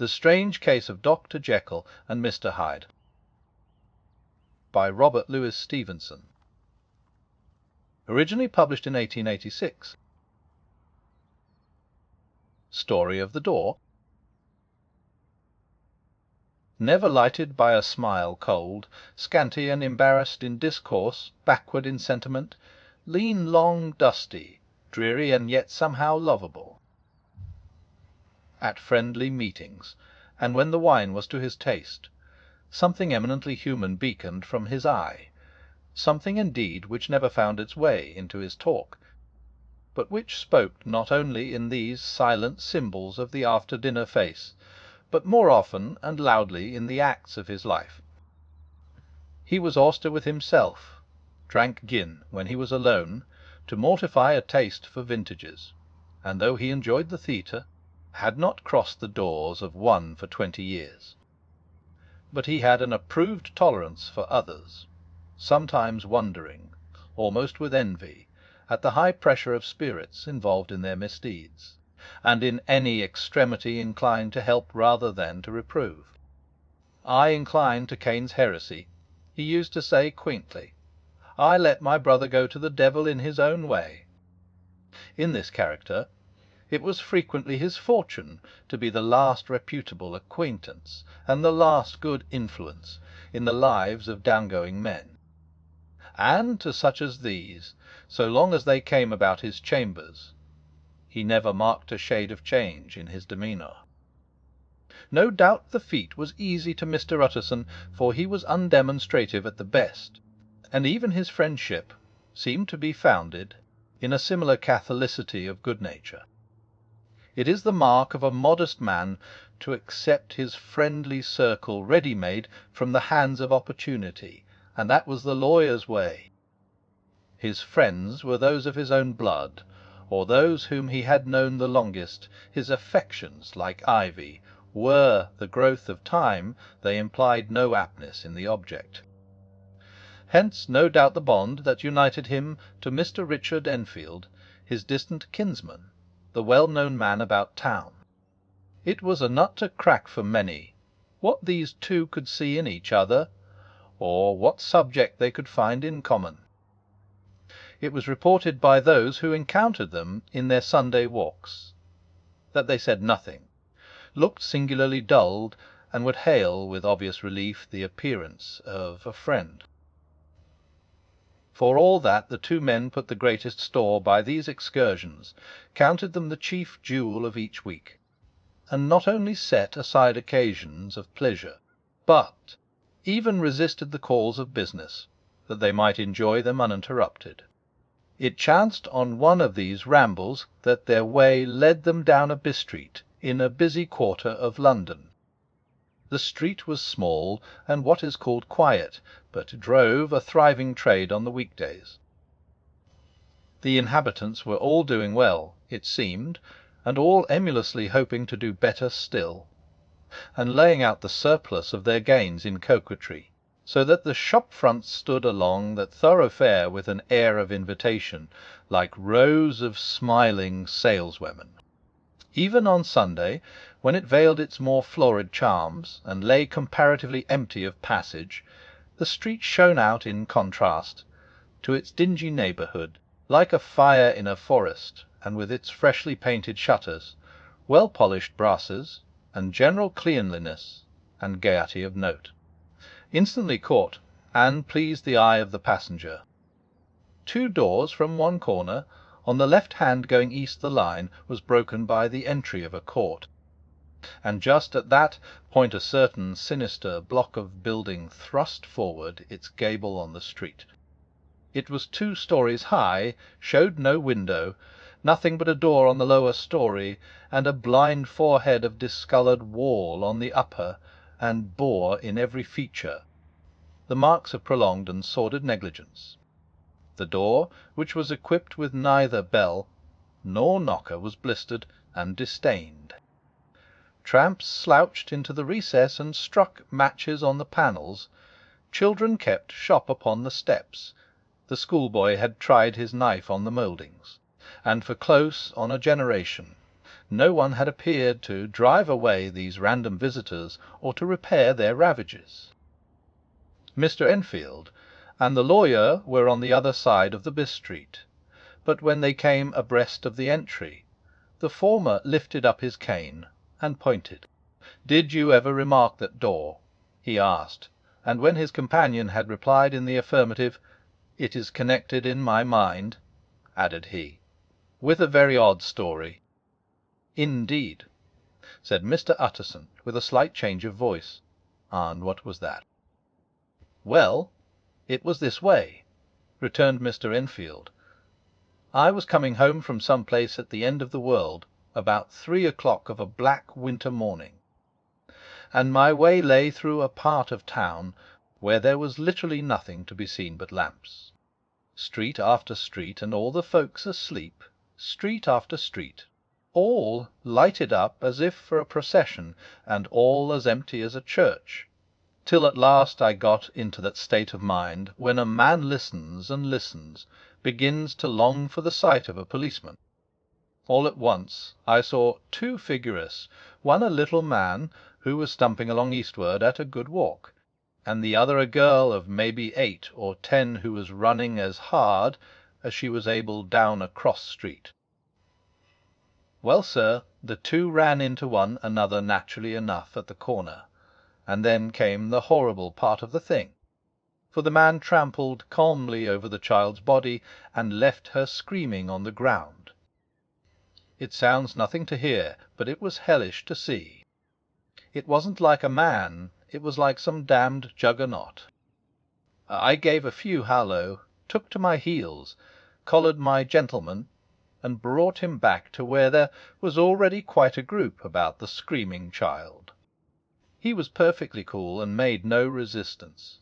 The Strange Case of Dr. Jekyll and Mr. Hyde, by Robert Louis Stevenson. Originally published in 1886. Story of the Door. Never lighted by a smile cold, scanty and embarrassed in discourse, backward in sentiment, lean, long, dusty, dreary and yet somehow lovable. At friendly meetings, and when the wine was to his taste, something eminently human beaconed from his eye, something indeed which never found its way into his talk, but which spoke not only in these silent symbols of the after-dinner face, but more often and loudly in the acts of his life. He was austere with himself, drank gin when he was alone, to mortify a taste for vintages, and though he enjoyed the theatre, had not crossed the doors of one for 20 years. But he had an approved tolerance for others, sometimes wondering, almost with envy, at the high pressure of spirits involved in their misdeeds, and in any extremity inclined to help rather than to reprove. "I incline to Cain's heresy," he used to say quaintly. "I let my brother go to the devil in his own way." In this character it was frequently his fortune to be the last reputable acquaintance and the last good influence in the lives of downgoing men. And to such as these, so long as they came about his chambers, he never marked a shade of change in his demeanour. No doubt the feat was easy to Mr. Utterson, for he was undemonstrative at the best, and even his friendship seemed to be founded in a similar catholicity of good nature. It is the mark of a modest man to accept his friendly circle ready-made from the hands of opportunity, and that was the lawyer's way. His friends were those of his own blood, or those whom he had known the longest. His affections, like ivy, were the growth of time, they implied no aptness in the object. Hence no doubt the bond that united him to Mr. Richard Enfield, his distant kinsman, the well-known man about town. It was a nut to crack for many, what these two could see in each other, or what subject they could find in common. It was reported by those who encountered them in their Sunday walks, that they said nothing, looked singularly dulled, and would hail with obvious relief the appearance of a friend. For all that the two men put the greatest store by these excursions, counted them the chief jewel of each week, and not only set aside occasions of pleasure, but even resisted the calls of business, that they might enjoy them uninterrupted. It chanced on one of these rambles that their way led them down a by-street in a busy quarter of London. The street was small and what is called quiet, but drove a thriving trade on the weekdays. The inhabitants were all doing well, it seemed, and all emulously hoping to do better still, and laying out the surplus of their gains in coquetry, so that the shop-fronts stood along that thoroughfare with an air of invitation, like rows of smiling saleswomen. Even on Sunday, when it veiled its more florid charms, and lay comparatively empty of passage, the street shone out in contrast to its dingy neighbourhood, like a fire in a forest, and with its freshly painted shutters, well-polished brasses, and general cleanliness and gaiety of note, instantly caught and pleased the eye of the passenger. 2 doors from one corner, on the left hand going east the line, was broken by the entry of a court, and just at that point a certain sinister block of building thrust forward its gable on the street. It was 2 stories high, showed no window, nothing but a door on the lower story, and a blind forehead of discoloured wall on the upper, and bore in every feature the marks of prolonged and sordid negligence. The door, which was equipped with neither bell nor knocker, was blistered and disdained. Tramps slouched into the recess and struck matches on the panels. Children kept shop upon the steps. The schoolboy had tried his knife on the mouldings, and for close on a generation no one had appeared to drive away these random visitors or to repair their ravages. Mr. Enfield and the lawyer were on the other side of the bis-street, but when they came abreast of the entry, the former lifted up his cane and pointed. "Did you ever remark that door?" he asked, and when his companion had replied in the affirmative, "It is connected in my mind," added he, "with a very odd story." "Indeed," said Mr. Utterson, with a slight change of voice. "And what was that?" "Well, it was this way," returned Mr. Enfield. "I was coming home from some place at the end of the world about 3 o'clock of a black winter morning, and my way lay through a part of town where there was literally nothing to be seen but lamps. Street after street, and all the folks asleep. Street after street, all lighted up as if for a procession, and all as empty as a church, till at last I got into that state of mind when a man listens and listens, begins to long for the sight of a policeman. All at once I saw two figures, one a little man who was stumping along eastward at a good walk, and the other a girl of maybe 8 or 10 who was running as hard as she was able down a cross street. Well, sir, the two ran into one another naturally enough at the corner, and then came the horrible part of the thing, for the man trampled calmly over the child's body and left her screaming on the ground. It sounds nothing to hear, but it was hellish to see. It wasn't like a man, it was like some damned juggernaut. I gave a few hallo, took to my heels, collared my gentleman, and brought him back to where there was already quite a group about the screaming child. He was perfectly cool and made no resistance,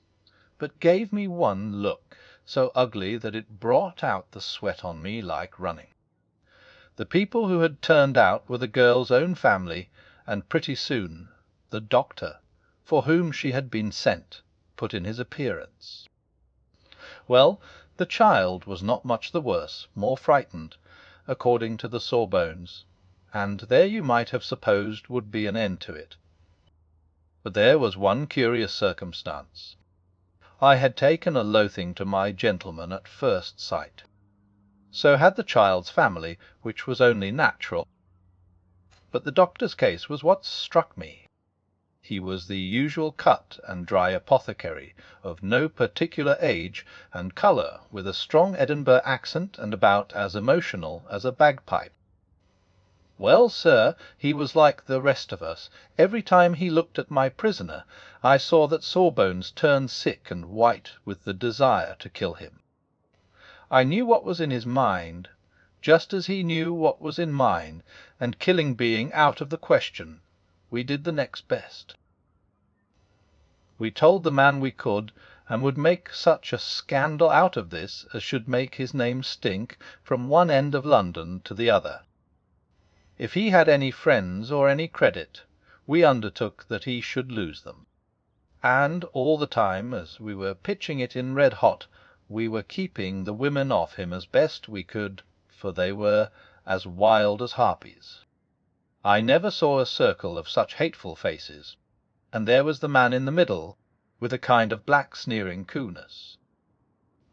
but gave me one look so ugly that it brought out the sweat on me like running. The people who had turned out were the girl's own family, and pretty soon the doctor, for whom she had been sent, put in his appearance. Well, the child was not much the worse, more frightened, according to the sawbones, and there you might have supposed would be an end to it. But there was one curious circumstance. I had taken a loathing to my gentleman at first sight. So had the child's family, which was only natural. But the doctor's case was what struck me. He was the usual cut and dry apothecary, of no particular age and colour, with a strong Edinburgh accent, and about as emotional as a bagpipe. Well, sir, he was like the rest of us. Every time he looked at my prisoner, I saw that Sawbones turned sick and white with the desire to kill him. I knew what was in his mind, just as he knew what was in mine, and killing being out of the question, we did the next best. We told the man we could, and would make such a scandal out of this as should make his name stink from one end of London to the other. If he had any friends or any credit, we undertook that he should lose them. And all the time, as we were pitching it in red hot, we were keeping the women off him as best we could, for they were as wild as harpies. I never saw a circle of such hateful faces, and there was the man in the middle, with a kind of black sneering coolness.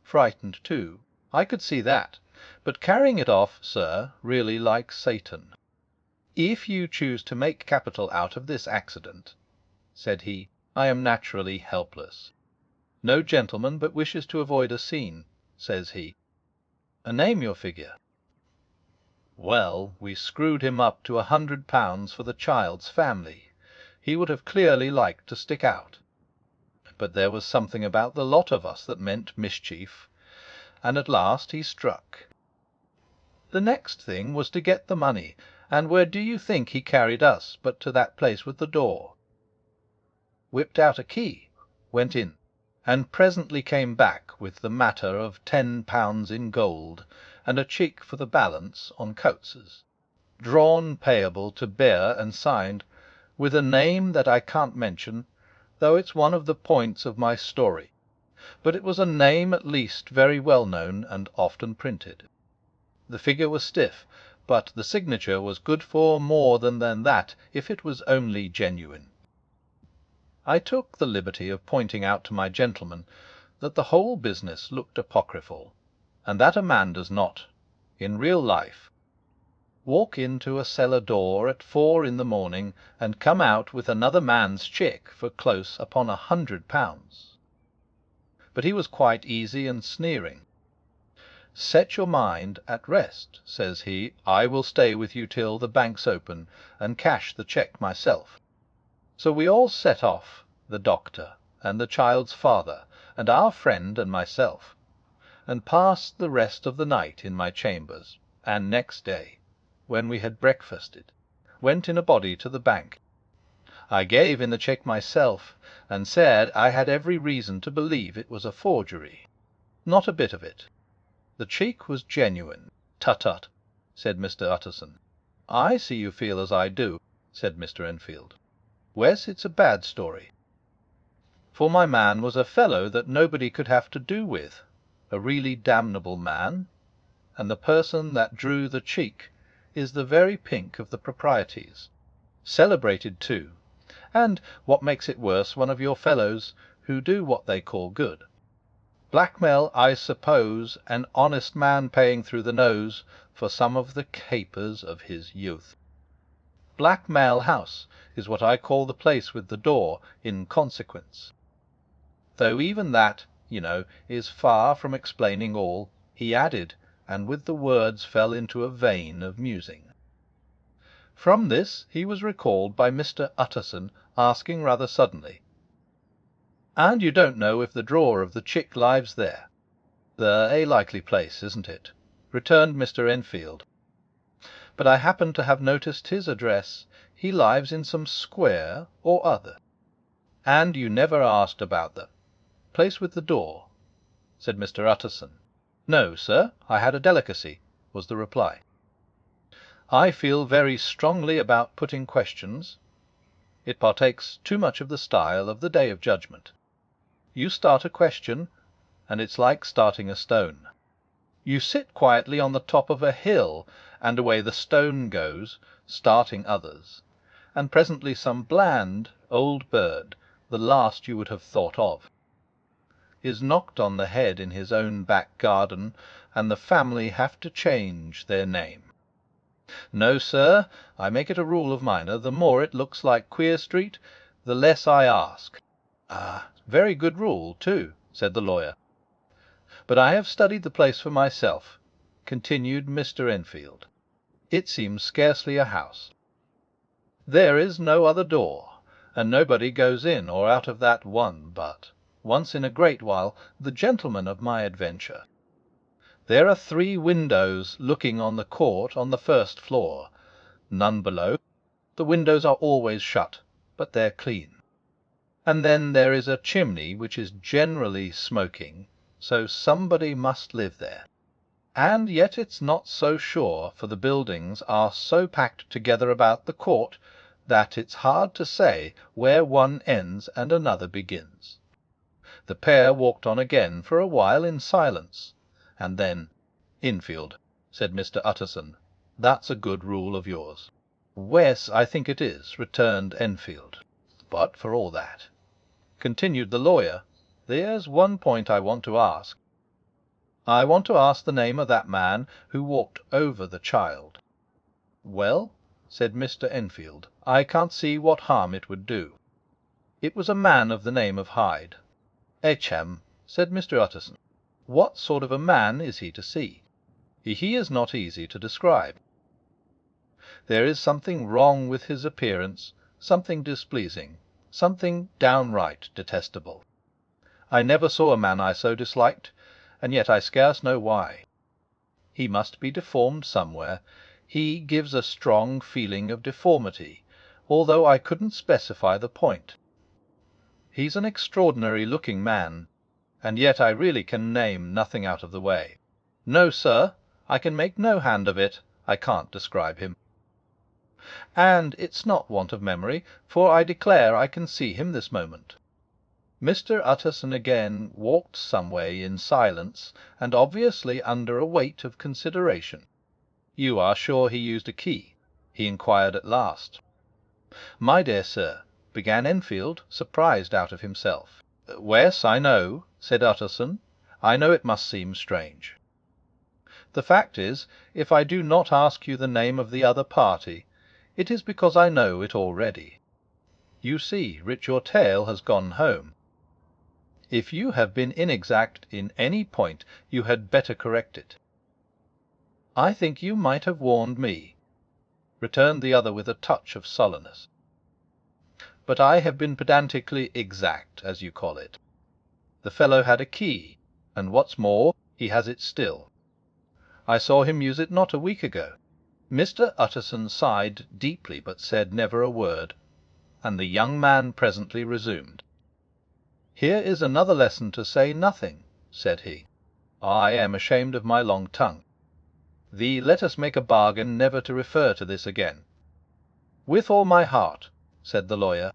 Frightened too, I could see that, but carrying it off, sir, really like Satan. "If you choose to make capital out of this accident," said he, "I am naturally helpless. No gentleman but wishes to avoid a scene," says he. "Name your figure." Well, we screwed him up to £100 for the child's family. He would have clearly liked to stick out. But there was something about the lot of us that meant mischief, and at last he struck. The next thing was to get the money, and where do you think he carried us but to that place with the door? Whipped out a key, went in, and presently came back with the matter of £10 in gold, and a cheque for the balance on Coates's, drawn payable to bearer and signed, with a name that I can't mention, though it's one of the points of my story, but it was a name at least very well known and often printed. The figure was stiff, but the signature was good for more than that if it was only genuine. I took the liberty of pointing out to my gentleman that the whole business looked apocryphal, and that a man does not, in real life, walk into a cellar door at 4 in the morning and come out with another man's cheque for close upon £100. But he was quite easy and sneering. "Set your mind at rest," says he. "I will stay with you till the banks open, and cash the cheque myself." So we all set off, the doctor and the child's father and our friend and myself, and passed the rest of the night in my chambers, and next day, when we had breakfasted, went in a body to the bank. I gave in the cheque myself, and said I had every reason to believe it was a forgery. Not a bit of it. The cheque was genuine. "Tut, tut," said Mr. Utterson. "I see you feel as I do," said Mr. Enfield. "Wes, it's a bad story. For my man was a fellow that nobody could have to do with, a really damnable man, and the person that drew the cheek is the very pink of the proprieties. Celebrated too, and, what makes it worse, one of your fellows who do what they call good. Blackmail, I suppose, an honest man paying through the nose for some of the capers of his youth. Blackmail House is what I call the place with the door, in consequence. Though even that, you know, is far from explaining all," he added, and with the words fell into a vein of musing. From this he was recalled by Mr. Utterson asking rather suddenly, "And you don't know if the drawer of the chick lives there?" "A likely place, isn't it?" returned Mr. Enfield. "But I happen to have noticed his address. He lives in some square or other." "And you never asked about the place with the door?" said Mr. Utterson. "No, sir, I had a delicacy," was the reply. "I feel very strongly about putting questions. It partakes too much of the style of the Day of Judgment. You start a question, and it's like starting a stone. You sit quietly on the top of a hill, and away the stone goes, starting others, and presently some bland old bird, the last you would have thought of, is knocked on the head in his own back garden, and the family have to change their name. No, sir, I make it a rule of mine, the more it looks like Queer Street, the less I ask." "Ah, very good rule, too," said the lawyer. "But I have studied the place for myself," continued Mr. Enfield. "It seems scarcely a house. There is no other door, and nobody goes in or out of that one but, once in a great while, the gentleman of my adventure. There are 3 windows looking on the court on the first floor, none below. The windows are always shut, but they're clean. And then there is a chimney which is generally smoking, so somebody must live there. And yet it's not so sure, for the buildings are so packed together about the court that it's hard to say where one ends and another begins." The pair walked on again for a while in silence, and then, "Enfield," said Mr. Utterson, "that's a good rule of yours." "Wes, I think it is," returned Enfield. "But for all that," continued the lawyer, "there's one point I want to ask. I want to ask the name of that man who walked over the child." "Well," said Mr. Enfield, "I can't see what harm it would do. It was a man of the name of Hyde." "Echam," said Mr. Utterson. "What sort of a man is he to see? He is not easy to describe. There is something wrong with his appearance, something displeasing, something downright detestable. I never saw a man I so disliked, and yet I scarce know why. He must be deformed somewhere. He gives a strong feeling of deformity, although I couldn't specify the point. He's an extraordinary looking man, and yet I really can name nothing out of the way. No, sir, I can make no hand of it. I can't describe him. And it's not want of memory, for I declare I can see him this moment." Mr. Utterson again walked some way in silence, and obviously under a weight of consideration. "You are sure he used a key?" he inquired at last. "My dear sir," began Enfield, surprised out of himself. "Wes, I know," said Utterson. "I know it must seem strange. The fact is, if I do not ask you the name of the other party, it is because I know it already. You see, Rich your Tail has gone home. If you have been inexact in any point, you had better correct it." "I think you might have warned me," returned the other with a touch of sullenness. "But I have been pedantically exact, as you call it. The fellow had a key, and what's more, he has it still. I saw him use it not a week ago." Mr. Utterson sighed deeply, but said never a word, and the young man presently resumed. "Here is another lesson to say nothing," said he. "I am ashamed of my long tongue. Let us make a bargain never to refer to this again." "With all my heart," said the lawyer.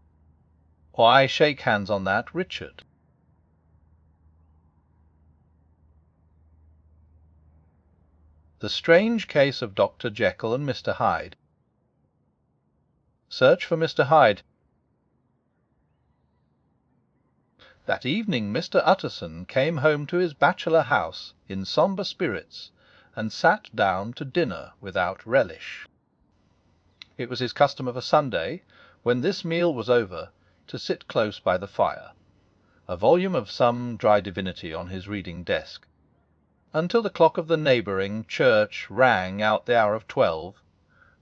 "Why, shake hands on that, Richard." The strange case of Dr. Jekyll and Mr. Hyde. Search for Mr. Hyde. That evening Mr. Utterson came home to his bachelor house in sombre spirits, and sat down to dinner without relish. It was his custom of a Sunday, when this meal was over, to sit close by the fire, a volume of some dry divinity on his reading desk, until the clock of the neighbouring church rang out the hour of 12,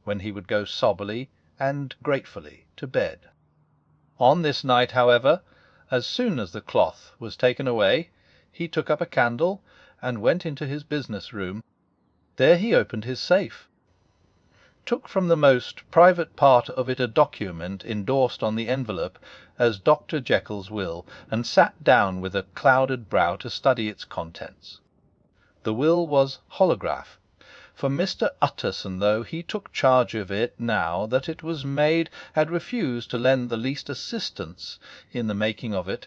when he would go soberly and gratefully to bed. On this night, however, as soon as the cloth was taken away, he took up a candle and went into his business room. There he opened his safe, took from the most private part of it a document endorsed on the envelope as Dr. Jekyll's will, and sat down with a clouded brow to study its contents. The will was holograph, for Mr. Utterson, though he took charge of it now that it was made, had refused to lend the least assistance in the making of it.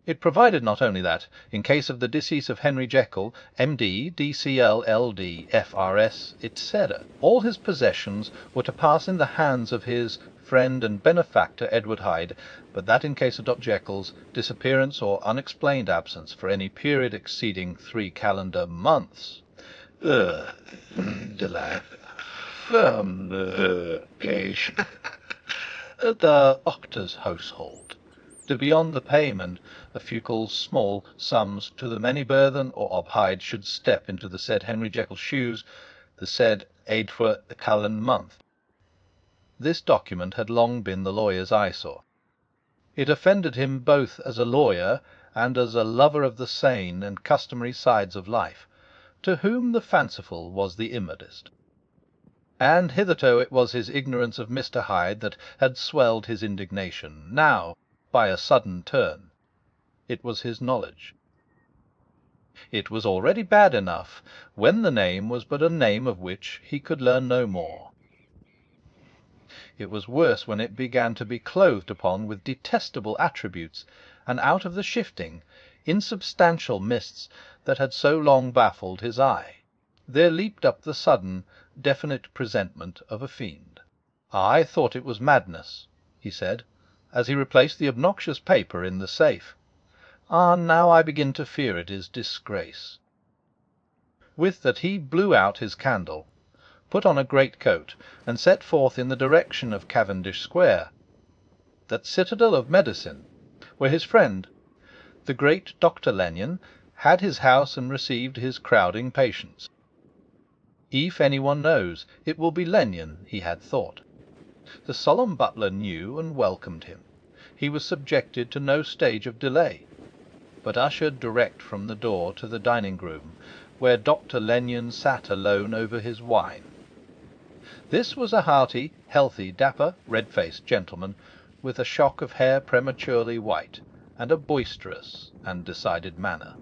It provided not only that, in case of the decease of Henry Jekyll, M.D., D.C.L., L.D., F.R.S., etc., all his possessions were to pass in the hands of his friend and benefactor Edward Hyde, but that in case of Dr. Jekyll's disappearance or unexplained absence for any period exceeding 3 calendar months, the Octor's household, to be on the payment of fecal small sums to the many burthen or of Hyde should step into the said Henry Jekyll's shoes, the said 8 calend month. This document had long been the lawyer's eyesore. It offended him both as a lawyer and as a lover of the sane and customary sides of life, to whom the fanciful was the immodest. And hitherto it was his ignorance of Mr. Hyde that had swelled his indignation. Now, by a sudden turn, it was his knowledge. It was already bad enough when the name was but a name of which he could learn no more. It was worse when it began to be clothed upon with detestable attributes, and out of the shifting, insubstantial mists that had so long baffled his eye, there leaped up the sudden, definite presentment of a fiend. "I thought it was madness," he said, as he replaced the obnoxious paper in the safe. Now I begin to fear it is disgrace." With that he blew out his candle, put on a greatcoat, and set forth in the direction of Cavendish Square, that citadel of medicine, where his friend, the great Dr. Lanyon, had his house and received his crowding patients. If any one knows, it will be Lanyon, he had thought. The solemn butler knew and welcomed him. He was subjected to no stage of delay, but ushered direct from the door to the dining-room, where Dr. Lanyon sat alone over his wine. This was a hearty, healthy, dapper, red-faced gentleman, with a shock of hair prematurely white, and a boisterous and decided manner.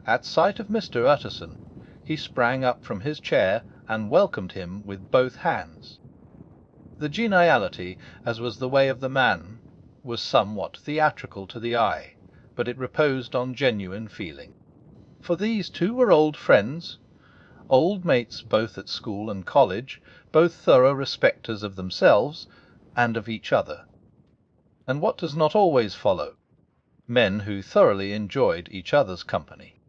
At sight of Mr. Utterson, he sprang up from his chair and welcomed him with both hands. The geniality, as was the way of the man, was somewhat theatrical to the eye, but it reposed on genuine feeling. For these two were old friends. old mates both at school and college, both thorough respecters of themselves and of each other. And what does not always follow? Men who thoroughly enjoyed each other's company.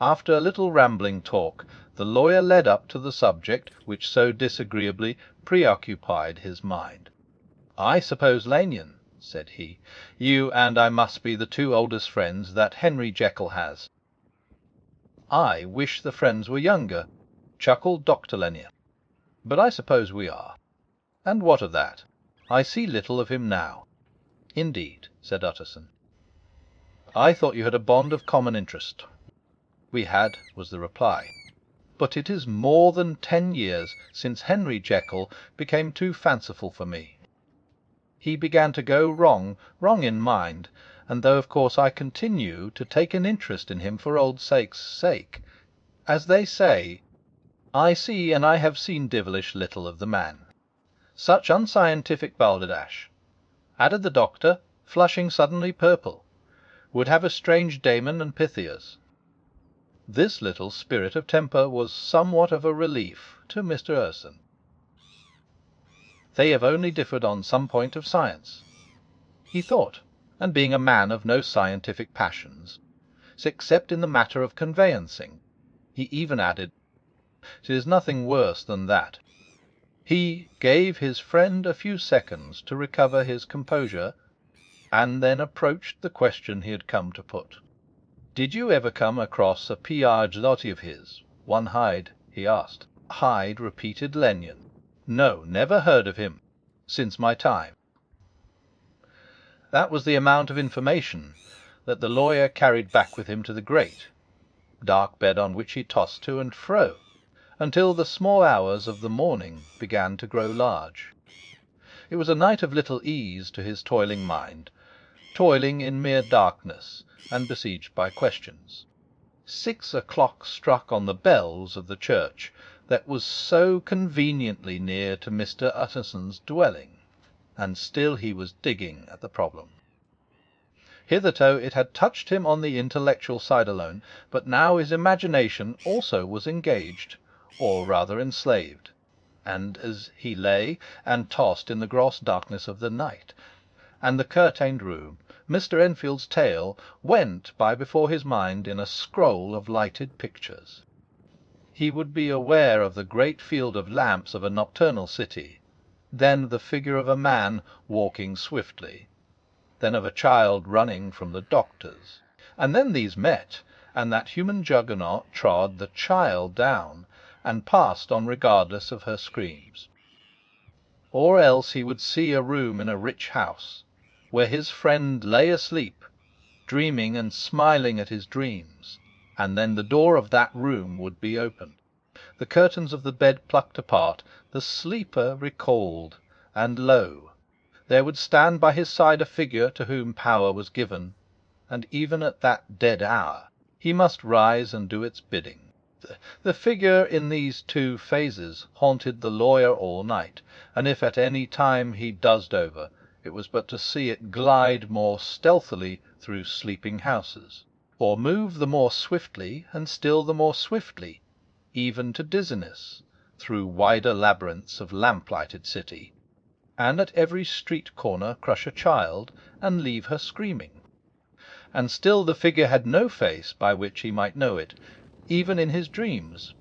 After a little rambling talk, the lawyer led up to the subject which so disagreeably preoccupied his mind. "I suppose, Lanyon," said he, "you and I must be the two oldest friends that Henry Jekyll has." "I wish the friends were younger," chuckled Dr. Lanyon. "But I suppose we are. And what of that? I see little of him now." "Indeed," said Utterson. "I thought you had a bond of common interest." "We had," was the reply. "But it is more than 10 years since Henry Jekyll became too fanciful for me. He began to go wrong in mind, and though of course I continue to take an interest in him for old sake's sake, as they say, I see and I have seen devilish little of the man. Such unscientific balderdash," added the doctor, flushing suddenly purple, "would have a strange Damon and Pythias." This little spirit of temper was somewhat of a relief to Mr. Utterson. They have only differed on some point of science, he thought, and being a man of no scientific passions, except in the matter of conveyancing, he even added, "It is nothing worse than that." He gave his friend a few seconds to recover his composure, and then approached the question he had come to put. "Did you ever come across a P.R. Loti of his, one Hyde?" he asked. "Hyde," repeated Lanyon. "No, never heard of him. Since my time." That was the amount of information that the lawyer carried back with him to the grate, dark bed on which he tossed to and fro, until the small hours of the morning began to grow large. It was a night of little ease to his toiling mind, toiling in mere darkness, and besieged by questions. 6 o'clock struck on the bells of the church that was so conveniently near to Mr. Utterson's dwelling, and still he was digging at the problem. Hitherto it had touched him on the intellectual side alone, but now his imagination also was engaged, or rather enslaved, and as he lay and tossed in the gross darkness of the night and the curtained room, Mr. Enfield's tale went by before his mind in a scroll of lighted pictures. He would be aware of the great field of lamps of a nocturnal city, then the figure of a man walking swiftly, then of a child running from the doctor's, and then these met, and that human juggernaut trod the child down, and passed on regardless of her screams. Or else he would see a room in a rich house, where his friend lay asleep, dreaming and smiling at his dreams, and then the door of that room would be opened, the curtains of the bed plucked apart, the sleeper recalled, and lo! there would stand by his side a figure to whom power was given, and even at that dead hour he must rise and do its bidding. The figure in these two phases haunted the lawyer all night, and if at any time he dozed over, it was but to see it glide more stealthily through sleeping houses, or move the more swiftly and still the more swiftly, even to dizziness, through wider labyrinths of lamp-lighted city, and at every street corner crush a child and leave her screaming. And still the figure had no face by which he might know it, even in his dreams.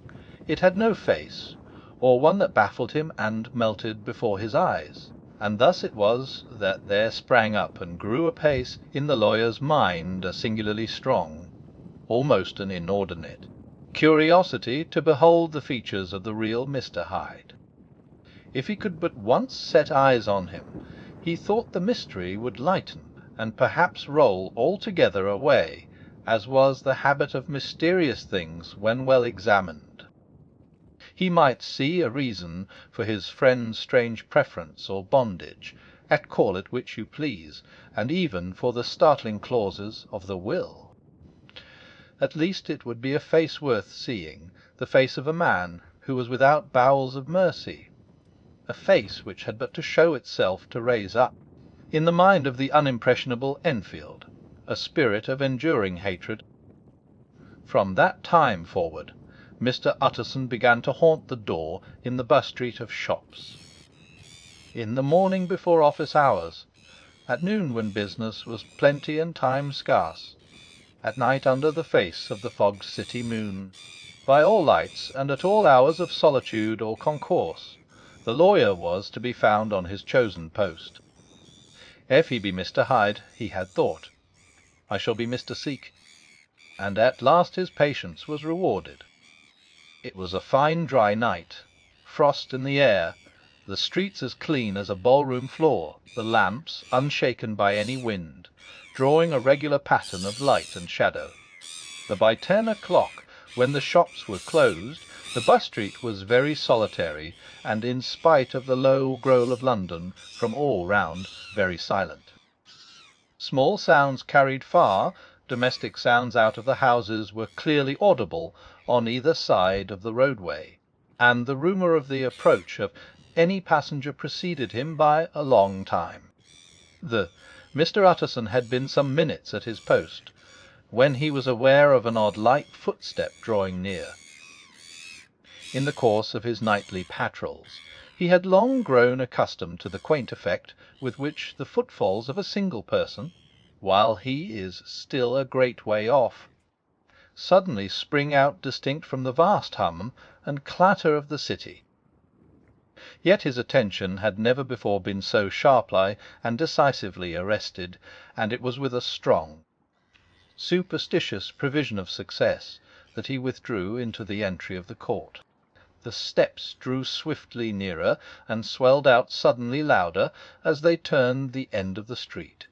It had no face, or one that baffled him and melted before his eyes. And thus it was that there sprang up and grew apace in the lawyer's mind a singularly strong, almost an inordinate, curiosity to behold the features of the real Mr. Hyde. If he could but once set eyes on him, he thought the mystery would lighten, and perhaps roll altogether away, as was the habit of mysterious things when well examined. He might see a reason for his friend's strange preference or bondage, call it which you please, and even for the startling clauses of the will. At least it would be a face worth seeing, the face of a man who was without bowels of mercy, a face which had but to show itself to raise up, in the mind of the unimpressionable Enfield, a spirit of enduring hatred. From that time forward, Mr. Utterson began to haunt the door in the bus street of shops. In the morning before office hours, at noon when business was plenty and time scarce, at night under the face of the fogged city moon, by all lights and at all hours of solitude or concourse, the lawyer was to be found on his chosen post. If he be Mr. Hyde, he had thought, I shall be Mr. Seek. And at last his patience was rewarded. It was a fine dry night, frost in the air, the streets as clean as a ballroom floor, the lamps unshaken by any wind, drawing a regular pattern of light and shadow. But by 10 o'clock, when the shops were closed, the bus street was very solitary, and in spite of the low growl of London from all round, very silent. Small sounds carried far, domestic sounds out of the houses, were clearly audible on either side of the roadway, and the rumour of the approach of any passenger preceded him by a long time. Mr. Utterson had been some minutes at his post, when he was aware of an odd light footstep drawing near. In the course of his nightly patrols, he had long grown accustomed to the quaint effect with which the footfalls of a single person, while he is still a great way off, suddenly spring out distinct from the vast hum and clatter of the city. Yet his attention had never before been so sharply and decisively arrested, and it was with a strong, superstitious prevision of success that he withdrew into the entry of the court. The steps drew swiftly nearer, and swelled out suddenly louder as they turned the end of the street.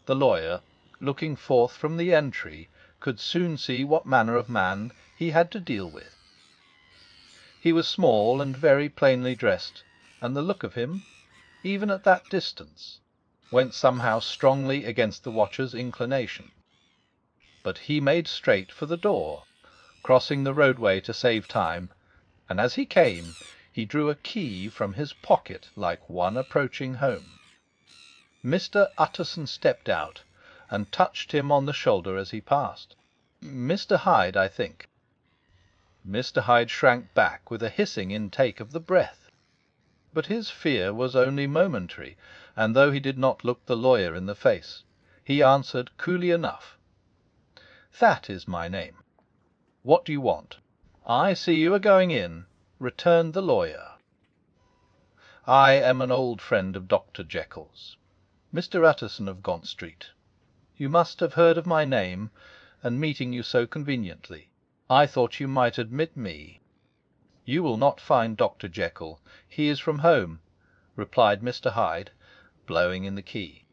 The lawyer, looking forth from the entry, could soon see what manner of man he had to deal with. He was small and very plainly dressed, and the look of him, even at that distance, went somehow strongly against the watcher's inclination. But he made straight for the door, crossing the roadway to save time, and as he came, he drew a key from his pocket like one approaching home. Mr. Utterson stepped out, and touched him on the shoulder as he passed. "Mr. Hyde, I think." Mr. Hyde shrank back with a hissing intake of the breath. But his fear was only momentary, and though he did not look the lawyer in the face, he answered coolly enough, "That is my name. What do you want?" "I see you are going in," returned the lawyer. "I am an old friend of Dr. Jekyll's, Mr. Utterson of Gaunt Street. You must have heard of my name, and meeting you so conveniently, I thought you might admit me." "You will not find Dr. Jekyll. He is from home," replied Mr. Hyde, blowing in the key.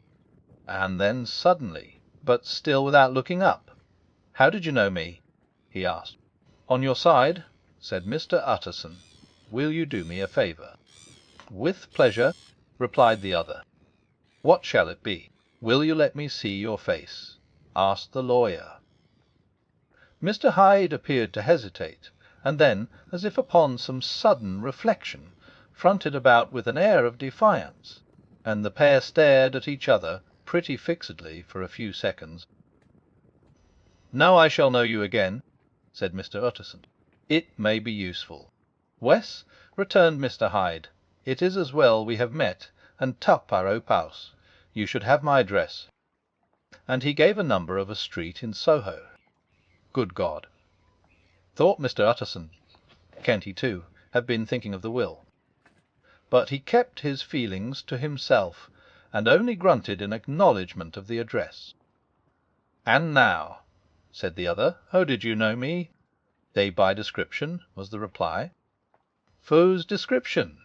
And then suddenly, but still without looking up, "How did you know me?" he asked. "On your side," said Mr. Utterson. "Will you do me a favour?" "With pleasure," replied the other. "What shall it be?" "Will you let me see your face?" asked the lawyer. Mr. Hyde appeared to hesitate, and then, as if upon some sudden reflection, fronted about with an air of defiance, and the pair stared at each other pretty fixedly for a few seconds. "Now I shall know you again," said Mr. Utterson. "It may be useful." "Wes," returned Mr. Hyde, "it is as well we have met, and tup our opaus. You should have my address." And he gave a number of a street in Soho. Good God! Thought Mr. Utterson, can't he too have been thinking of the will? But he kept his feelings to himself, and only grunted in acknowledgment of the address. "And now," said the other, "how did you know me?" "They by description," was the reply. "Whose description?"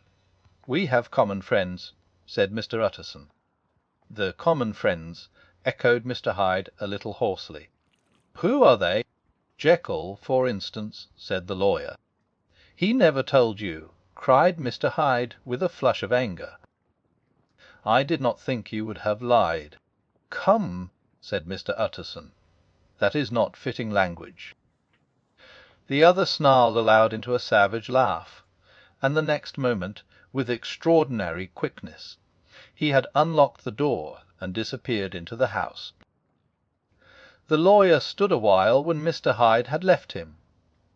"We have common friends," said Mr. Utterson. "The common friends," echoed Mr. Hyde a little hoarsely. "Who are they?" "Jekyll, for instance," said the lawyer. "He never told you," cried Mr. Hyde, with a flush of anger. "I did not think you would have lied." "Come," said Mr. Utterson, "that is not fitting language." The other snarled aloud into a savage laugh, and the next moment, with extraordinary quickness, he had unlocked the door and disappeared into the house. The lawyer stood a while when Mr. Hyde had left him.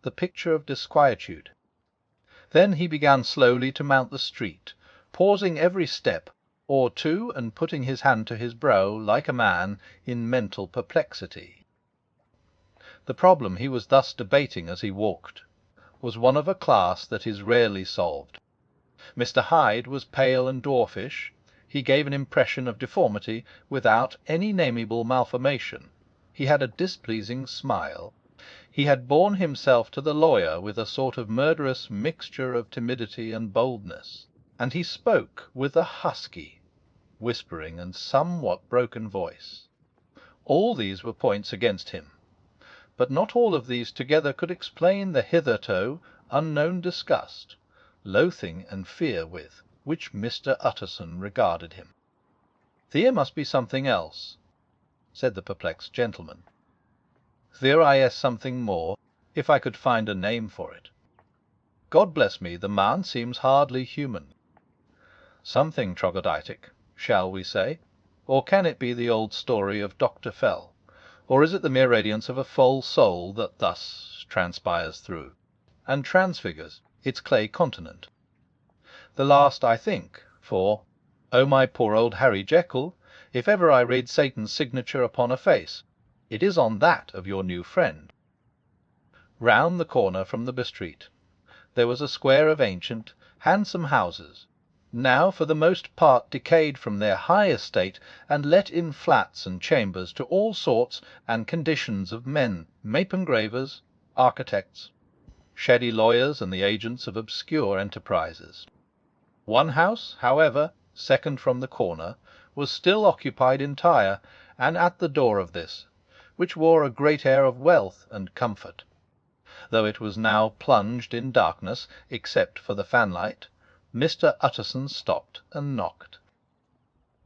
the picture of disquietude. Then he began slowly to mount the street, pausing every step or two and putting his hand to his brow like a man in mental perplexity. The problem he was thus debating as he walked was one of a class that is rarely solved. Mr. Hyde was pale and dwarfish. He gave an impression of deformity without any nameable malformation. He had a displeasing smile. He had borne himself to the lawyer with a sort of murderous mixture of timidity and boldness, and he spoke with a husky, whispering, and somewhat broken voice. All these were points against him, but not all of these together could explain the hitherto unknown disgust, loathing, and fear with which Mr. Utterson regarded him. "There must be something else," said the perplexed gentleman. "There is something more, if I could find a name for it. God bless me, the man seems hardly human. Something troglodytic, shall we say? Or can it be the old story of Dr. Fell? Or is it the mere radiance of a full soul that thus transpires through, and transfigures its clay continent? The last, I think, for, O my poor old Harry Jekyll, if ever I read Satan's signature upon a face, it is on that of your new friend." Round the corner from the street there was a square of ancient, handsome houses, now for the most part decayed from their high estate, and let in flats and chambers to all sorts and conditions of men, map engravers, architects, shady lawyers, and the agents of obscure enterprises. One house, however, second from the corner, was still occupied entire, and at the door of this, which wore a great air of wealth and comfort, though it was now plunged in darkness, except for the fanlight, Mr. Utterson stopped and knocked.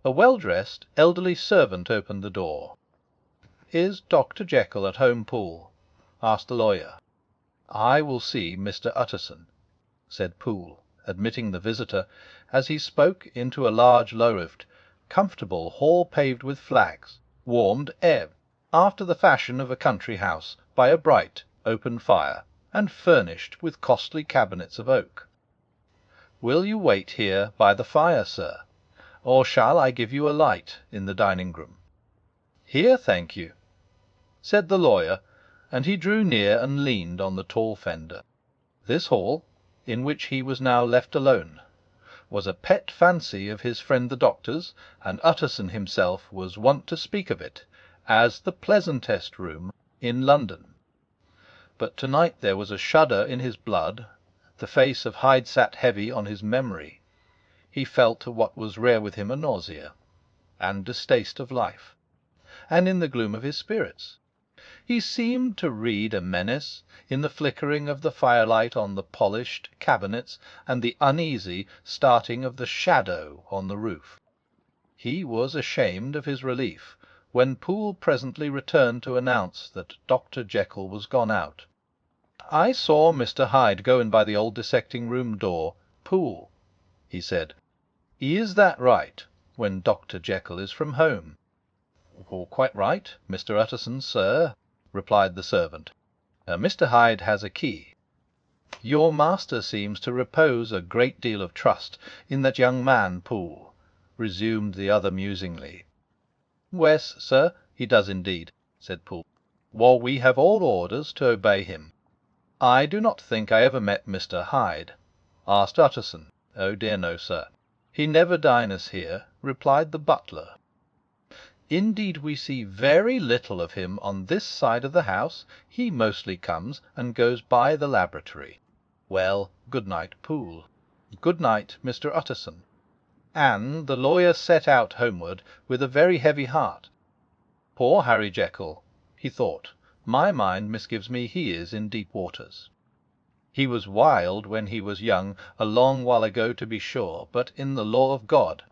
A well-dressed, elderly servant opened the door. "Is Dr. Jekyll at home, Poole?" asked the lawyer. "I will see Mr. Utterson," said Poole, admitting the visitor, as he spoke, into a large low-roofed, comfortable hall paved with flags, warmed after the fashion of a country house by a bright open fire, and furnished with costly cabinets of oak. "Will you wait here by the fire, sir, or shall I give you a light in the dining-room?" "Here, thank you," said the lawyer, and he drew near and leaned on the tall fender. This hall, in which he was now left alone, was a pet fancy of his friend the doctor's, and Utterson himself was wont to speak of it as the pleasantest room in London. But tonight there was a shudder in his blood. The face of Hyde sat heavy on his memory. He felt what was rare with him, a nausea and distaste of life, and in the gloom of his spirits he seemed to read a menace in the flickering of the firelight on the polished cabinets and the uneasy starting of the shadow on the roof. He was ashamed of his relief when Poole presently returned to announce that Dr. Jekyll was gone out. "I saw Mr. Hyde go in by the old dissecting-room door, Poole," he said. "Is that right, when Dr. Jekyll is from home?" "Quite right, Mr. Utterson, sir," replied the servant. "Mr. Hyde has a key." "Your master seems to repose a great deal of trust in that young man, Poole," resumed the other musingly. "Wes, sir, he does indeed," said Poole. "Well, we have all orders to obey him." "I do not think I ever met Mr. Hyde," asked Utterson. "Oh dear no, sir. He never dines here," replied the butler. "Indeed, we see very little of him on this side of the house. He mostly comes and goes by the laboratory. Well, good night, Poole." "Good night, Mr. Utterson." And the lawyer set out homeward with a very heavy heart. "Poor Harry Jekyll," he thought. "My mind misgives me he is in deep waters. He was wild when he was young, a long while ago to be sure, but in the law of God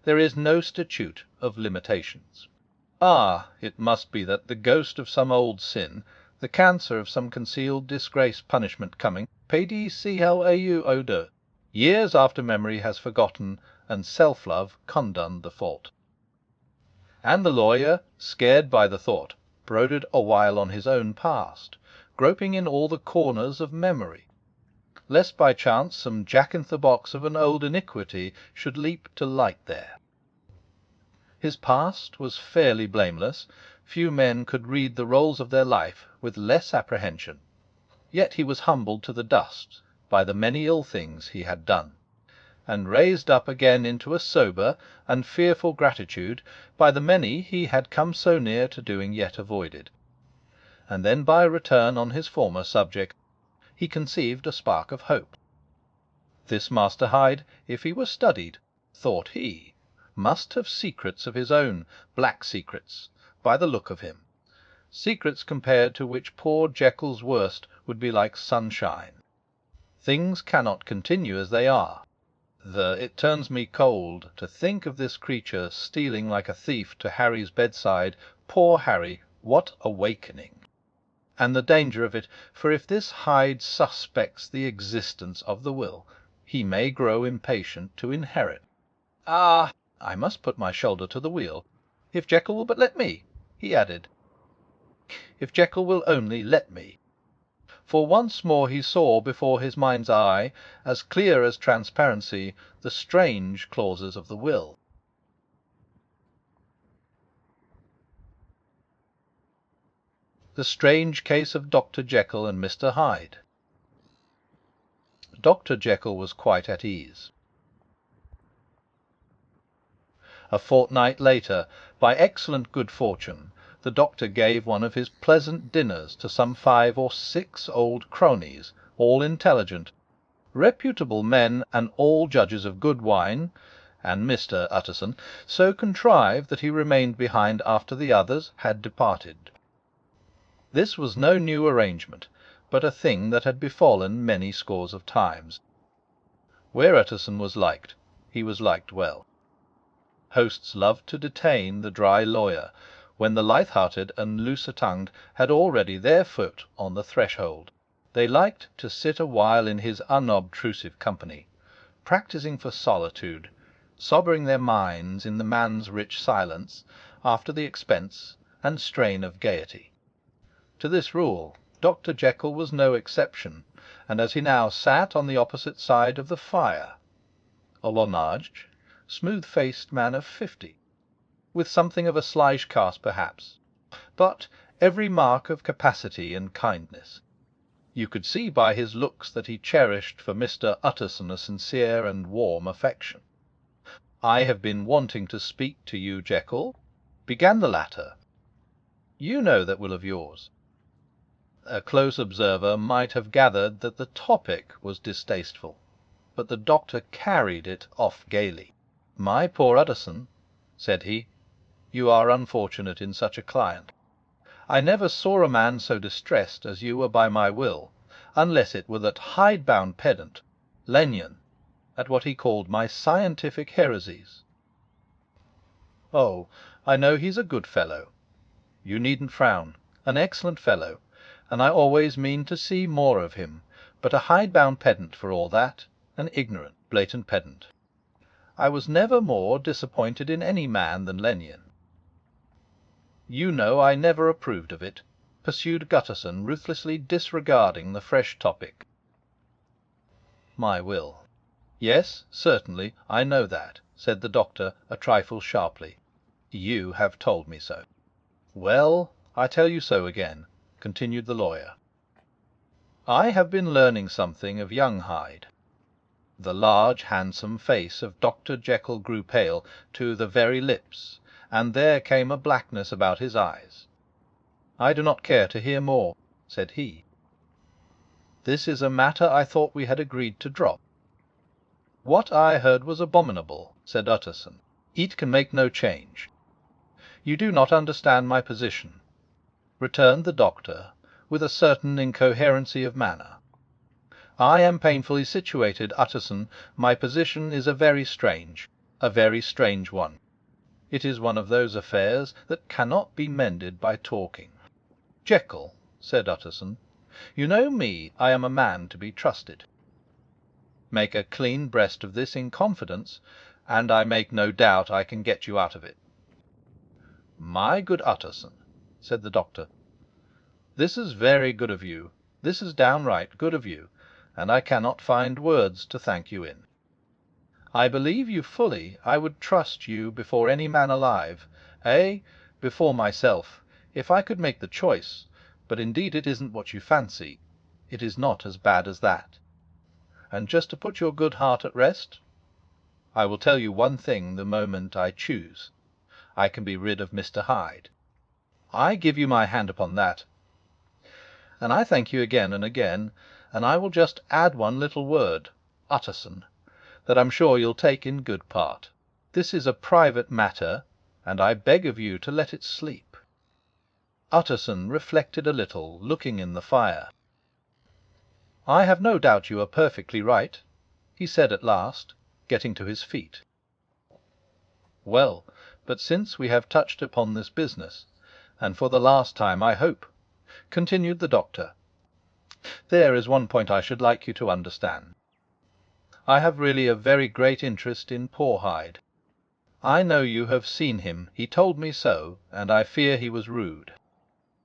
there is no statute of limitations. Ah, it must be that the ghost of some old sin, the cancer of some concealed disgrace punishment coming, PDCLAU odor, years after memory has forgotten and self-love condoned the fault." And the lawyer, scared by the thought, brooded a while on his own past, groping in all the corners of memory, lest by chance some jack-in-the-box of an old iniquity should leap to light there. His past was fairly blameless. Few men could read the rolls of their life with less apprehension. Yet he was humbled to the dust by the many ill things he had done, and raised up again into a sober and fearful gratitude by the many he had come so near to doing yet avoided. And then by a return on his former subject, he conceived a spark of hope. This Master Hyde, if he were studied, thought he, must have secrets of his own, black secrets, by the look of him, secrets compared to which poor Jekyll's worst would be like sunshine. Things cannot continue as they are. It turns me cold to think of this creature stealing like a thief to Harry's bedside. Poor Harry, what awakening! And the danger of it, for if this Hyde suspects the existence of the will, he may grow impatient to inherit. Ah! I must put my shoulder to the wheel. If Jekyll will but let me, he added. If Jekyll will only let me. For once more he saw before his mind's eye, as clear as transparency, the strange clauses of the will. The strange case of Dr. Jekyll and Mr. Hyde. Dr. Jekyll was quite at ease. A fortnight later, by excellent good fortune, the doctor gave one of his pleasant dinners to some 5 or 6 old cronies, all intelligent, reputable men, and all judges of good wine, and Mr. Utterson so contrived that he remained behind after the others had departed. This was no new arrangement, but a thing that had befallen many scores of times. Where Utterson was liked, he was liked well. Hosts loved to detain the dry lawyer, when the light-hearted and looser-tongued had already their foot on the threshold. They liked to sit a while in his unobtrusive company, practising for solitude, sobering their minds in the man's rich silence, after the expense and strain of gaiety. To this rule Dr. Jekyll was no exception, and as he now sat on the opposite side of the fire, a large, smooth-faced man of 50, with something of a sly cast perhaps, but every mark of capacity and kindness. You could see by his looks that he cherished for Mr. Utterson a sincere and warm affection. "I have been wanting to speak to you, Jekyll," began the latter. "You know that will of yours." A close observer might have gathered that the topic was distasteful, but the doctor carried it off gaily. "My poor Utterson," said he, "you are unfortunate in such a client. I never saw a man so distressed as you were by my will, unless it were that hide-bound pedant, Lanyon, at what he called my scientific heresies. Oh, I know he's a good fellow. You needn't frown. An excellent fellow, and I always mean to see more of him, but a hide-bound pedant for all that, an ignorant, blatant pedant. I was never more disappointed in any man than Lanyon. You know I never approved of it," pursued Utterson, ruthlessly disregarding the fresh topic. "My will. Yes, certainly, I know that," said the doctor, a trifle sharply. "You have told me so." "Well, I tell you so again," continued the lawyer. "I have been learning something of young Hyde." The large, handsome face of Dr. Jekyll grew pale to the very lips, and there came a blackness about his eyes. "I do not care to hear more," said he. "This is a matter I thought we had agreed to drop." "What I heard was abominable," said Utterson. "It can make no change." "You do not understand my position," returned the doctor, with a certain incoherency of manner. "I am painfully situated, Utterson. My position is a very strange one. It is one of those affairs that cannot be mended by talking." "Jekyll," said Utterson, "you know me, I am a man to be trusted. Make a clean breast of this in confidence, and I make no doubt I can get you out of it." "My good Utterson," said the doctor, This is very good of you. This is downright good of you, and I cannot find words to thank you in. I believe you fully. I would trust you before any man alive, ay, before myself, if I could make the choice. But indeed it isn't what you fancy. It is not as bad as that. And just to put your good heart at rest, I will tell you one thing the moment I choose. I can be rid of Mr. Hyde. I give you my hand upon that. And I thank you again and again, and I will just add one little word, Utterson, that I'm sure you'll take in good part. This is a private matter, and I beg of you to let it sleep." Utterson reflected a little, looking in the fire. "I have no doubt you are perfectly right," he said at last, getting to his feet. "Well, but since we have touched upon this business, and for the last time, I hope," continued the doctor, "there is one point I should like you to understand. I have really a very great interest in poor Hyde. I know you have seen him. He told me so, and I fear he was rude.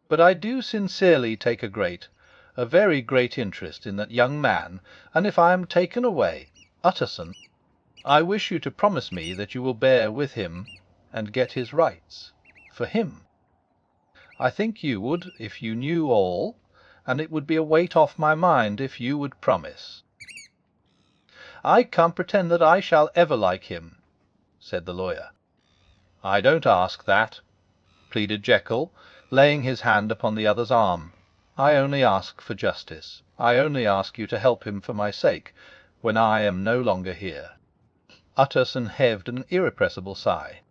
But I do sincerely take a very great interest in that young man, and if I am taken away, Utterson, I wish you to promise me that you will bear with him and get his rights for him. I think you would if you knew all, and it would be a weight off my mind if you would promise." "I can't pretend that I shall ever like him," said the lawyer. "I don't ask that," pleaded Jekyll, laying his hand upon the other's arm. "I only ask for justice. I only ask you to help him for my sake, when I am no longer here." Utterson heaved an irrepressible sigh.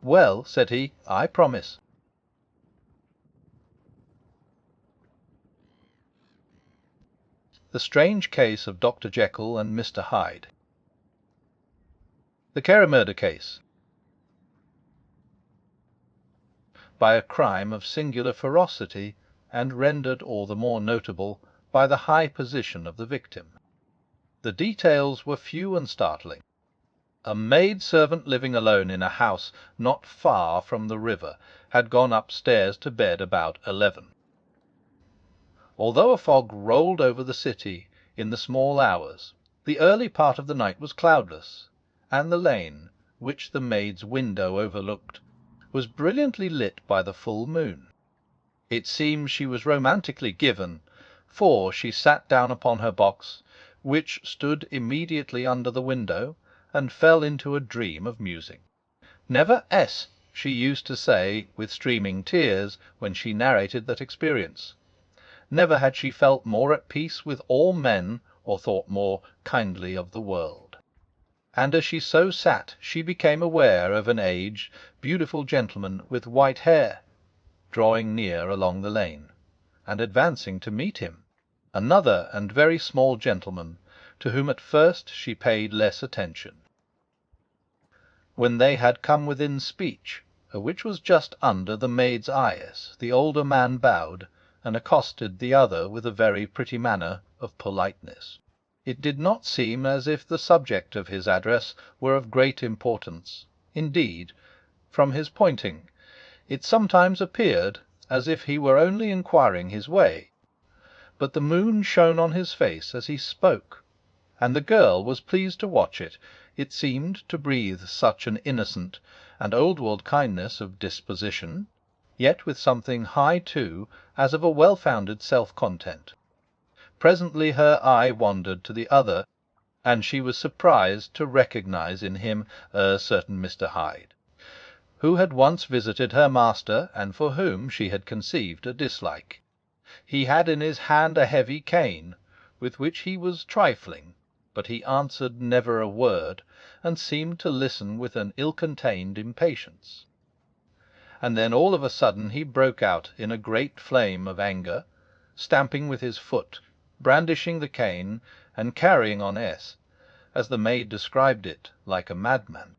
"Well," said he, "I promise." The strange case of Dr. Jekyll and Mr. Hyde. The Kerry murder case. By a crime of singular ferocity, and rendered all the more notable by the high position of the victim. The details were few and startling. A maid-servant living alone in a house not far from the river had gone upstairs to bed about 11. Although a fog rolled over the city in the small hours, the early part of the night was cloudless, and the lane, which the maid's window overlooked, was brilliantly lit by the full moon. It seems she was romantically given, for she sat down upon her box, which stood immediately under the window, and fell into a dream of musing. "Never s," she used to say with streaming tears when she narrated that experience. Never had she felt more at peace with all men, or thought more kindly of the world. And as she so sat, she became aware of an aged, beautiful gentleman with white hair, drawing near along the lane, and advancing to meet him. Another and very small gentleman, to whom at first she paid less attention. When they had come within speech, which was just under the maid's eyes, the older man bowed, and accosted the other with a very pretty manner of politeness. It did not seem as if the subject of his address were of great importance. Indeed, from his pointing, it sometimes appeared as if he were only inquiring his way. But the moon shone on his face as he spoke, and the girl was pleased to watch it. It seemed to breathe such an innocent and old-world kindness of disposition, yet with something high too, as of a well-founded self-content. Presently her eye wandered to the other, and she was surprised to recognize in him a certain Mr. Hyde, who had once visited her master, and for whom she had conceived a dislike. He had in his hand a heavy cane, with which he was trifling, but he answered never a word, and seemed to listen with an ill-contained impatience. And then all of a sudden he broke out in a great flame of anger, stamping with his foot, brandishing the cane, and carrying on as the maid described it, like a madman.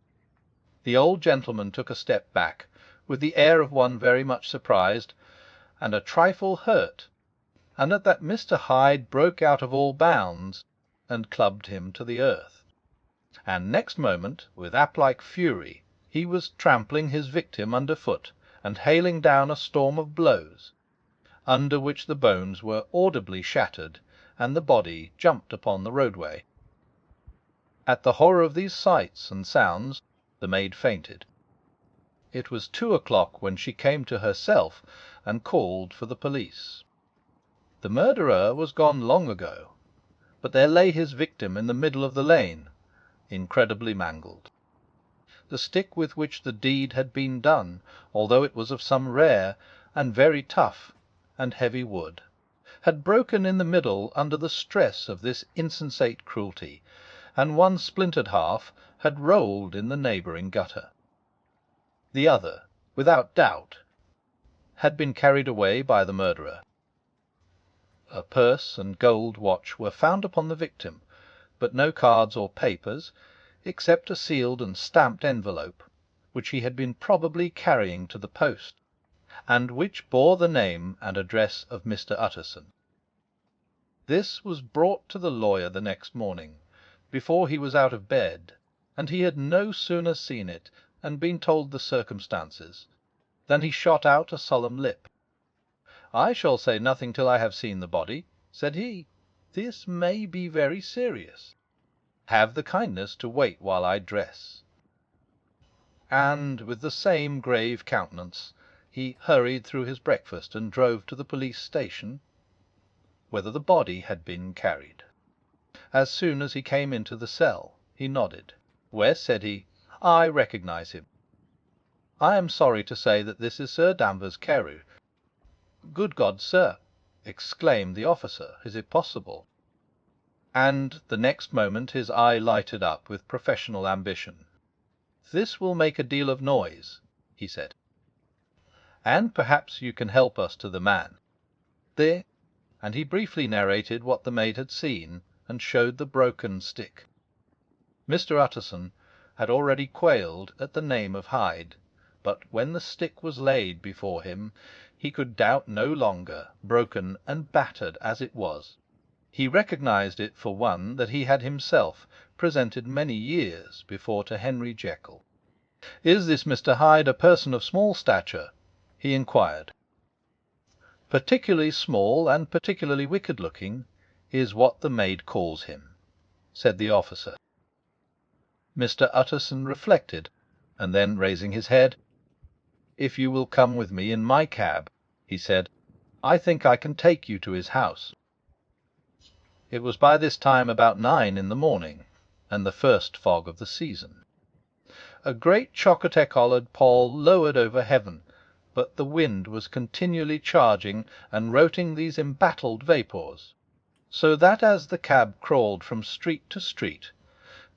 The old gentleman took a step back, with the air of one very much surprised, and a trifle hurt, and at that Mr. Hyde broke out of all bounds, and clubbed him to the earth. And next moment, with ape-like fury, he was trampling his victim under foot, and hailing down a storm of blows. under which the bones were audibly shattered, and the body jumped upon the roadway. At the horror of these sights and sounds the maid fainted. It was 2 o'clock when she came to herself and called for the police. The murderer was gone long ago, but there lay his victim in the middle of the lane, incredibly mangled. The stick with which the deed had been done, although it was of some rare and very tough and heavy wood, had broken in the middle under the stress of this insensate cruelty, and one splintered half had rolled in the neighbouring gutter. The other, without doubt, had been carried away by the murderer. A purse and gold watch were found upon the victim, but no cards or papers, except a sealed and stamped envelope, which he had been probably carrying to the post, and which bore the name and address of Mr. Utterson. This was brought to the lawyer the next morning, before he was out of bed, and he had no sooner seen it and been told the circumstances than he shot out a solemn lip. "I shall say nothing till I have seen the body," said he. "This may be very serious. Have the kindness to wait while I dress." And with the same grave countenance he hurried through his breakfast and drove to the police station, whither the body had been carried. As soon as he came into the cell, he nodded. "Wes," said he, "I recognize him. I am sorry to say that this is Sir Danvers Carew." "Good God, sir!" exclaimed the officer. "Is it possible?" And the next moment his eye lighted up with professional ambition. "This will make a deal of noise," he said, "and perhaps you can help us to the man. There," and he briefly narrated what the maid had seen, and showed the broken stick. Mr. Utterson had already quailed at the name of Hyde, but when the stick was laid before him he could doubt no longer, broken and battered as it was. He recognized it for one that he had himself presented many years before to Henry Jekyll. "Is this Mr. Hyde a person of small stature?" he inquired. "Particularly small and particularly wicked-looking is what the maid calls him," said the officer. Mr. Utterson reflected, and then, raising his head, "If you will come with me in my cab," he said, "I think I can take you to his house." It was by this time about 9 in the morning, and the first fog of the season. A great chocolate-coloured pall lowered over heaven, but the wind was continually charging and roting these embattled vapours, so that as the cab crawled from street to street,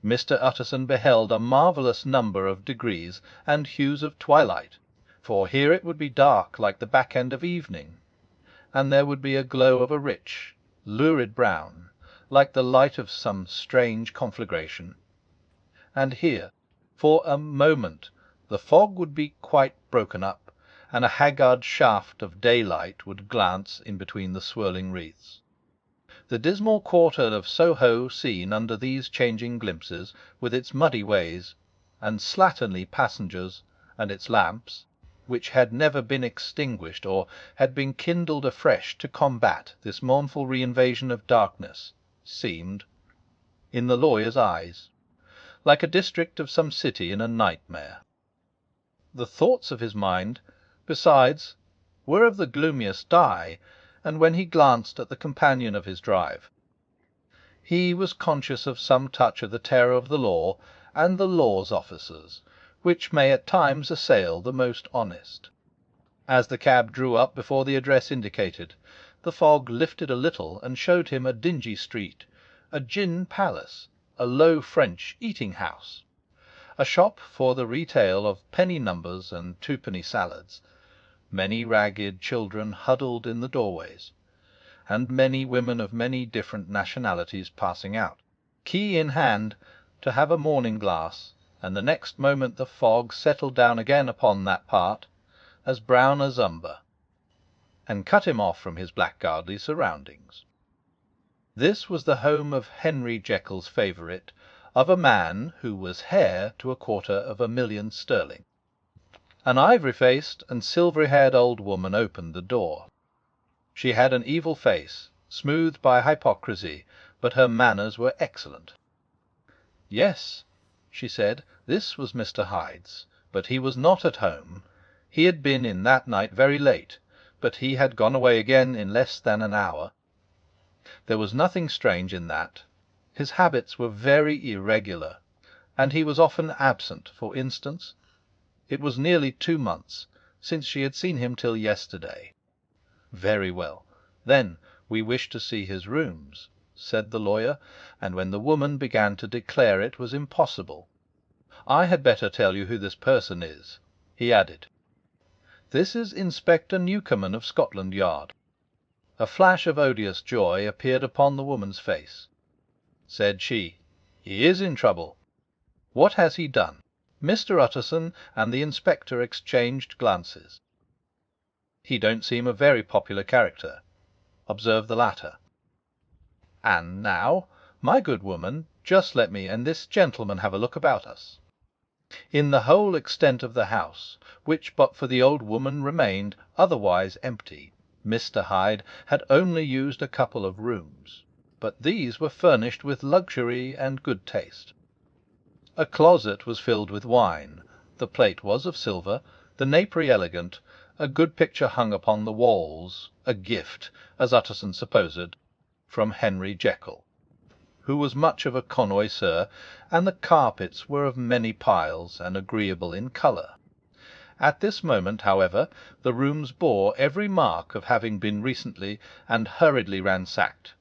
Mr. Utterson beheld a marvellous number of degrees and hues of twilight. For here it would be dark like the back end of evening, and there would be a glow of a rich, lurid brown, like the light of some strange conflagration. And here, for a moment, the fog would be quite broken up, and a haggard shaft of daylight would glance in between the swirling wreaths. The dismal quarter of Soho seen under these changing glimpses, with its muddy ways and slatternly passengers, and its lamps, which had never been extinguished or had been kindled afresh to combat this mournful reinvasion of darkness, seemed, in the lawyer's eyes, like a district of some city in a nightmare. The thoughts of his mind, besides, were of the gloomiest dye, and when he glanced at the companion of his drive, he was conscious of some touch of the terror of the law and the law's officers, which may at times assail the most honest. As the cab drew up before the address indicated, the fog lifted a little and showed him a dingy street, a gin palace, a low French eating-house, a shop for the retail of penny numbers and twopenny salads, many ragged children huddled in the doorways, and many women of many different nationalities passing out, key in hand, to have a morning glass, and the next moment the fog settled down again upon that part, as brown as umber, and cut him off from his blackguardly surroundings. This was the home of Henry Jekyll's favourite, of a man who was heir to 250,000 sterling. An ivory-faced and silvery-haired old woman opened the door. She had an evil face, smoothed by hypocrisy, but her manners were excellent. Yes, she said, this was Mr. Hyde's, but he was not at home. He had been in that night very late, but he had gone away again in less than an hour. There was nothing strange in that. His habits were very irregular, and he was often absent. For instance, it was nearly 2 months since she had seen him till yesterday. Very well. Then we wish to see his rooms, said the lawyer, and when the woman began to declare it was impossible, I had better tell you who this person is, he added. This is Inspector Newcomen of Scotland Yard. A flash of odious joy appeared upon the woman's face. Said she, he is in trouble. What has he done? Mr. Utterson and the inspector exchanged glances. He don't seem a very popular character, observed the latter. And now, my good woman, just let me and this gentleman have a look about us. In the whole extent of the house, which but for the old woman remained otherwise empty, Mr. Hyde had only used a couple of rooms, but these were furnished with luxury and good taste. A closet was filled with wine, the plate was of silver, the napery elegant, a good picture hung upon the walls, a gift, as Utterson supposed, from Henry Jekyll, who was much of a connoisseur, and the carpets were of many piles, and agreeable in colour. At this moment, however, the rooms bore every mark of having been recently and hurriedly ransacked.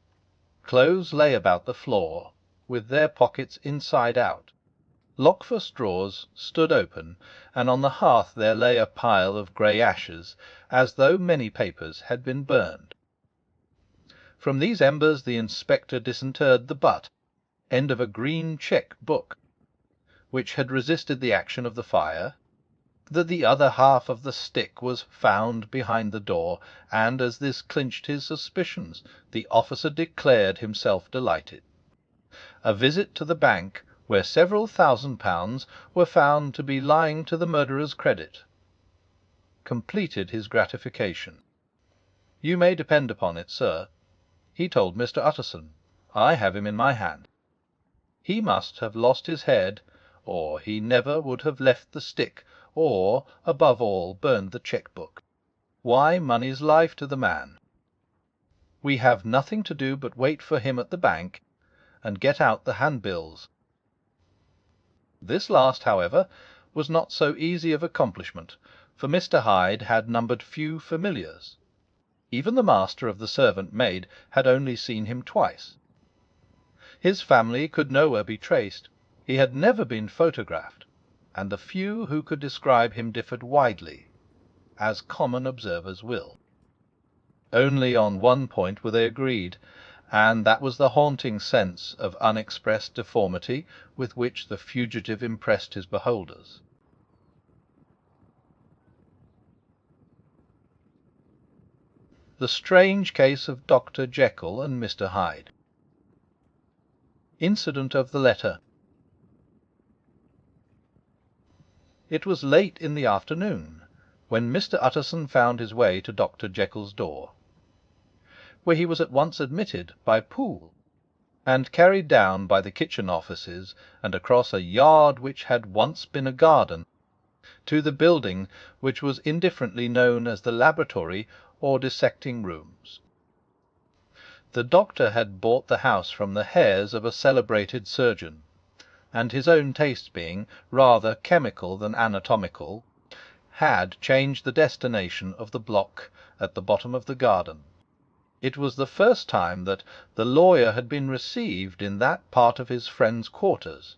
Clothes lay about the floor, with their pockets inside out. Lockfast drawers stood open, and on the hearth there lay a pile of grey ashes, as though many papers had been burned. From these embers the inspector disinterred the butt end of a green check book, which had resisted the action of the fire, that the other half of the stick was found behind the door, and as this clinched his suspicions, the officer declared himself delighted. A visit to the bank, where several £1,000 were found to be lying to the murderer's credit, completed his gratification. You may depend upon it, sir, he told Mr. Utterson, I have him in my hand. He must have lost his head, or he never would have left the stick, or, above all, burned the cheque-book. Why, money's life to the man. We have nothing to do but wait for him at the bank, and get out the handbills. This last, however, was not so easy of accomplishment, for Mr. Hyde had numbered few familiars. Even the master of the servant maid had only seen him twice. His family could nowhere be traced. He had never been photographed, and the few who could describe him differed widely, as common observers will. Only on one point were they agreed, and that was the haunting sense of unexpressed deformity with which the fugitive impressed his beholders. The strange case of Dr. Jekyll and Mr. Hyde. Incident of the letter. It was late in the afternoon when Mr. Utterson found his way to Dr. Jekyll's door, where he was at once admitted by Poole, and carried down by the kitchen offices and across a yard which had once been a garden, to the building which was indifferently known as the laboratory or dissecting rooms. The doctor had bought the house from the heirs of a celebrated surgeon, and his own taste being rather chemical than anatomical, had changed the destination of the block at the bottom of the garden. It was the first time that the lawyer had been received in that part of his friend's quarters,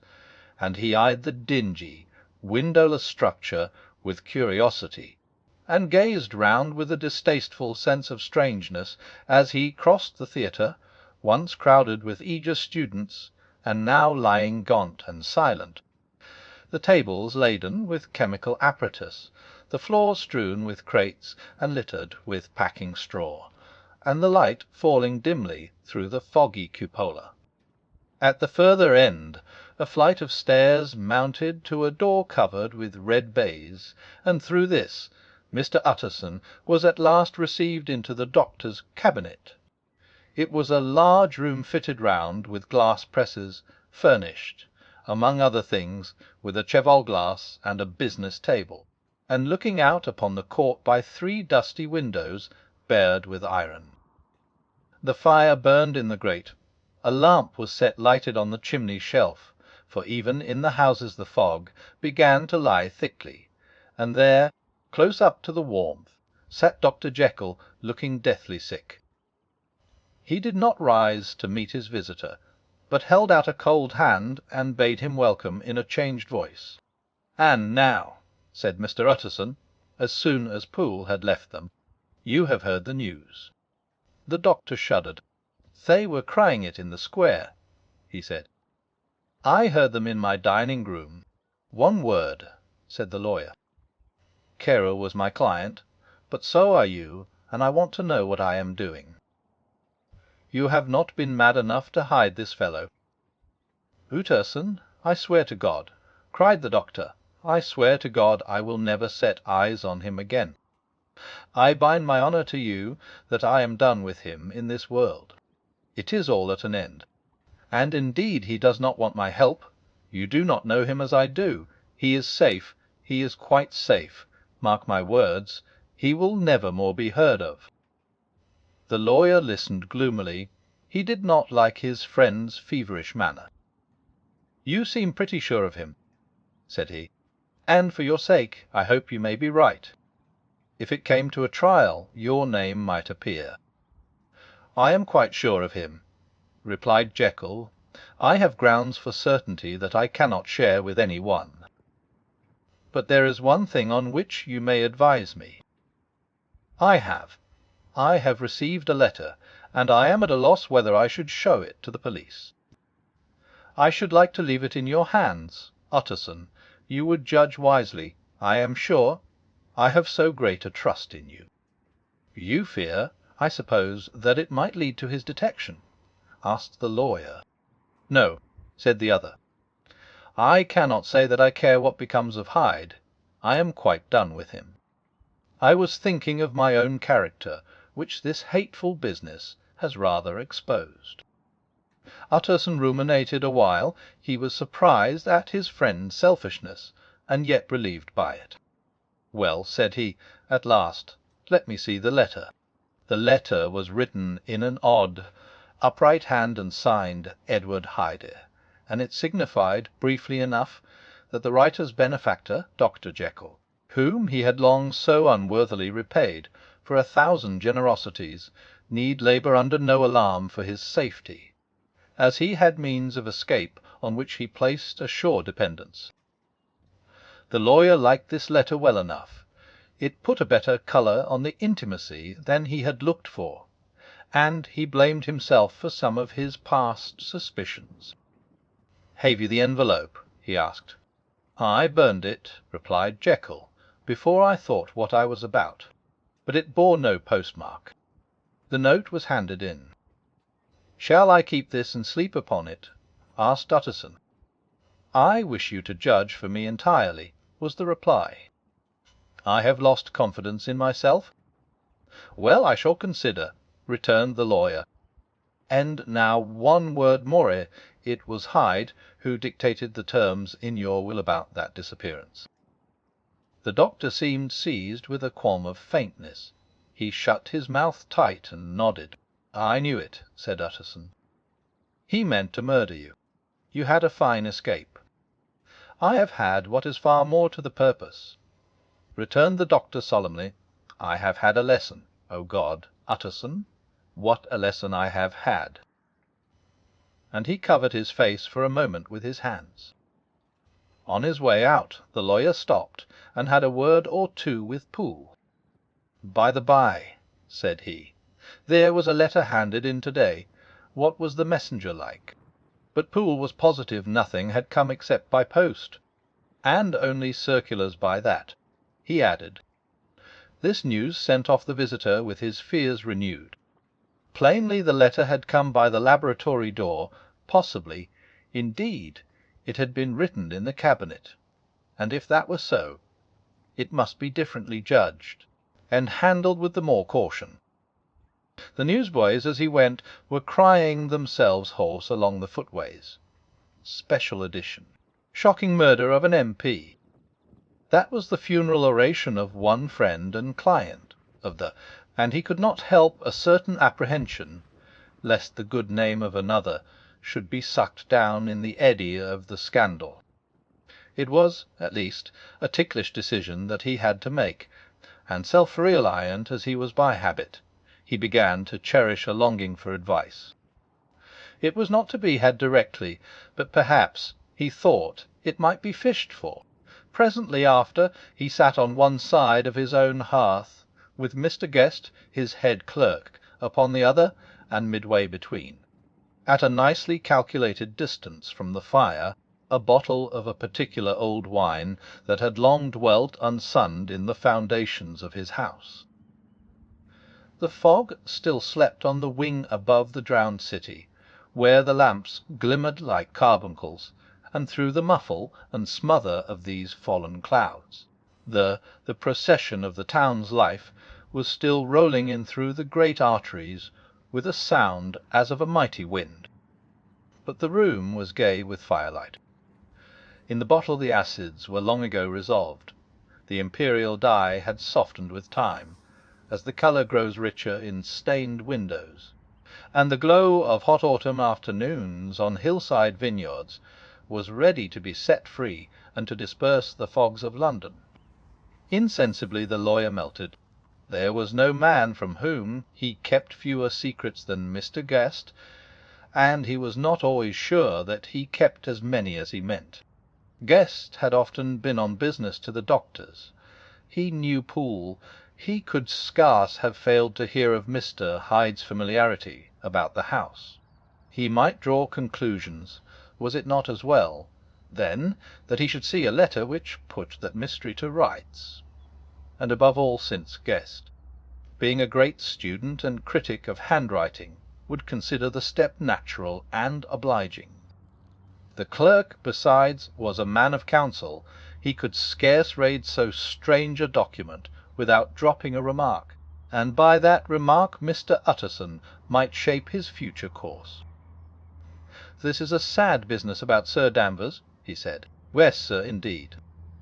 and he eyed the dingy, windowless structure with curiosity, and gazed round with a distasteful sense of strangeness as he crossed the theatre, once crowded with eager students, and now lying gaunt and silent, the tables laden with chemical apparatus, the floor strewn with crates and littered with packing straw, and the light falling dimly through the foggy cupola. At the further end a flight of stairs mounted to a door covered with red baize, and through this Mr. Utterson was at last received into the doctor's cabinet. It was a large room fitted round with glass presses, furnished, among other things, with a cheval glass and a business table, and looking out upon the court by 3 dusty windows barred with iron. The fire burned in the grate. A lamp was set lighted on the chimney shelf, for even in the houses the fog began to lie thickly, and there, close up to the warmth, sat Dr. Jekyll, looking deathly sick. He did not rise to meet his visitor, but held out a cold hand and bade him welcome in a changed voice. "And now," said Mr. Utterson, as soon as Poole had left them, "you have heard the news." The doctor shuddered. "They were crying it in the square," he said. "I heard them in my dining-room." "One word," said the lawyer. "Carew was my client, but so are you, and I want to know what I am doing." "You have not been mad enough to hide this fellow?" "Utterson, I swear to God," cried the doctor, "I swear to God I will never set eyes on him again. I bind my honour to you that I am done with him in this world. It is all at an end. And indeed he does not want my help. You do not know him as I do. He is safe. He is quite safe. Mark my words, he will never more be heard of." The lawyer listened gloomily. He did not like his friend's feverish manner. "You seem pretty sure of him," said he, "and for your sake I hope you may be right. If it came to a trial, your name might appear." "I am quite sure of him," replied Jekyll. "I have grounds for certainty that I cannot share with any one. But there is one thing on which you may advise me." "I have received a letter, and I am at a loss whether I should show it to the police." "I should like to leave it in your hands, Utterson. You would judge wisely, I am sure. I have so great a trust in you." "You fear, I suppose, that it might lead to his detection?" asked the lawyer. "No," said the other. "I cannot say that I care what becomes of Hyde. I am quite done with him. I was thinking of my own character, which this hateful business has rather exposed." Utterson ruminated a while. He was surprised at his friend's selfishness, and yet relieved by it. "Well," said he, at last, "let me see the letter." The letter was written in an odd, upright hand and signed Edward Hyde, and it signified, briefly enough, that the writer's benefactor, Dr. Jekyll, whom he had long so unworthily repaid for 1,000 generosities, need labour under no alarm for his safety, as he had means of escape on which he placed a sure dependence. The lawyer liked this letter well enough. It put a better colour on the intimacy than he had looked for, and he blamed himself for some of his past suspicions. "Have you the envelope?" he asked. "I burned it," replied Jekyll, "before I thought what I was about, but it bore no postmark." The note was handed in. "Shall I keep this and sleep upon it?" asked Utterson. "I wish you to judge for me entirely," was the reply. "I have lost confidence in myself." "Well, I shall consider," returned the lawyer. "And now one word more. It was Hyde who dictated the terms in your will about that disappearance." The doctor seemed seized with a qualm of faintness. He shut his mouth tight and nodded. "I knew it," said Utterson. "He meant to murder you. You had a fine escape." "I have had what is far more to the purpose," returned the doctor solemnly. "I have had a lesson, O God, Utterson, what a lesson I have had!" And he covered his face for a moment with his hands. On his way out the lawyer stopped and had a word or two with Poole. "By the by," said he, "there was a letter handed in to-day. What was the messenger like?" But Poole was positive nothing had come except by post, and only circulars by that. He added, "This news sent off the visitor with his fears renewed. Plainly the letter had come by the laboratory door. Possibly, indeed, it had been written in the cabinet. And if that were so, it must be differently judged, and handled with the more caution. The newsboys, as he went, were crying themselves hoarse along the footways. Special edition. Shocking murder of an MP. That was the funeral oration of one friend and client of the, and he could not help a certain apprehension lest the good name of another should be sucked down in the eddy of the scandal. It was, at least, a ticklish decision that he had to make, and self-reliant as he was by habit, he began to cherish a longing for advice. It was not to be had directly, but perhaps, he thought, it might be fished for. Presently after, he sat on one side of his own hearth, with Mr. Guest, his head clerk, upon the other, and midway between, at a nicely calculated distance from the fire, a bottle of a particular old wine that had long dwelt unsunned in the foundations of his house. The fog still slept on the wing above the drowned city, where the lamps glimmered like carbuncles, and through the muffle and smother of these fallen clouds, the procession of the town's life was still rolling in through the great arteries with a sound as of a mighty wind. But the room was gay with firelight. In the bottle the acids were long ago resolved. The imperial dye had softened with time, as the colour grows richer in stained windows, and the glow of hot autumn afternoons on hillside vineyards was ready to be set free and to disperse the fogs of London. Insensibly the lawyer melted. There was no man from whom he kept fewer secrets than Mr. Guest, and he was not always sure that he kept as many as he meant. Guest had often been on business to the doctor's. He knew Poole. He could scarce have failed to hear of Mr. Hyde's familiarity about the house. He might draw conclusions. Was it not as well, then, that he should see a letter which put that mystery to rights? And above all, since Guest, being a great student and critic of handwriting, would consider the step natural and obliging. The clerk, besides, was a man of counsel. He could scarce read so strange a document without dropping a remark, and by that remark Mr. Utterson might shape his future course. "This is a sad business about Sir Danvers," he said. "Yes, sir, indeed."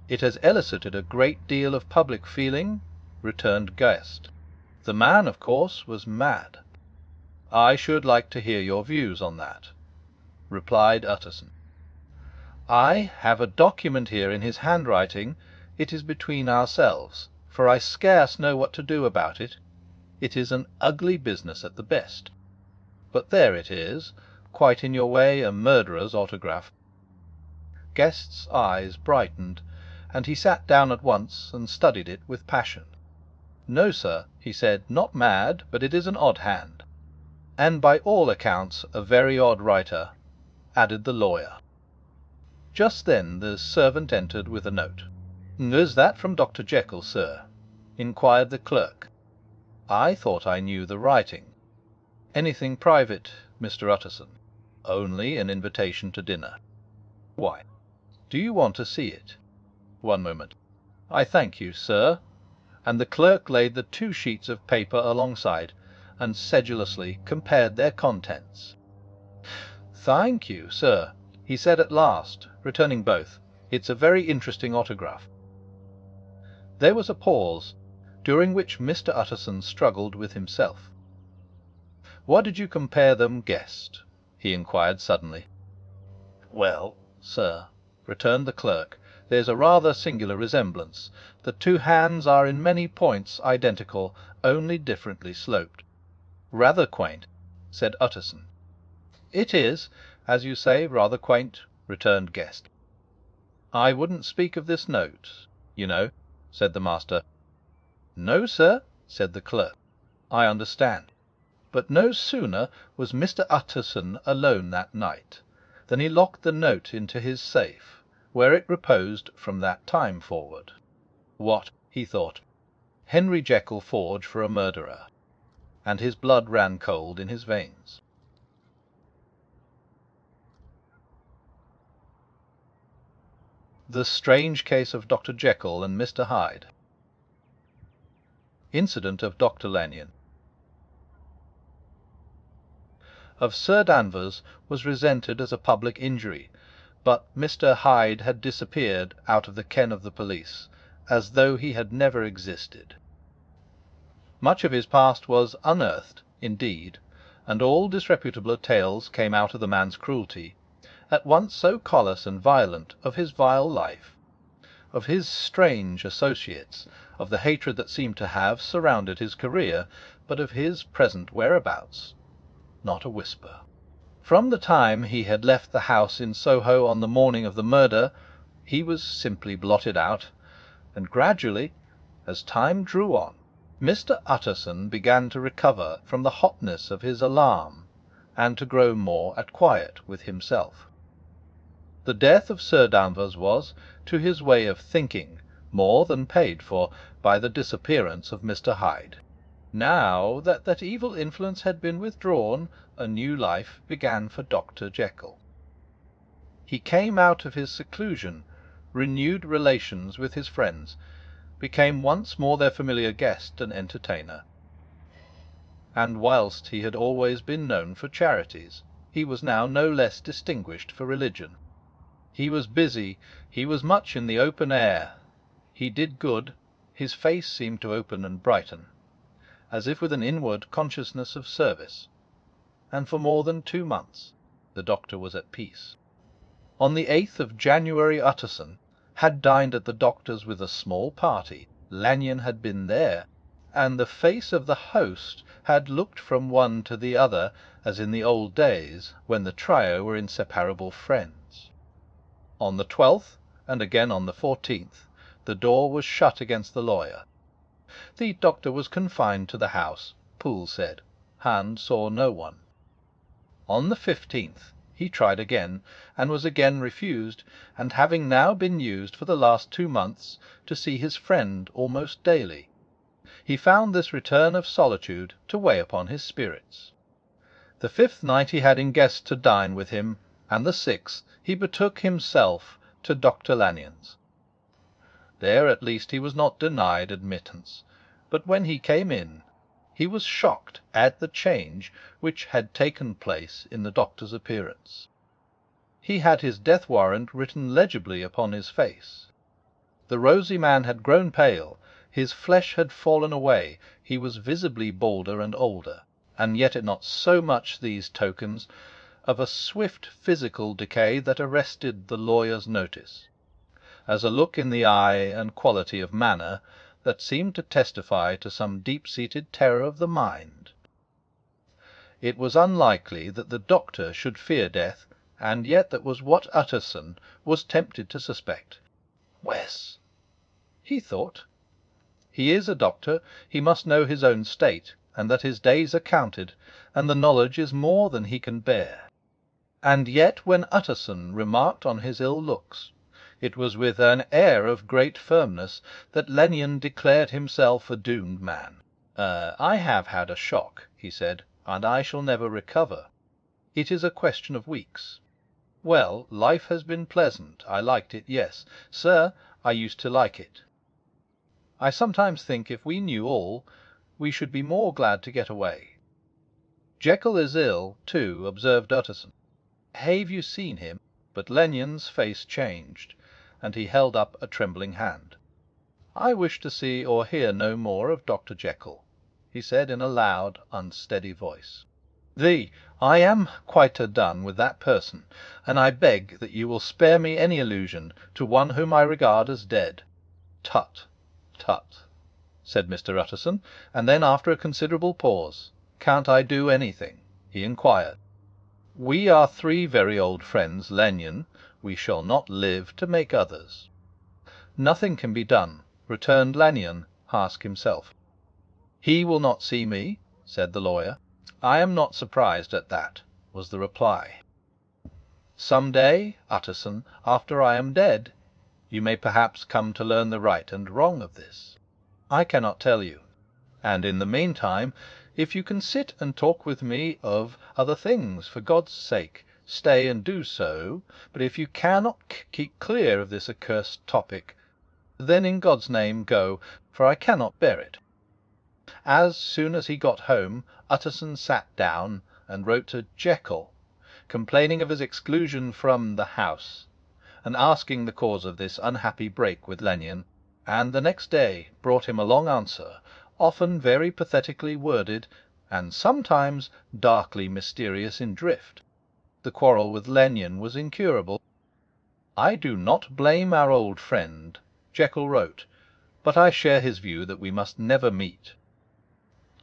"It has elicited a great deal of public feeling," returned Guest. "The man, of course, was mad." "I should like to hear your views on that," replied Utterson. "I have a document here in his handwriting. It is between ourselves, for I scarce know what to do about it. It is an ugly business at the best. But there it is, quite in your way, a murderer's autograph." Guest's eyes brightened, and he sat down at once and studied it with passion. "No, sir," he said, "not mad, but it is an odd hand." "And by all accounts a very odd writer," added the lawyer. Just then the servant entered with a note. "Is that from Dr. Jekyll, sir?" inquired the clerk. "I thought I knew the writing." "Anything private, Mr. Utterson?" "Only an invitation to dinner." "Why? Do you want to see it?" "One moment." "I thank you, sir." And the clerk laid the 2 sheets of paper alongside, and sedulously compared their contents. "Thank you, sir," he said at last, returning both. "It's a very interesting autograph." There was a pause, during which Mr. Utterson struggled with himself. "What did you compare them, Guest?" he inquired suddenly. "Well, sir," returned the clerk, "there's a rather singular resemblance. The 2 hands are in many points identical, only differently sloped." "Rather quaint," said Utterson. "It is, as you say, rather quaint," returned Guest. "I wouldn't speak of this note, you know," said the master. "No, sir," said the clerk. "I understand." But no sooner was Mr. Utterson alone that night than he locked the note into his safe, where it reposed from that time forward. What, he thought, Henry Jekyll forge for a murderer? And his blood ran cold in his veins. The strange case of Dr. Jekyll and Mr. Hyde. Incident of Dr. Lanyon. Of Sir Danvers was resented as a public injury, but Mr. Hyde had disappeared out of the ken of the police, as though he had never existed. Much of his past was unearthed, indeed, and all disreputable tales came out of the man's cruelty, at once so callous and violent, of his vile life, of his strange associates, of the hatred that seemed to have surrounded his career, but of his present whereabouts not a whisper. From the time he had left the house in Soho on the morning of the murder, he was simply blotted out, and gradually, as time drew on, Mr. Utterson began to recover from the hotness of his alarm, and to grow more at quiet with himself. The death of Sir Danvers was, to his way of thinking, more than paid for by the disappearance of Mr. Hyde. Now that that evil influence had been withdrawn, a new life began for Dr. Jekyll. He came out of his seclusion, renewed relations with his friends, became once more their familiar guest and entertainer. And whilst he had always been known for charities, he was now no less distinguished for religion. He was busy, he was much in the open air, he did good, his face seemed to open and brighten, as if with an inward consciousness of service, and for more than 2 months the doctor was at peace. On the 8th of January Utterson had dined at the doctor's with a small party. Lanyon had been there, and the face of the host had looked from one to the other as in the old days when the trio were inseparable friends. On the 12th, and again on the 14th, the door was shut against the lawyer. The doctor was confined to the house, Poole said. Hand saw no one. On the 15th he tried again, and was again refused, and having now been used for the last 2 months to see his friend almost daily, he found this return of solitude to weigh upon his spirits. The 5th night he had in guests to dine with him, and the 6th he betook himself to Dr. Lanyon's. There at least he was not denied admittance, but when he came in, he was shocked at the change which had taken place in the doctor's appearance. He had his death warrant written legibly upon his face. The rosy man had grown pale, his flesh had fallen away, he was visibly balder and older, and yet not so much these tokens of a swift physical decay that arrested the lawyer's notice, as a look in the eye and quality of manner that seemed to testify to some deep-seated terror of the mind. It was unlikely that the doctor should fear death, and yet that was what Utterson was tempted to suspect. Wes, he thought, he is a doctor, he must know his own state, and that his days are counted, and the knowledge is more than he can bear. And yet when Utterson remarked on his ill looks, it was with an air of great firmness that Lanyon declared himself a doomed man. I have had a shock," he said, "and I shall never recover. It is a question of weeks. Well, life has been pleasant. I liked it, yes, sir, I used to like it. I sometimes think if we knew all, we should be more glad to get away." "Jekyll is ill, too," observed Utterson. "Have you seen him?" But Lanyon's face changed, and he held up a trembling hand. "I wish to see or hear no more of Dr. Jekyll," he said in a loud, unsteady voice. "I am quite done with that person, and I beg that you will spare me any allusion to one whom I regard as dead." "Tut, tut," said Mr. Utterson, and then, after a considerable pause, "Can't I do anything?" he inquired. "We are 3 very old friends, Lanyon. We shall not live to make others." "Nothing can be done," returned Lanyon, Hask himself. "He will not see me," said the lawyer. "I am not surprised at that," was the reply. "Some day, Utterson, after I am dead, you may perhaps come to learn the right and wrong of this. I cannot tell you. And in the meantime, if you can sit and talk with me of other things, for God's sake, stay and do so, but if you cannot keep clear of this accursed topic, then in God's name go, for I cannot bear it." As soon as he got home, Utterson sat down and wrote to Jekyll, complaining of his exclusion from the house, and asking the cause of this unhappy break with Lanyon, and the next day brought him a long answer, often very pathetically worded, and sometimes darkly mysterious in drift. The quarrel with Lanyon was incurable. "I do not blame our old friend," Jekyll wrote, "but I share his view that we must never meet.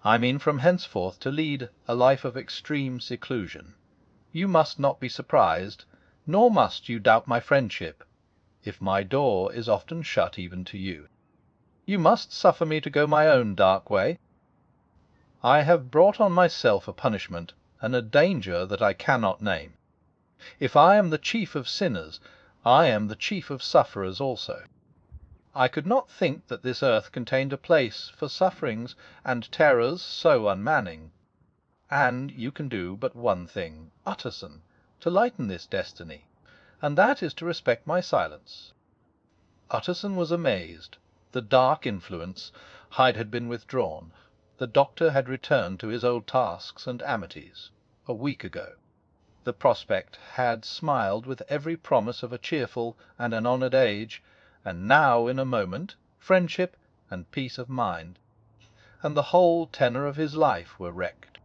I mean from henceforth to lead a life of extreme seclusion. You must not be surprised, nor must you doubt my friendship, if my door is often shut even to you. You must suffer me to go my own dark way. I have brought on myself a punishment and a danger that I cannot name. If I am the chief of sinners, I am the chief of sufferers also. I could not think that this earth contained a place for sufferings and terrors so unmanning. And you can do but one thing, Utterson, to lighten this destiny, and that is to respect my silence." Utterson was amazed. The dark influence, Hyde had been withdrawn. The doctor had returned to his old tasks and amities a week ago. The prospect had smiled with every promise of a cheerful and an honoured age, and now in a moment friendship and peace of mind, and the whole tenor of his life were wrecked.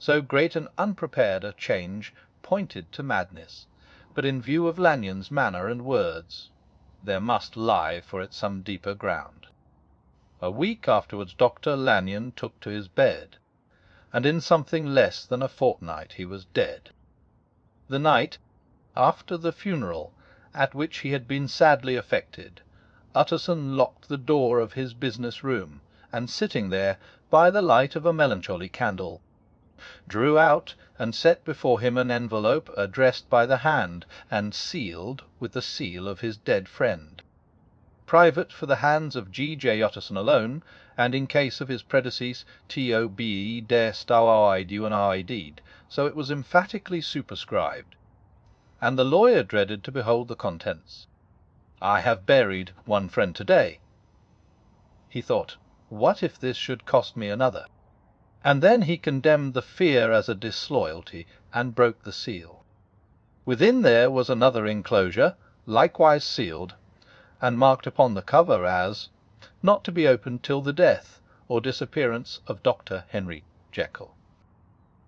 So great and unprepared a change pointed to madness, but in view of Lanyon's manner and words, there must lie for it some deeper ground. A week afterwards Dr. Lanyon took to his bed, and in something less than a fortnight he was dead. The night after the funeral, at which he had been sadly affected, Utterson locked the door of his business room, and sitting there by the light of a melancholy candle, drew out and set before him an envelope addressed by the hand and sealed with the seal of his dead friend. Private for the hands of G.J. Utterson alone, and in case of his predecease T.O.B.E. der Stauide Unaidid, so it was emphatically superscribed, and the lawyer dreaded to behold the contents. "I have buried one friend to-day," he thought. "What if this should cost me another?" And then he condemned the fear as a disloyalty, and broke the seal. Within there was another enclosure, likewise sealed, and marked upon the cover as "Not to be opened till the death or disappearance of Dr. Henry Jekyll."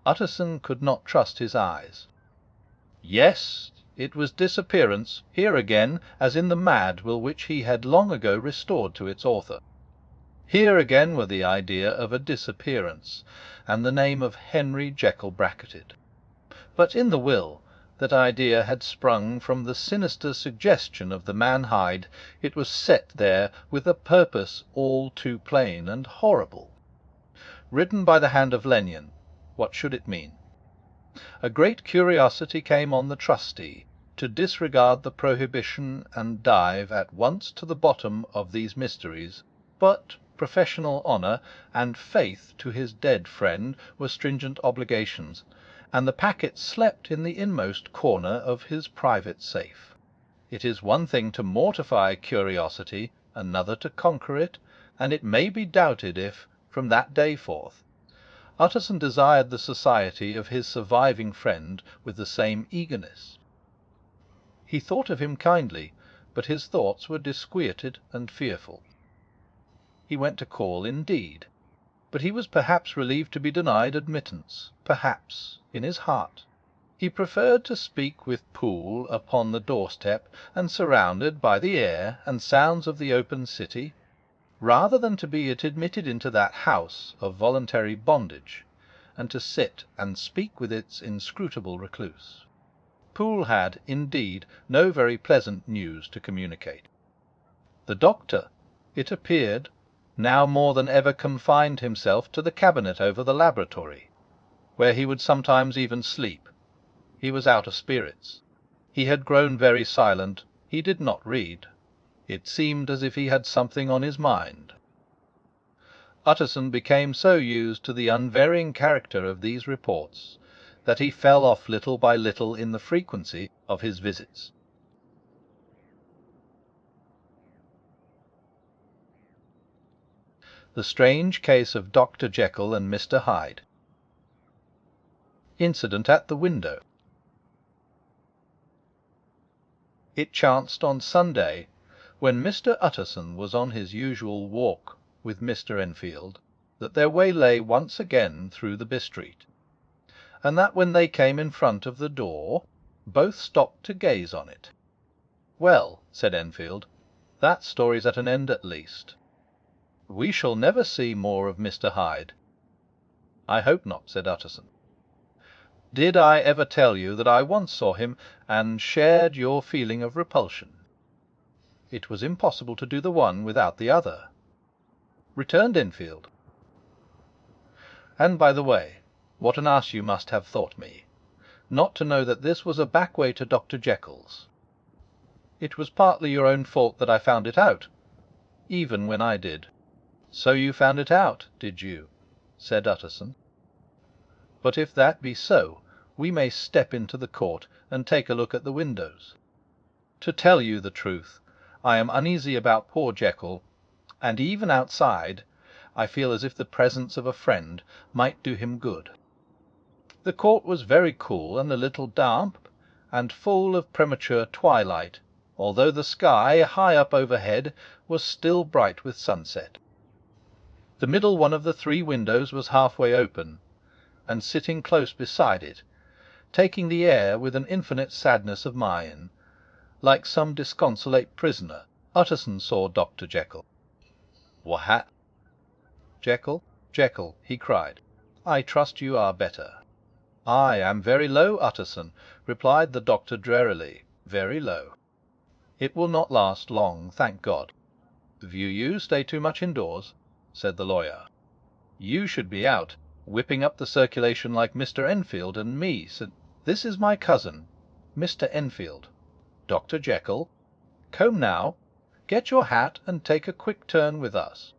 Utterson could not trust his eyes. Yes, it was disappearance, here again, as in the mad will which he had long ago restored to its author. Here again were the idea of a disappearance, and the name of Henry Jekyll bracketed. But in the will, that idea had sprung from the sinister suggestion of the man Hyde. It was set there with a purpose all too plain and horrible. Written by the hand of Lanyon, what should it mean? A great curiosity came on the trustee to disregard the prohibition and dive at once to the bottom of these mysteries, but professional honour and faith to his dead friend were stringent obligations, and the packet slept in the inmost corner of his private safe. It is one thing to mortify curiosity, another to conquer it, and it may be doubted if, from that day forth, Utterson desired the society of his surviving friend with the same eagerness. He thought of him kindly, but his thoughts were disquieted and fearful. He went to call indeed, but he was perhaps relieved to be denied admittance, perhaps, in his heart. He preferred to speak with Poole upon the doorstep, and surrounded by the air and sounds of the open city, rather than to be admitted into that house of voluntary bondage, and to sit and speak with its inscrutable recluse. Poole had, indeed, no very pleasant news to communicate. The doctor, it appeared, now more than ever confined himself to the cabinet over the laboratory, where he would sometimes even sleep. He was out of spirits. He had grown very silent. He did not read. It seemed as if he had something on his mind. Utterson became so used to the unvarying character of these reports that he fell off little by little in the frequency of his visits. The strange case of Dr. Jekyll and Mr. Hyde. Incident at the window. It chanced on Sunday, when Mr. Utterson was on his usual walk with Mr. Enfield, that their way lay once again through the by-street, and that when they came in front of the door, both stopped to gaze on it. "Well," said Enfield, "that story's at an end at least. We shall never see more of Mr. Hyde." "I hope not," said Utterson. "Did I ever tell you that I once saw him, and shared your feeling of repulsion? It was impossible to do the one without the other," returned Enfield. "And, by the way, what an ass you must have thought me, not to know that this was a back way to Dr. Jekyll's. It was partly your own fault that I found it out, even when I did." "So you found it out, did you?" said Utterson. "But if that be so, we may step into the court and take a look at the windows. To tell you the truth, I am uneasy about poor Jekyll, and even outside I feel as if the presence of a friend might do him good." The court was very cool and a little damp, and full of premature twilight, although the sky high up overhead was still bright with sunset. The middle one of the three windows was halfway open, and sitting close beside it, taking the air with an infinite sadness of mien, like some disconsolate prisoner, Utterson saw Dr. Jekyll. "What? Jekyll, Jekyll," he cried, "I trust you are better." "I am very low, Utterson," replied the doctor drearily, "very low. It will not last long, thank God." "View you stay too much indoors?" said the lawyer. "You should be out, whipping up the circulation like Mr. Enfield and me," said. "This is my cousin, Mr. Enfield. Dr. Jekyll, come now, get your hat and take a quick turn with us."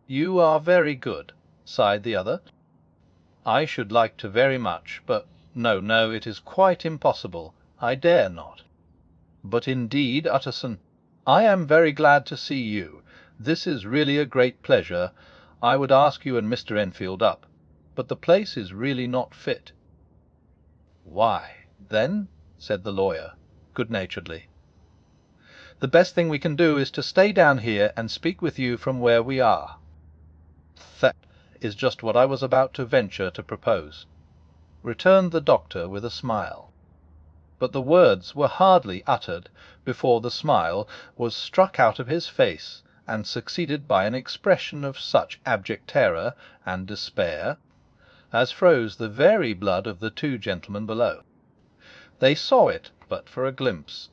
"You are very good," sighed the other. "I should like to very much, but no, no, it is quite impossible. I dare not." "But indeed, Utterson, I am very glad to see you. This is really a great pleasure. I would ask you and Mr. Enfield up, but the place is really not fit." "Why, then," said the lawyer, good-naturedly, "the best thing we can do is to stay down here and speak with you from where we are." "That is just what I was about to venture to propose," returned the doctor with a smile. But the words were hardly uttered before the smile was struck out of his face, and succeeded by an expression of such abject terror and despair as froze the very blood of the two gentlemen below. They saw it but for a glimpse,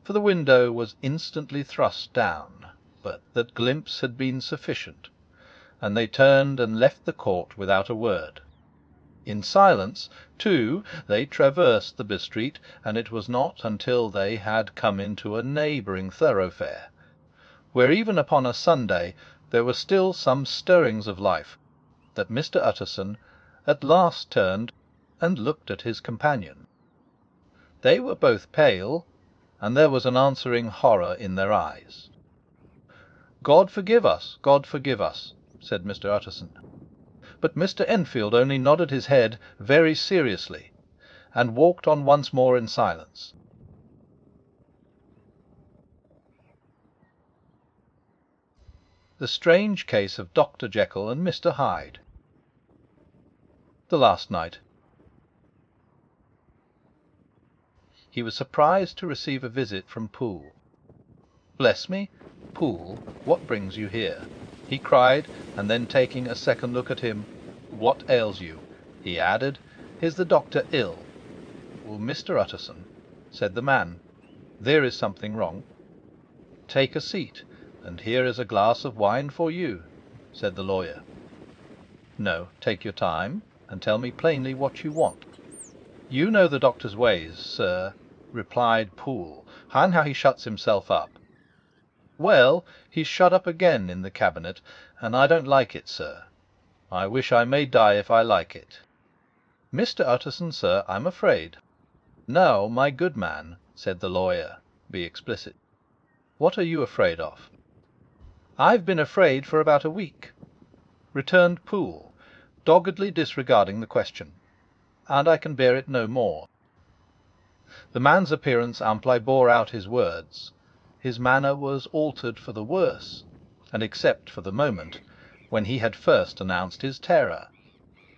for the window was instantly thrust down, but that glimpse had been sufficient, and they turned and left the court without a word. In silence, too, they traversed the by-street, and it was not until they had come into a neighbouring thoroughfare, where even upon a Sunday there were still some stirrings of life, that Mr. Utterson at last turned and looked at his companion. They were both pale, and there was an answering horror in their eyes. "God forgive us, God forgive us," said Mr. Utterson. But Mr. Enfield only nodded his head very seriously, and walked on once more in silence. The strange case of Dr. Jekyll and Mr. Hyde. The last night. He was surprised to receive a visit from Poole. "Bless me, Poole, what brings you here?" he cried, and then taking a second look at him, "What ails you?" he added. "Is the doctor ill?" "Mr. Utterson," said the man, "there is something wrong." "Take a seat, and here is a glass of wine for you," said the lawyer. "No, take your time, and tell me plainly what you want." "You know the doctor's ways, sir," replied Poole, "and how he shuts himself up." "Well, he's shut up again in the cabinet, and I don't like it, sir. I wish I may die if I like it." "Mr. Utterson, sir, I'm afraid." "Now, my good man," said the lawyer, "be explicit. What are you afraid of?" "I've been afraid for about a week," returned Poole, doggedly disregarding the question, "and I can bear it no more." The man's appearance amply bore out his words. His manner was altered for the worse, and except for the moment, when he had first announced his terror,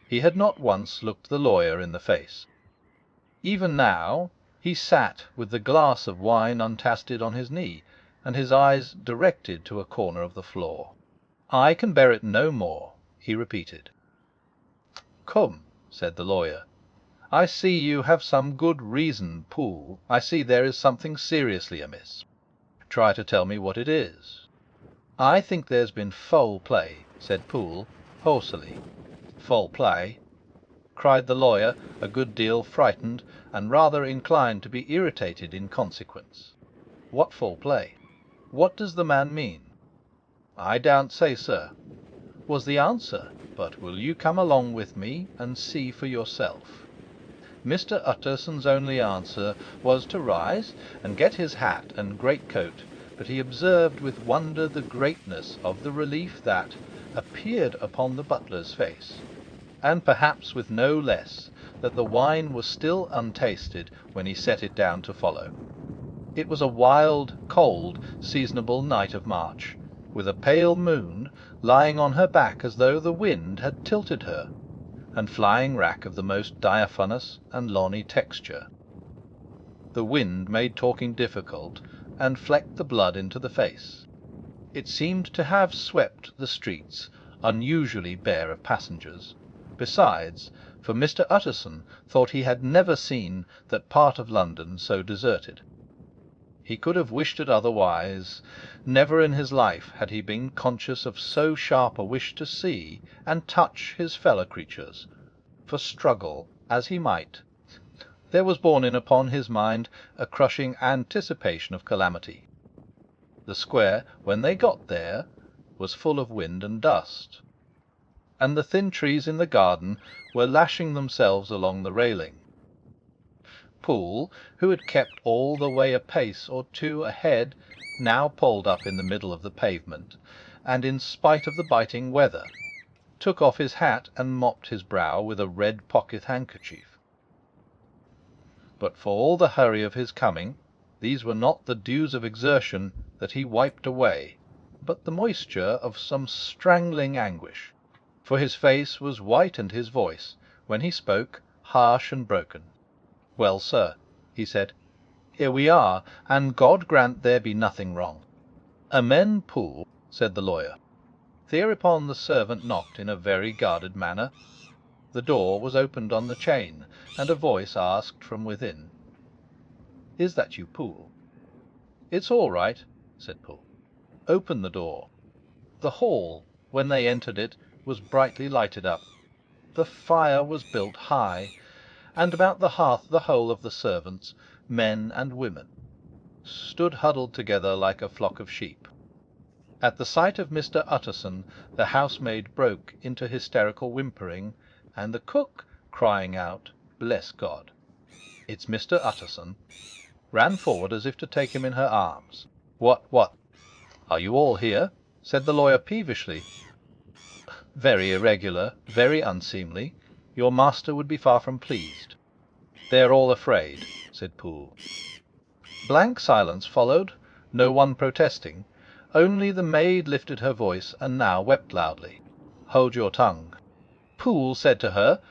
he had not once looked the lawyer in the face. Even now he sat with the glass of wine untasted on his knee, and his eyes directed to a corner of the floor. "I can bear it no more," he repeated. "Come," said the lawyer, "I see you have some good reason, Poole. I see there is something seriously amiss. Try to tell me what it is." "I think there's been foul play," said Poole, hoarsely. "Foul play!" cried the lawyer, a good deal frightened, and rather inclined to be irritated in consequence. "What foul play? What does the man mean?" "I daren't say, sir," was the answer, "but will you come along with me and see for yourself?" Mr. Utterson's only answer was to rise and get his hat and greatcoat, but he observed with wonder the greatness of the relief that appeared upon the butler's face, and perhaps with no less that the wine was still untasted when he set it down to follow. It was a wild, cold, seasonable night of March, with a pale moon lying on her back as though the wind had tilted her, and flying wrack of the most diaphanous and lawny texture. The wind made talking difficult, and flecked the blood into the face. It seemed to have swept the streets, unusually bare of passengers. Besides, for Mr. Utterson thought he had never seen that part of London so deserted. He could have wished it otherwise. Never in his life had he been conscious of so sharp a wish to see and touch his fellow creatures, for struggle as he might, there was borne in upon his mind a crushing anticipation of calamity. The square, when they got there, was full of wind and dust, and the thin trees in the garden were lashing themselves along the railing. Poole, who had kept all the way a pace or two ahead, now pulled up in the middle of the pavement, and, in spite of the biting weather, took off his hat and mopped his brow with a red pocket-handkerchief. But for all the hurry of his coming, these were not the dews of exertion that he wiped away, but the moisture of some strangling anguish, for his face was white and his voice, when he spoke, harsh and broken. "Well, sir," he said, "here we are, and God grant there be nothing wrong." "Amen, Poole," said the lawyer. Thereupon the servant knocked in a very guarded manner. The door was opened on the chain, and a voice asked from within, "Is that you, Poole?" "It's all right," said Poole. "Open the door." The hall, when they entered it, was brightly lighted up. The fire was built high, and about the hearth the whole of the servants, men and women, stood huddled together like a flock of sheep. At the sight of Mr. Utterson the housemaid broke into hysterical whimpering, and the cook, crying out, "Bless God, it's Mr. Utterson," ran forward as if to take him in her arms. What? Are you all here?" said the lawyer peevishly. "Very irregular, very unseemly. Your master would be far from pleased." "They're all afraid," said Poole. Blank silence followed, no one protesting. Only the maid lifted her voice, and now wept loudly. "Hold your tongue," Poole said to her,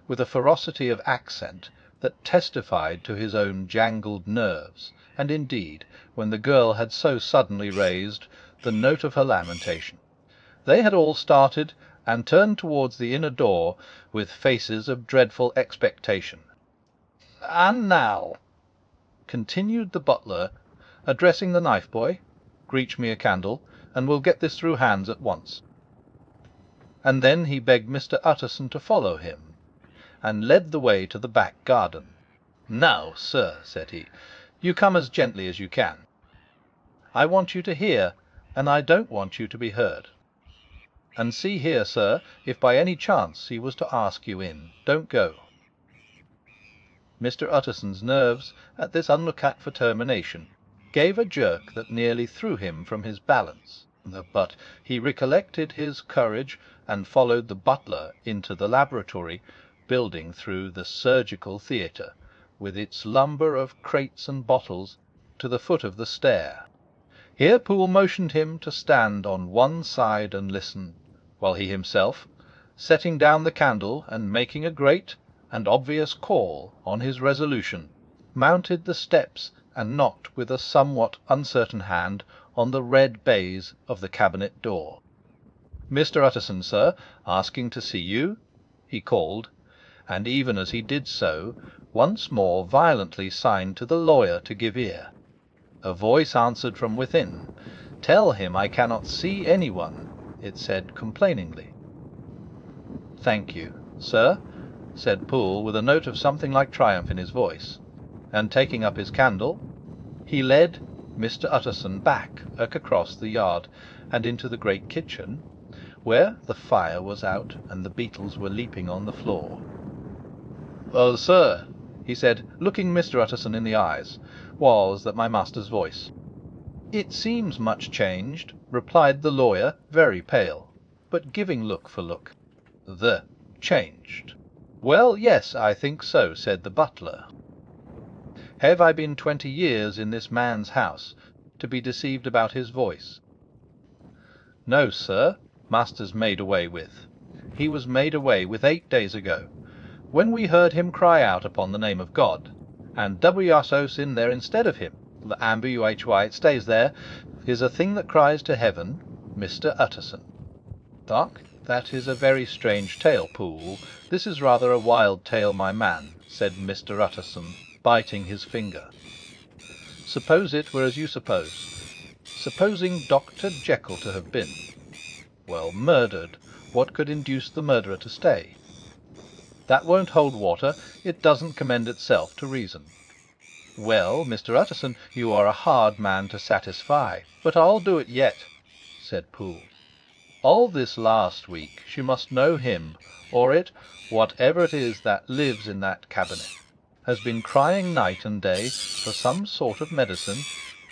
with a ferocity of accent that testified to his own jangled nerves, and indeed, when the girl had so suddenly raised the note of her lamentation, they had all started and turned towards the inner door with faces of dreadful expectation. "And now," continued the butler, addressing the knife boy, "reach me a candle, and we'll get this through hands at once." And then he begged Mr. Utterson to follow him, and led the way to the back garden. "Now, sir," said he, "you come as gently as you can. I want you to hear, and I don't want you to be heard. And see here, sir, if by any chance he was to ask you in, don't go. Mr. Utterson's nerves, at this unlooked-for termination, gave a jerk that nearly threw him from his balance. But he recollected his courage and followed the butler into the laboratory, building through the surgical theatre, with its lumber of crates and bottles, to the foot of the stair. Here Poole motioned him to stand on one side and listen, while he himself, setting down the candle and making a great and obvious call on his resolution, mounted the steps and knocked with a somewhat uncertain hand on the red baize of the cabinet door. "Mr. Utterson, sir, asking to see you," he called, and even as he did so, once more violently signed to the lawyer to give ear. A voice answered from within. "Tell him I cannot see anyone," it said complainingly. "Thank you, sir," said Poole, with a note of something like triumph in his voice, and taking up his candle, he led Mr. Utterson back across the yard and into the great kitchen, where the fire was out and the beetles were leaping on the floor. "Sir," he said, looking Mr. Utterson in the eyes, was that my master's voice. "It seems much changed," replied the lawyer, very pale, but giving look for look. Changed? "Well, yes, I think so," said the butler. "Have I been 20 years in this man's house to be deceived about his voice?" "No, sir. Master's made away with. He was made away with 8 days ago, when we heard him cry out upon the name of God, and WSO's in there instead of him. The ambuhy, it stays there, is a thing that cries to heaven, Mr. Utterson." "Doc, that is a very strange tale, Poole. This is rather a wild tale, my man," said Mr. Utterson, biting his finger. "Suppose it were as you suppose. Supposing Dr. Jekyll to have been, well, murdered, what could induce the murderer to stay? That won't hold water. It doesn't commend itself to reason." "Well, Mr. Utterson, you are a hard man to satisfy, but I'll do it yet," said Poole. "All this last week she must know him, or it, whatever it is that lives in that cabinet, has been crying night and day for some sort of medicine,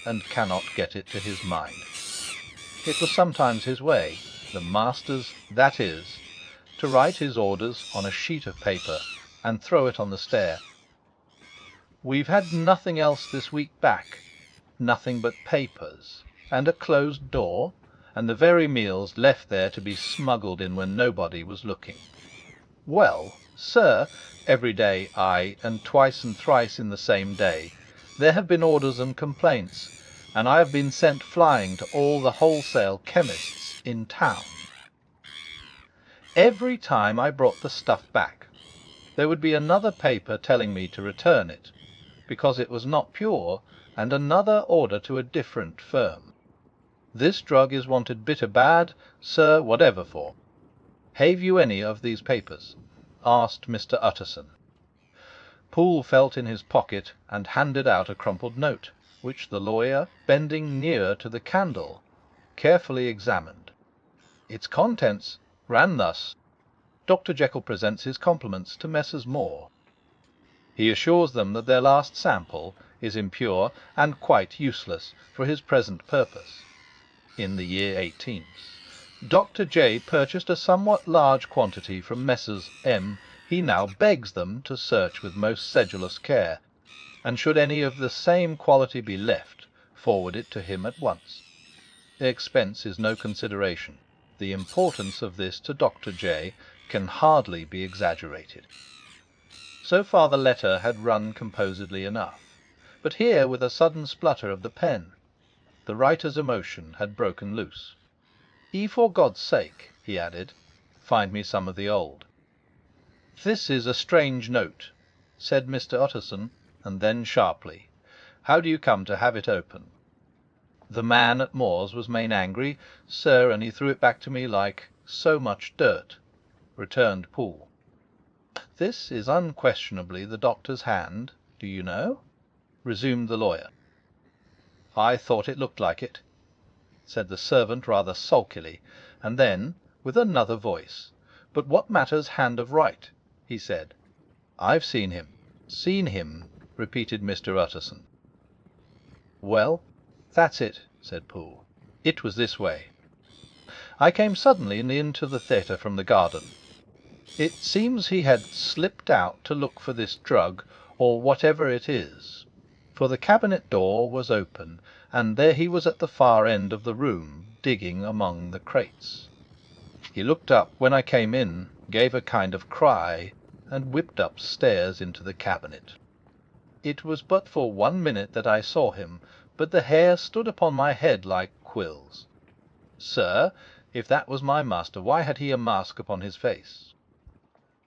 and cannot get it to his mind. It was sometimes his way, the master's that is, to write his orders on a sheet of paper and throw it on the stair. We've had nothing else this week back, nothing but papers, and a closed door, and the very meals left there to be smuggled in when nobody was looking. Well, sir, every day, aye, and twice and thrice in the same day, there have been orders and complaints, and I have been sent flying to all the wholesale chemists in town. Every time I brought the stuff back, there would be another paper telling me to return it, because it was not pure, and another order to a different firm. This drug is wanted bitter bad, sir, whatever for. Have you any of these papers?" asked Mr. Utterson. Poole felt in his pocket and handed out a crumpled note, which the lawyer, bending near to the candle, carefully examined. Its contents ran thus: "Dr. Jekyll presents his compliments to Messrs. Moore. He assures them that their last sample is impure and quite useless for his present purpose. In the year 18th, Dr. J. purchased a somewhat large quantity from Messrs. M. He now begs them to search with most sedulous care, and should any of the same quality be left, forward it to him at once. Expense is no consideration. The importance of this to Dr. J. can hardly be exaggerated." So far the letter had run composedly enough, but here, with a sudden splutter of the pen, the writer's emotion had broken loose. "For God's sake," he added, "find me some of the old." "This is a strange note," said Mr. Utterson, and then sharply, "How do you come to have it open?" "The man at Moore's was main angry, sir, and he threw it back to me like so much dirt," returned Poole. "This is unquestionably the doctor's hand, do you know?" resumed the lawyer. "I thought it looked like it," said the servant rather sulkily, and then, with another voice, "But what matters hand of right?" he said. "I've seen him. "Seen him," repeated Mr. Utterson. "Well, that's it," said Poole. "It was this way. I came suddenly into the theatre from the garden. It seems he had slipped out to look for this drug, or whatever it is, for the cabinet door was open, and there he was at the far end of the room, digging among the crates. He looked up when I came in, gave a kind of cry, and whipped upstairs into the cabinet. It was but for 1 minute that I saw him, but the hair stood upon my head like quills. Sir, if that was my master, why had he a mask upon his face?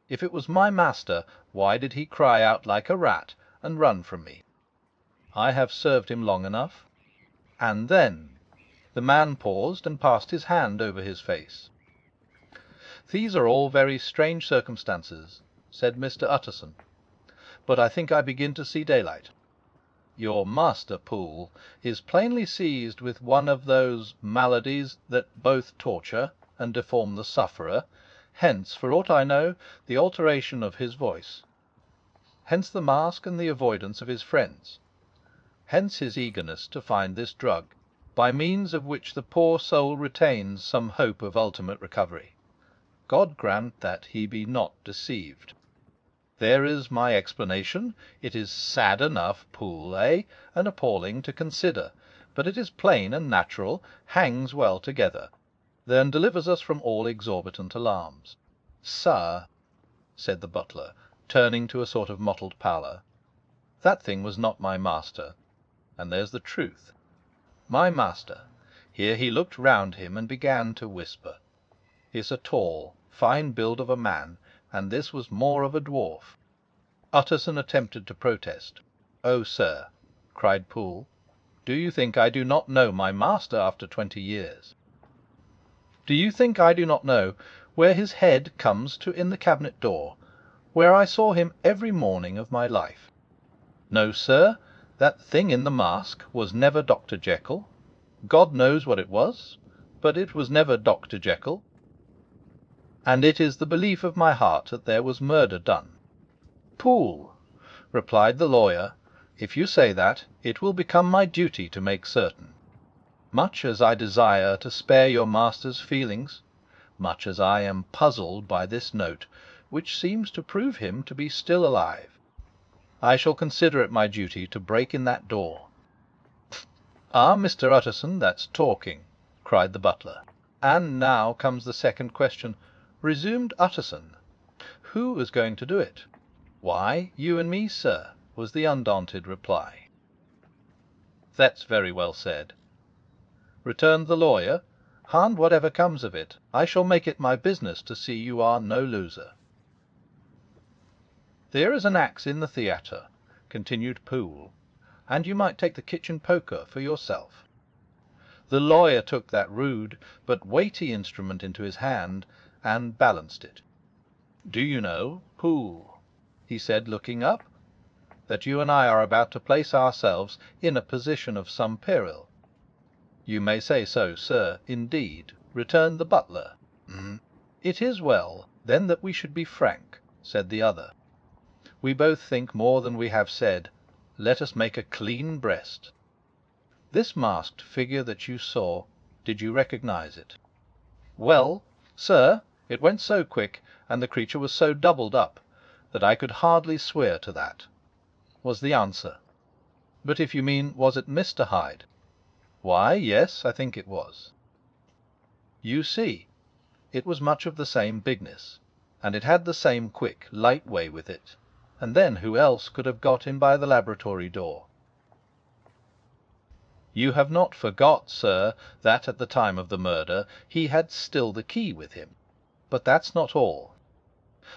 If it was my master, why did he cry out like a rat and run from me? I have served him long enough. And then the man paused and passed his hand over his face. These are all very strange circumstances, said Mr. Utterson, but I think I begin to see daylight. Your master, Poole, is plainly seized with one of those maladies that both torture and deform the sufferer. Hence, for aught I know, the alteration of his voice. Hence the mask and the avoidance of his friends. Hence his eagerness to find this drug, by means of which the poor soul retains some hope of ultimate recovery. God grant that he be not deceived. There is my explanation. It is sad enough, Poole, and appalling to consider, but it is plain and natural, hangs well together, then delivers us from all exorbitant alarms. Sir, said the butler, turning to a sort of mottled pallor, that thing was not my master, and there's the truth. My master, here he looked round him and began to whisper, is a tall, fine build of a man, and this was more of a dwarf. Utterson attempted to protest. "Oh, sir," cried Poole, "do you think I do not know my master after 20 years? Do you think I do not know where his head comes to in the cabinet door, where I saw him every morning of my life? No, sir, that thing in the mask was never Dr. Jekyll. God knows what it was, but it was never Dr. Jekyll. And it is the belief of my heart that there was murder done." "Poole," replied the lawyer, "if you say that, it will become my duty to make certain. Much as I desire to spare your master's feelings, much as I am puzzled by this note, which seems to prove him to be still alive, I shall consider it my duty to break in that door." "Ah, Mr. Utterson, that's talking," cried the butler. "And now comes the second question," resumed Utterson. "Who is going to do it?" "Why, you and me, sir," was the undaunted reply. "That's very well said," returned the lawyer. "Hand whatever comes of it, I shall make it my business to see you are no loser." "There is an axe in the theatre," continued Poole, "and you might take the kitchen poker for yourself." The lawyer took that rude but weighty instrument into his hand, and balanced it. "Do you know, Poole," he said, looking up, "that you and I are about to place ourselves in a position of some peril?" "You may say so, sir, indeed," returned the butler. "It is well, then, that we should be frank," said the other. "We both think more than we have said. Let us make a clean breast. This masked figure that you saw, did you recognize it?" "Well, sir, it went so quick, and the creature was so doubled up, that I could hardly swear to that," was the answer. "But if you mean, was it Mr. Hyde?" "Why, yes, I think it was." "You see, it was much of the same bigness, and it had the same quick, light way with it. And then who else could have got in by the laboratory door?" "You have not forgot, sir, that at the time of the murder he had still the key with him. But that's not all.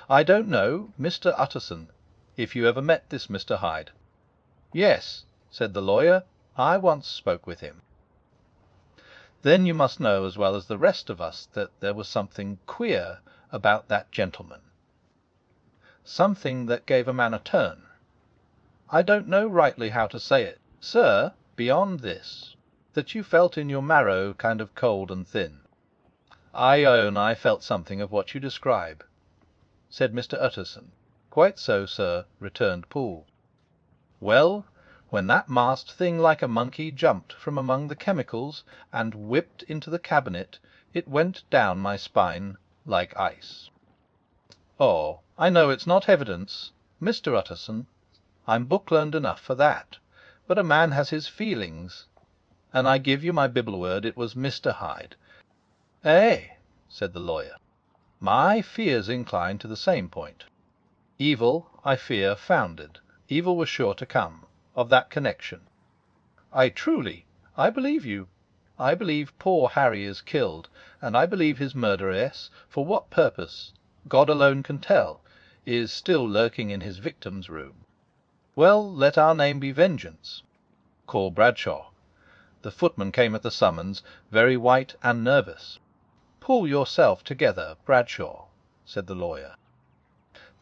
I don't know, Mr. Utterson, if you ever met this Mr. Hyde?" "Yes," said the lawyer, "I once spoke with him." "Then you must know as well as the rest of us that there was something queer about that gentleman. Something that gave a man a turn. I don't know rightly how to say it, sir, beyond this, that you felt in your marrow kind of cold and thin." "I own I felt something of what you describe," said Mr. Utterson, "Quite so, sir," returned Poole. "Well, when that masked thing like a monkey jumped from among the chemicals and whipped into the cabinet, it went down my spine like ice." "Oh, I know it's not evidence, Mr. Utterson. I'm book learned enough for that. But a man has his feelings, and I give you my Bible word it was Mr. Hyde." "Eh?" said the lawyer. "My fears incline to the same point. Evil, I fear, founded. Evil was sure to come, of that connection. I believe you. I believe poor Harry is killed, and I believe his murderess, for what purpose, God alone can tell, is still lurking in his victim's room. Well, let our name be Vengeance. Call Bradshaw." The footman came at the summons, very white and nervous. "Pull yourself together, Bradshaw," said the lawyer.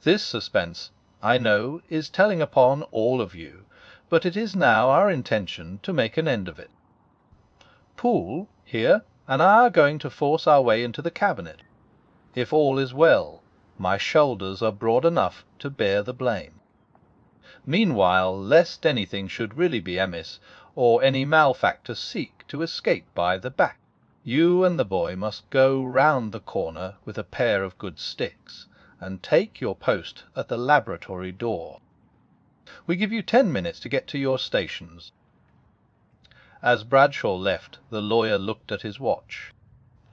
"This suspense, I know, is telling upon all of you, but it is now our intention to make an end of it. Poole, here, and I are going to force our way into the cabinet. If all is well, my shoulders are broad enough to bear the blame. Meanwhile, lest anything should really be amiss, or any malefactor seek to escape by the back, you and the boy must go round the corner with a pair of good sticks, and take your post at the laboratory door. We give you 10 minutes to get to your stations." As Bradshaw left, the lawyer looked at his watch.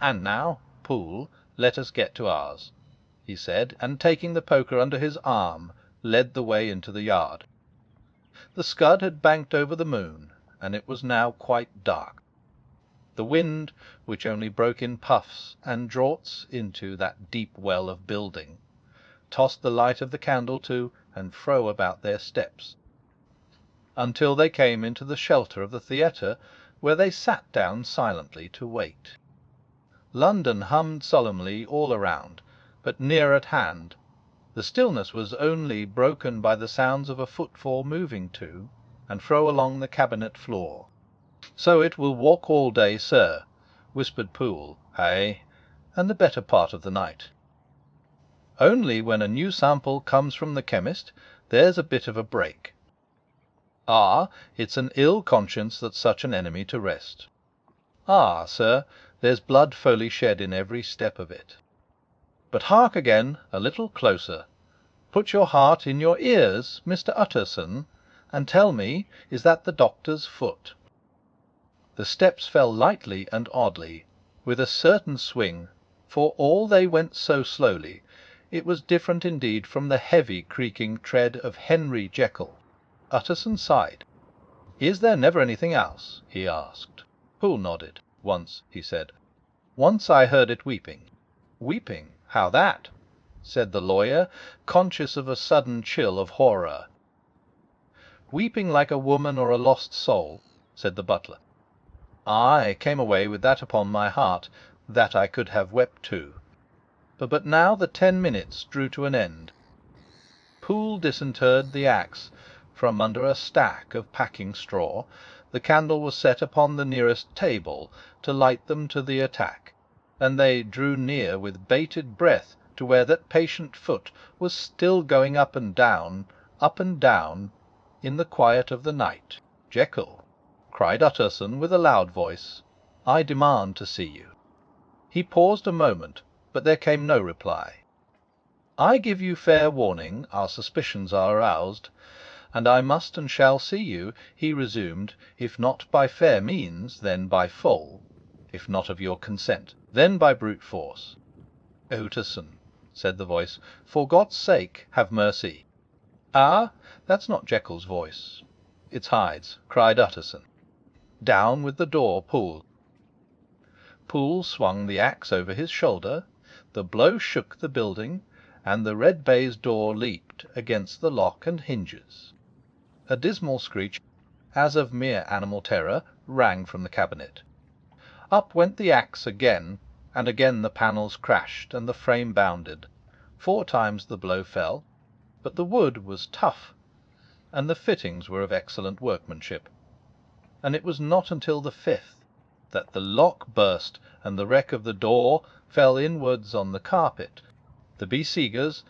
"And now, Poole, let us get to ours," he said, and taking the poker under his arm, led the way into the yard. The scud had banked over the moon, and it was now quite dark. The wind, which only broke in puffs and draughts into that deep well of building, tossed the light of the candle to and fro about their steps, until they came into the shelter of the theatre, where they sat down silently to wait. London hummed solemnly all around, but near at hand the stillness was only broken by the sounds of a footfall moving to and fro along the cabinet floor. "So it will walk all day, sir," whispered Poole. "Ay, and the better part of the night. Only when a new sample comes from the chemist, there's a bit of a break. Ah, it's an ill conscience that's such an enemy to rest. Ah, sir, there's blood folly shed in every step of it. But hark again, a little closer. Put your heart in your ears, Mr. Utterson, and tell me, is that the doctor's foot?" The steps fell lightly and oddly, with a certain swing, for all they went so slowly. It was different indeed from the heavy creaking tread of Henry Jekyll. Utterson sighed. "Is there never anything else?" he asked. Poole nodded. "Once," he said. "Once I heard it weeping." "Weeping? How that?" said the lawyer, conscious of a sudden chill of horror. "Weeping like a woman or a lost soul," said the butler. "I came away with that upon my heart, that I could have wept too. But now the 10 minutes drew to an end. Poole disinterred the axe from under a stack of packing straw. The candle was set upon the nearest table to light them to the attack, and they drew near with bated breath to where that patient foot was still going up and down, in the quiet of the night. "Jekyll," cried Utterson with a loud voice, "I demand to see you." He paused a moment, but there came no reply. "I give you fair warning, our suspicions are aroused, and I must and shall see you," he resumed, "if not by fair means, then by foul; if not of your consent, then by brute force." "Utterson," said the voice, "for God's sake, have mercy." "Ah, that's not Jekyll's voice, it's Hyde's," cried Utterson. "Down with the door, Poole." Poole swung the axe over his shoulder. The blow shook the building, and the red baize door leaped against the lock and hinges. A dismal screech, as of mere animal terror, rang from the cabinet. Up went the axe again, and again the panels crashed and the frame bounded. 4 times the blow fell, but the wood was tough, and the fittings were of excellent workmanship. And it was not until the 5th that the lock burst and the wreck of the door fell inwards on the carpet. The besiegers,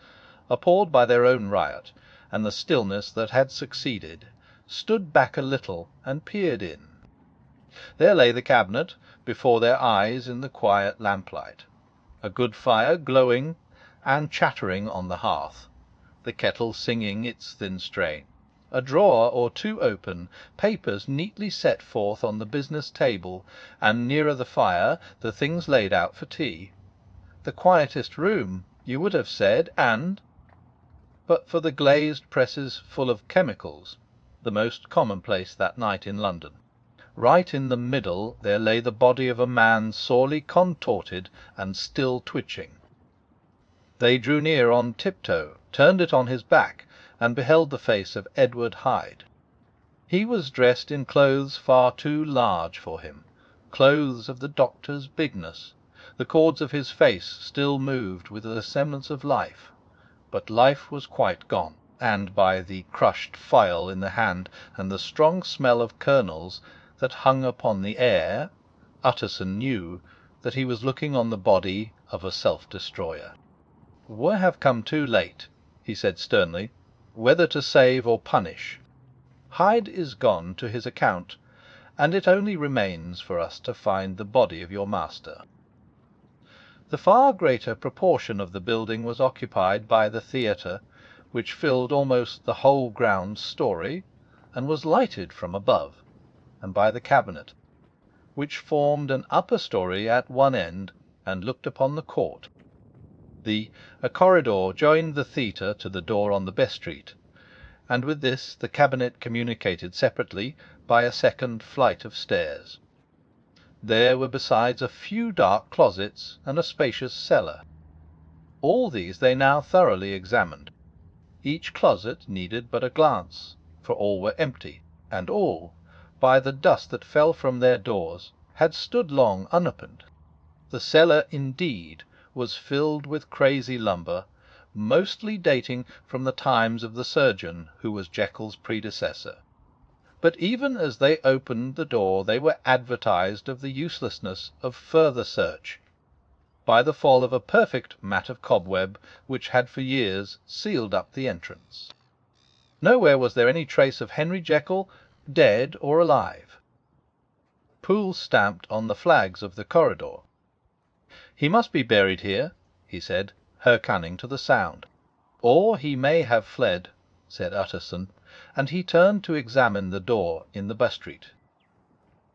appalled by their own riot, and the stillness that had succeeded, stood back a little and peered in. There lay the cabinet before their eyes in the quiet lamplight, a good fire glowing and chattering on the hearth, the kettle singing its thin strain, a drawer or two open, papers neatly set forth on the business table, and nearer the fire the things laid out for tea. The quietest room, you would have said, and, but for the glazed presses full of chemicals, the most commonplace that night in London. Right in the middle there lay the body of a man sorely contorted and still twitching. They drew near on tiptoe, turned it on his back, and beheld the face of Edward Hyde. He was dressed in clothes far too large for him, clothes of the doctor's bigness. The chords of his face still moved with a semblance of life, but life was quite gone, and by the crushed phial in the hand and the strong smell of kernels that hung upon the air, Utterson knew that he was looking on the body of a self-destroyer. "We have come too late," he said sternly, "whether to save or punish. Hyde is gone to his account, and it only remains for us to find the body of your master." The far greater proportion of the building was occupied by the theatre, which filled almost the whole ground story, and was lighted from above, and by the cabinet, which formed an upper story at one end and looked upon the court. A corridor joined the theatre to the door on the best street, and with this the cabinet communicated separately by a second flight of stairs. There were besides a few dark closets and a spacious cellar. All these they now thoroughly examined. Each closet needed but a glance, for all were empty, and all, by the dust that fell from their doors, had stood long unopened. The cellar, indeed, was filled with crazy lumber, mostly dating from the times of the surgeon who was Jekyll's predecessor. But even as they opened the door they were advertised of the uselessness of further search by the fall of a perfect mat of cobweb which had for years sealed up the entrance. Nowhere was there any trace of Henry Jekyll, dead or alive. Poole stamped on the flags of the corridor. "He must be buried here," he said, hearkening to the sound. "Or he may have fled," said Utterson, and he turned to examine the door in the bus-street.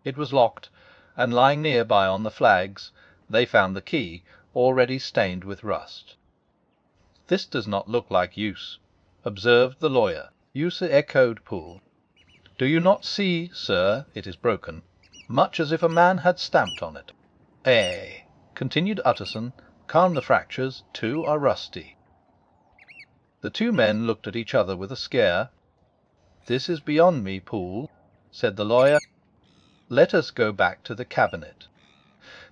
It was locked, and lying near by on the flags they found the key, already stained with rust. "This does not look like use," observed the lawyer. "Use," echoed Poole. "Do you not see, sir, it is broken, much as if a man had stamped on it?" "Ay," continued Utterson, "calm the fractures, too, are rusty." The two men looked at each other with a scare. "This is beyond me, Poole," said the lawyer. "Let us go back to the cabinet."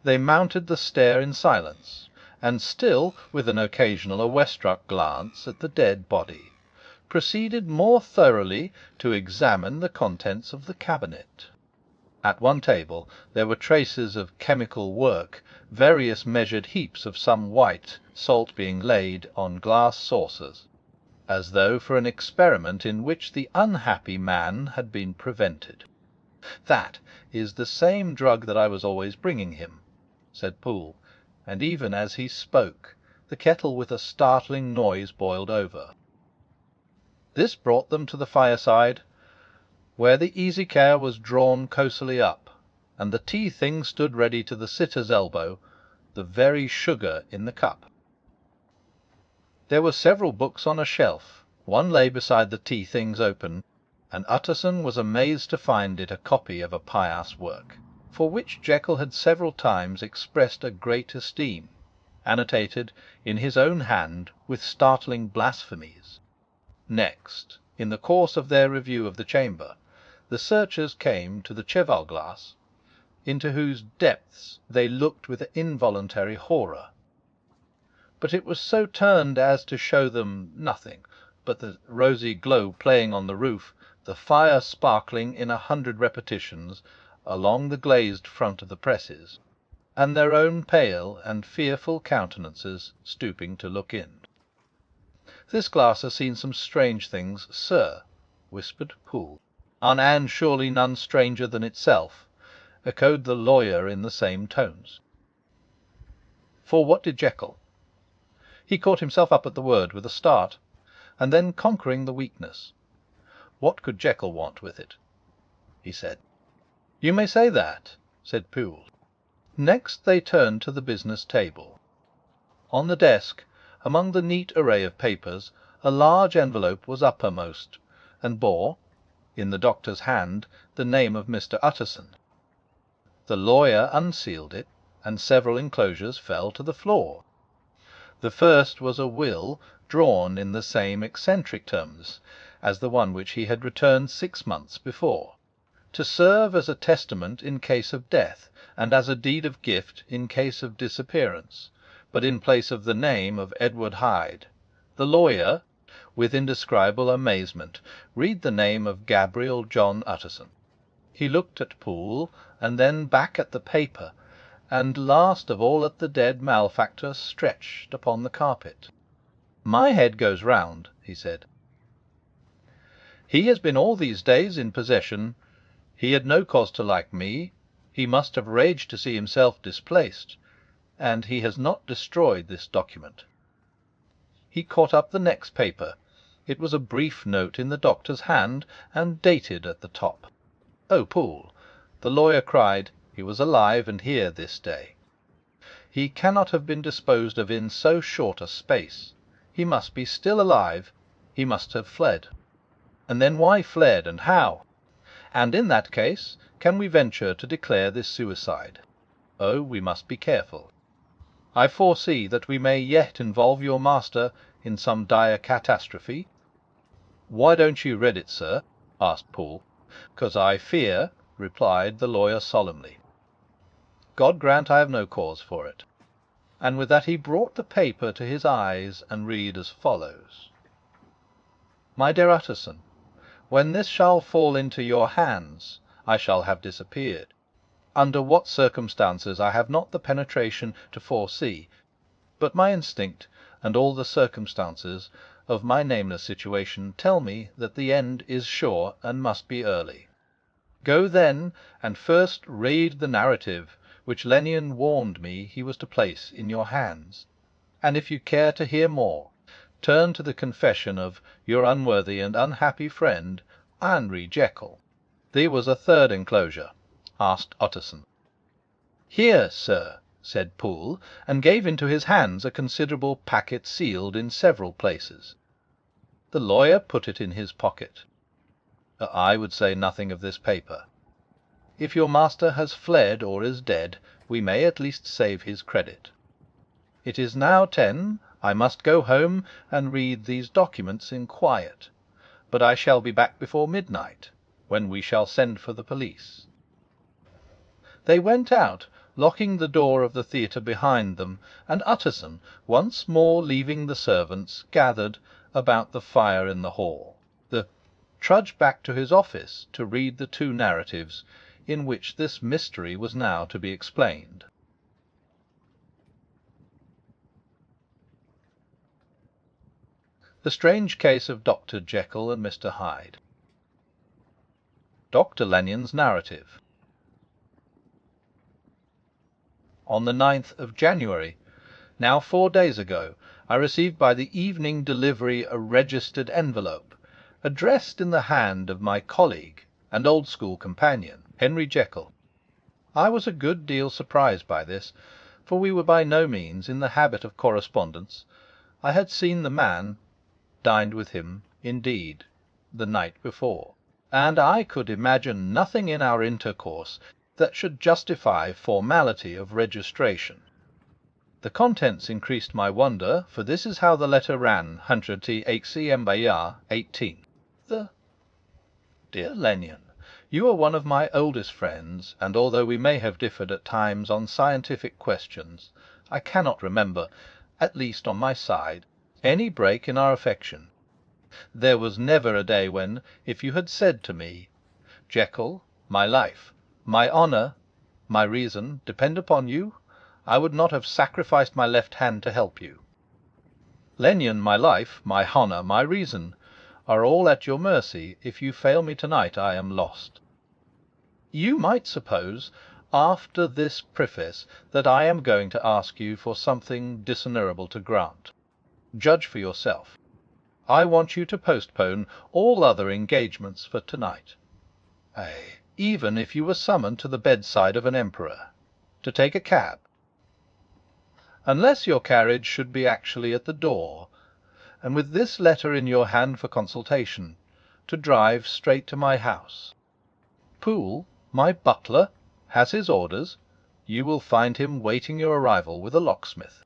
They mounted the stair in silence, and still with an occasional awestruck glance at the dead body, proceeded more thoroughly to examine the contents of the cabinet. At one table there were traces of chemical work, various measured heaps of some white salt being laid on glass saucers, as though for an experiment in which the unhappy man had been prevented. "That is the same drug that I was always bringing him," said Poole, and even as he spoke the kettle with a startling noise boiled over. This brought them to the fireside, where the easy chair was drawn cosily up, and the tea things stood ready to the sitter's elbow, the very sugar in the cup. There were several books on a shelf. One lay beside the tea things open, and Utterson was amazed to find it a copy of a pious work, for which Jekyll had several times expressed a great esteem, annotated in his own hand with startling blasphemies. Next, in the course of their review of the chamber, the searchers came to the cheval glass, into whose depths they looked with involuntary horror. But it was so turned as to show them nothing but the rosy glow playing on the roof, the fire sparkling in 100 repetitions along the glazed front of the presses, and their own pale and fearful countenances stooping to look in. "This glass has seen some strange things, sir," whispered Poole. "And surely none stranger than itself," echoed the lawyer in the same tones. For what did Jekyll? He caught himself up at the word with a start, and then conquering the weakness. What could Jekyll want with it? He said. "You may say that," said Poole. Next they turned to the business table. On the desk, among the neat array of papers, a large envelope was uppermost, and bore, in the doctor's hand, the name of Mr. Utterson. The lawyer unsealed it, and several enclosures fell to the floor. The first was a will drawn in the same eccentric terms as the one which he had returned 6 months before, to serve as a testament in case of death, and as a deed of gift in case of disappearance, but in place of the name of Edward Hyde. The lawyer, with indescribable amazement, read the name of Gabriel John Utterson. He looked at Poole, and then back at the paper, and last of all at the dead malefactor stretched upon the carpet. "My head goes round," he said. "He has been all these days in possession. He had no cause to like me. He must have raged to see himself displaced. And he has not destroyed this document." He caught up the next paper. It was a brief note in the doctor's hand, and dated at the top. "Oh, Poole," the lawyer cried, "he was alive and here this day. He cannot have been disposed of in so short a space. He must be still alive. He must have fled. And then why fled, and how? And in that case, can we venture to declare this suicide? Oh, we must be careful. I foresee that we may yet involve your master in some dire catastrophe." "Why don't you read it, sir?" asked Poole. "'Cause I fear," replied the lawyer solemnly. "God grant I have no cause for it." And with that he brought the paper to his eyes, and read as follows: "My dear Utterson, when this shall fall into your hands, I shall have disappeared. Under what circumstances I have not the penetration to foresee, but my instinct, and all the circumstances of my nameless situation, tell me that the end is sure and must be early. Go then, and first read the narrative which Lennion warned me he was to place in your hands. And if you care to hear more, turn to the confession of your unworthy and unhappy friend, Henry Jekyll." "There was a third enclosure?" asked Utterson. "Here, sir," said Poole, and gave into his hands a considerable packet sealed in several places. The lawyer put it in his pocket. "I would say nothing of this paper. If your master has fled or is dead, we may at least save his credit. It is now 10. I must go home and read these documents in quiet, but I shall be back before midnight, when we shall send for the police." They went out, locking the door of the theatre behind them, and Utterson, once more leaving the servants gathered about the fire in the hall, trudged back to his office to read the 2 narratives in which this mystery was now to be explained. The strange case of Dr. Jekyll and Mr. Hyde. Dr. Lennion's narrative. On the 9th of January, now 4 days ago, I received by the evening delivery a registered envelope, addressed in the hand of my colleague and old school companion, Henry Jekyll. I was a good deal surprised by this, for we were by no means in the habit of correspondence. I had seen the man, dined with him, indeed, the night before, and I could imagine nothing in our intercourse that should justify formality of registration. The contents increased my wonder, for this is how the letter ran: 100 HCMBR 18. Dear Lennion, you are one of my oldest friends, and although we may have differed at times on scientific questions, I cannot remember, at least on my side, any break in our affection. There was never a day when, if you had said to me, "Jekyll, my life, my honour, my reason depend upon you," I would not have sacrificed my left hand to help you. Lennion, my life, my honour, my reason, are all at your mercy. If you fail me tonight, I am lost. You might suppose, after this preface, that I am going to ask you for something dishonourable to grant. Judge for yourself. I want you to postpone all other engagements for tonight. Ay, even if you were summoned to the bedside of an emperor, to take a cab, unless your carriage should be actually at the door, and with this letter in your hand for consultation, to drive straight to my house. Poole, my butler, has his orders. You will find him waiting your arrival with a locksmith.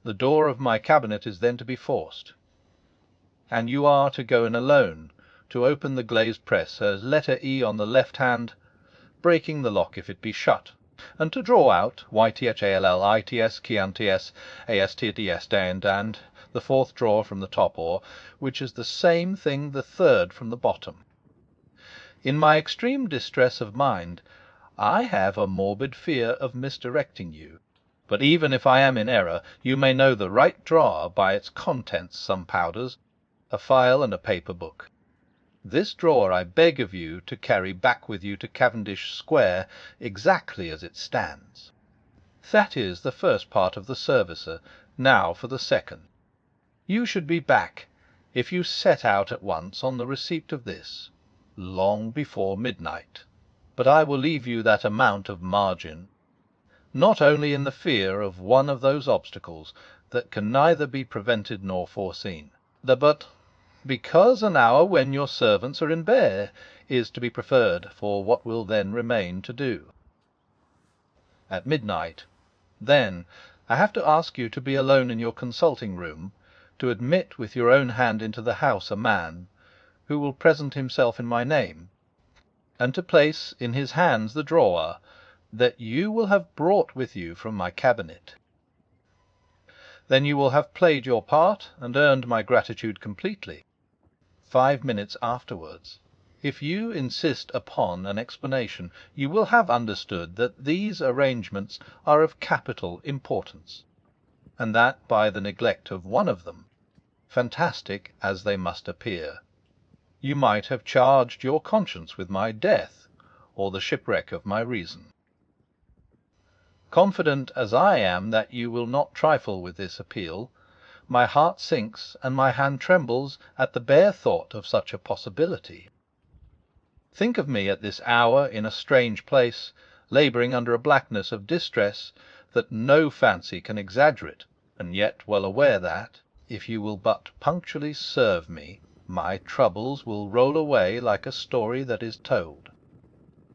The door of my cabinet is then to be forced, and you are to go in alone, to open the glazed press as letter E on the left hand, breaking the lock if it be shut, and to draw out YTHALLITS Chiantis ASTDS and the fourth drawer from the top, or, which is the same thing, the third from the bottom. In my extreme distress of mind, I have a morbid fear of misdirecting you. But even if I am in error, you may know the right drawer by its contents: some powders, a file, and a paper book. This drawer I beg of you to carry back with you to Cavendish Square exactly as it stands. That is the first part of the service. Now for the second. You should be back, if you set out at once on the receipt of this, long before midnight. But I will leave you that amount of margin, not only in the fear of one of those obstacles that can neither be prevented nor foreseen, but because an hour when your servants are in bed is to be preferred for what will then remain to do. At midnight, then, I have to ask you to be alone in your consulting room, to admit with your own hand into the house a man who will present himself in my name, and to place in his hands the drawer that you will have brought with you from my cabinet. Then you will have played your part and earned my gratitude completely. 5 minutes afterwards, if you insist upon an explanation, you will have understood that these arrangements are of capital importance, and that by the neglect of one of them, fantastic as they must appear, you might have charged your conscience with my death, or the shipwreck of my reason. Confident as I am that you will not trifle with this appeal, my heart sinks and my hand trembles at the bare thought of such a possibility. Think of me at this hour in a strange place, labouring under a blackness of distress that no fancy can exaggerate, and yet well aware that, if you will but punctually serve me, my troubles will roll away like a story that is told.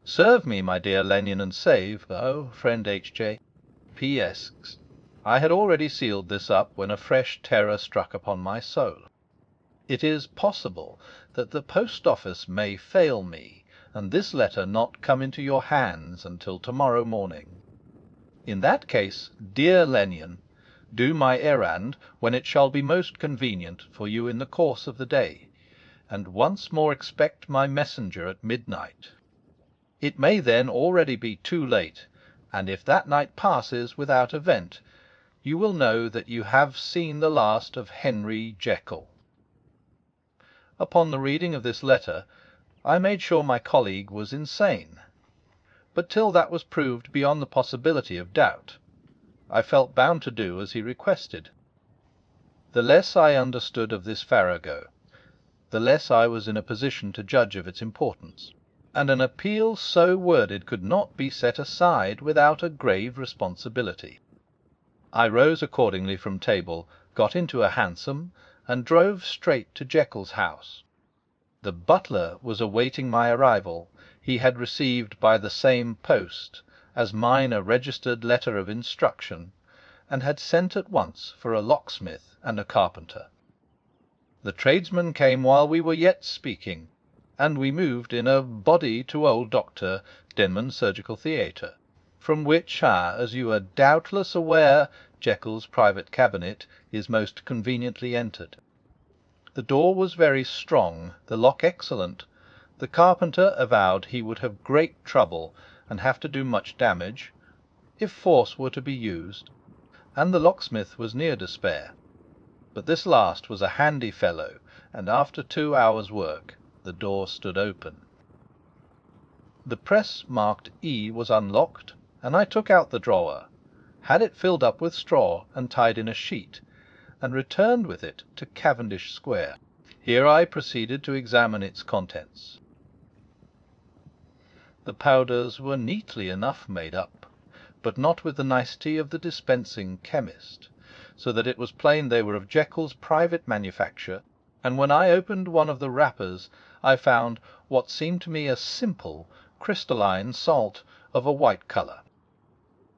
Serve me, my dear Lennion, and save, oh, friend H.J. P.S. I had already sealed this up when a fresh terror struck upon my soul. It is possible that the post office may fail me, and this letter not come into your hands until tomorrow morning. In that case, dear Lennion, do my errand when it shall be most convenient for you in the course of the day, and once more expect my messenger at midnight. It may then already be too late, and if that night passes without event, you will know that you have seen the last of Henry Jekyll. Upon the reading of this letter, I made sure my colleague was insane, but till that was proved beyond the possibility of doubt, I felt bound to do as he requested. The less I understood of this farrago, the less I was in a position to judge of its importance, and an appeal so worded could not be set aside without a grave responsibility. I rose accordingly from table, got into a hansom, and drove straight to Jekyll's house. The butler was awaiting my arrival. He had received by the same post as mine a registered letter of instruction, and had sent at once for a locksmith and a carpenter. The tradesmen came while we were yet speaking, and we moved in a body to old Dr. Denman's surgical theatre, from which, as you are doubtless aware, Jekyll's private cabinet is most conveniently entered. The door was very strong, the lock excellent. The carpenter avowed he would have great trouble and have to do much damage, if force were to be used, and the locksmith was near despair. But this last was a handy fellow, and after 2 hours' work the door stood open. The press marked E was unlocked, and I took out the drawer, had it filled up with straw and tied in a sheet, and returned with it to Cavendish Square. Here I proceeded to examine its contents. The powders were neatly enough made up, but not with the nicety of the dispensing chemist, so that it was plain they were of Jekyll's private manufacture, and when I opened one of the wrappers I found what seemed to me a simple crystalline salt of a white colour.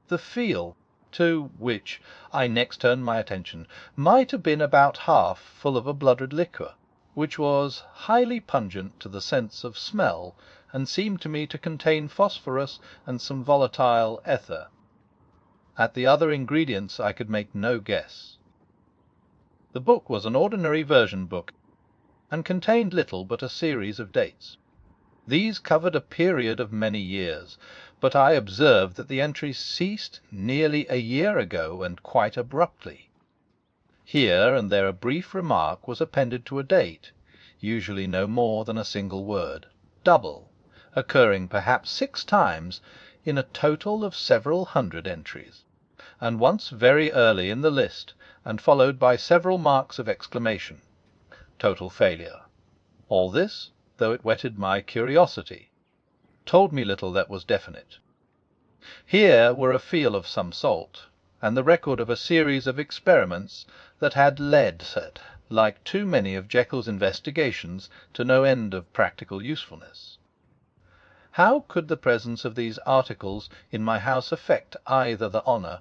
The feel, to which I next turned my attention, might have been about half full of a blooded liquor, which was highly pungent to the sense of smell, and seemed to me to contain phosphorus and some volatile ether. At the other ingredients I could make no guess. The book was an ordinary version book, and contained little but a series of dates. These covered a period of many years, but I observed that the entries ceased nearly a year ago, and quite abruptly. Here and there a brief remark was appended to a date, usually no more than a single word, double, occurring perhaps 6 times in a total of several hundred entries, and once very early in the list, and followed by several marks of exclamation. Total failure. All this, though it whetted my curiosity, told me little that was definite. Here were a feel of some salt, and the record of a series of experiments that had led, like too many of Jekyll's investigations, to no end of practical usefulness. How could the presence of these articles in my house affect either the honour,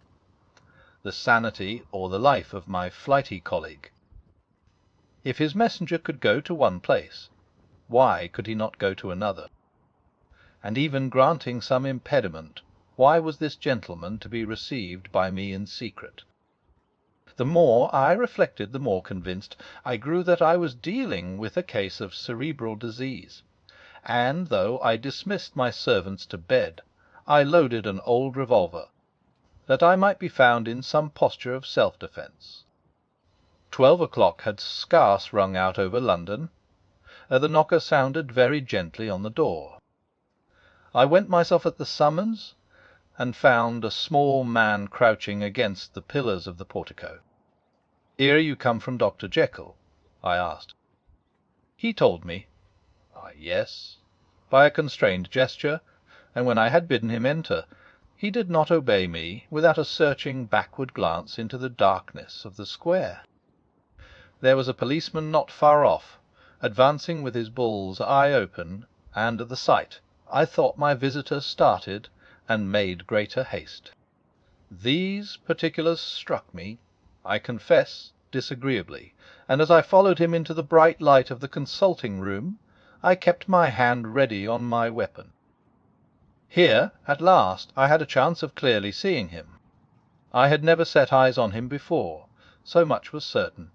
the sanity, or the life of my flighty colleague? If his messenger could go to one place, why could he not go to another? And even granting some impediment, why was this gentleman to be received by me in secret? The more I reflected, the more convinced I grew that I was dealing with a case of cerebral disease, and though I dismissed my servants to bed, I loaded an old revolver, that I might be found in some posture of self-defence. 12 o'clock had scarce rung out over London. The knocker sounded very gently on the door. I went myself at the summons, and found a small man crouching against the pillars of the portico. "Here you come from Dr. Jekyll?" I asked. He told me. Yes, by a constrained gesture, and when I had bidden him enter, he did not obey me without a searching backward glance into the darkness of the square. There was a policeman not far off, advancing with his bull's eye open, and at the sight I thought my visitor started and made greater haste. These particulars struck me, I confess, disagreeably, and as I followed him into the bright light of the consulting room, I kept my hand ready on my weapon. Here, at last, I had a chance of clearly seeing him. I had never set eyes on him before, so much was certain.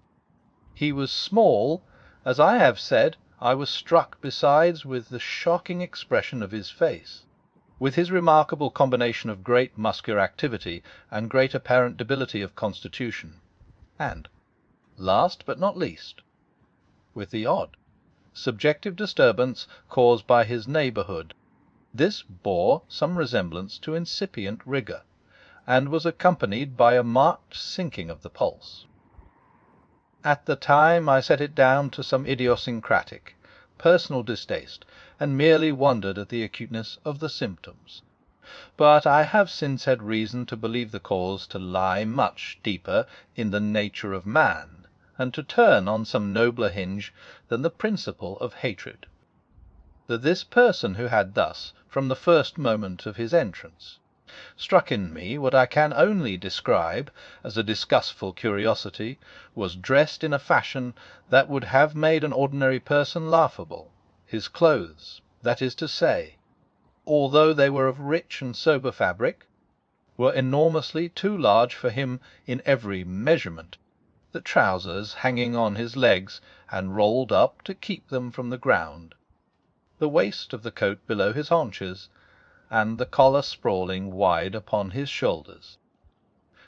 He was small, as I have said. I was struck, besides, with the shocking expression of his face, with his remarkable combination of great muscular activity and great apparent debility of constitution, and, last but not least, with the odd, subjective disturbance caused by his neighbourhood. This bore some resemblance to incipient rigour, and was accompanied by a marked sinking of the pulse. At the time I set it down to some idiosyncratic, personal distaste, and merely wondered at the acuteness of the symptoms. But I have since had reason to believe the cause to lie much deeper in the nature of man, and to turn on some nobler hinge than the principle of hatred. That this person who had thus, from the first moment of his entrance, struck in me what I can only describe as a disgustful curiosity, was dressed in a fashion that would have made an ordinary person laughable. His clothes, that is to say, although they were of rich and sober fabric, were enormously too large for him in every measurement, the trousers hanging on his legs and rolled up to keep them from the ground, the waist of the coat below his haunches, and the collar sprawling wide upon his shoulders.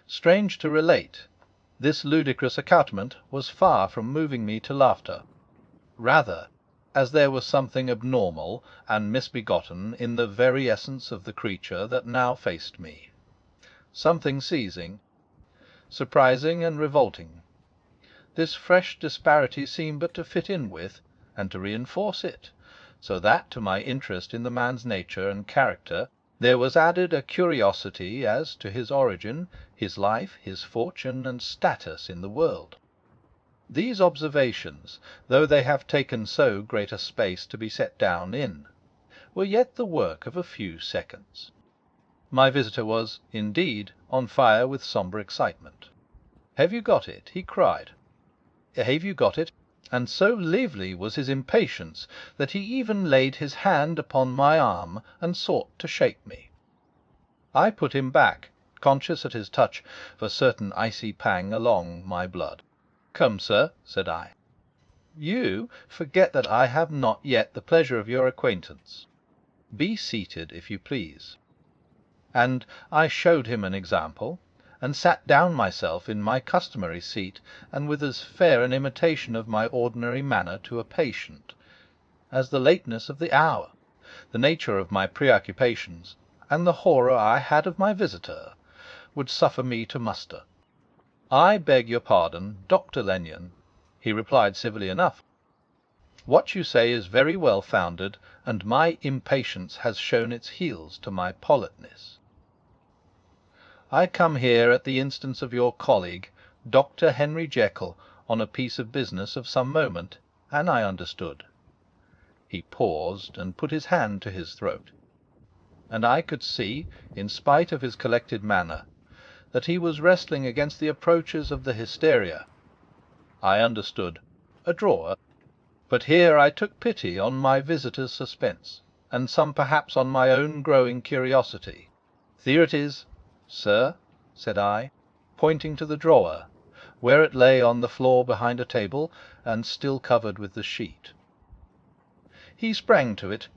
Strange to relate, This ludicrous accoutrement was far from moving me to laughter. Rather, as there was something abnormal and misbegotten in the very essence of the creature that now faced me. Something seizing, surprising and revolting. This fresh disparity seemed but to fit in with, and to reinforce it, so that to my interest in the man's nature and character there was added a curiosity as to his origin, his life, his fortune, and status in the world. These observations, though they have taken so great a space to be set down in, were yet the work of a few seconds. My visitor was, indeed, on fire with sombre excitement. "Have you got it?" he cried. "Have you got it?" And so lively was his impatience that he even laid his hand upon my arm and sought to shake me. I put him back, conscious at his touch of a certain icy pang along my blood. "Come, sir," said I. "You forget that I have not yet the pleasure of your acquaintance. Be seated, if you please." And I showed him an example, and sat down myself in my customary seat, and with as fair an imitation of my ordinary manner to a patient, as the lateness of the hour, the nature of my preoccupations, and the horror I had of my visitor, would suffer me to muster. "I beg your pardon, Dr. Lenyon," he replied civilly enough. "What you say is very well founded, and my impatience has shown its heels to my politeness. I come here at the instance of your colleague, Dr. Henry Jekyll, on a piece of business of some moment, and I understood." He paused and put his hand to his throat, and I could see, in spite of his collected manner, that he was wrestling against the approaches of the hysteria. I understood. A drawer. But here I took pity on my visitor's suspense, and some perhaps on my own growing curiosity. "Here it is, sir," said I, pointing to the drawer, where it lay on the floor behind a table, and still covered with the sheet. He sprang to it,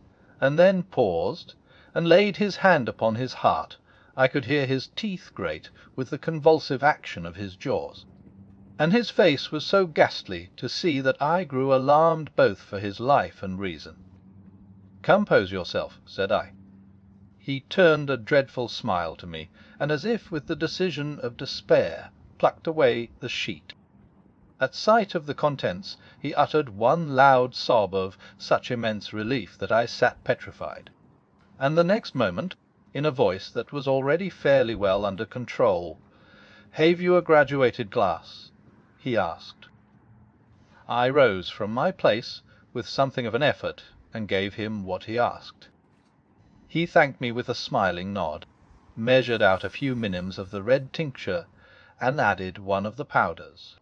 and then paused, and laid his hand upon his heart. I could hear his teeth grate with the convulsive action of his jaws, and his face was so ghastly to see that I grew alarmed both for his life and reason. "Compose yourself," said I. He turned a dreadful smile to me, and as if with the decision of despair, plucked away the sheet. At sight of the contents he uttered one loud sob of such immense relief that I sat petrified. And the next moment, in a voice that was already fairly well under control, "Have you a graduated glass?" he asked. I rose from my place with something of an effort, and gave him what he asked. He thanked me with a smiling nod, measured out a few minims of the red tincture, and added one of the powders.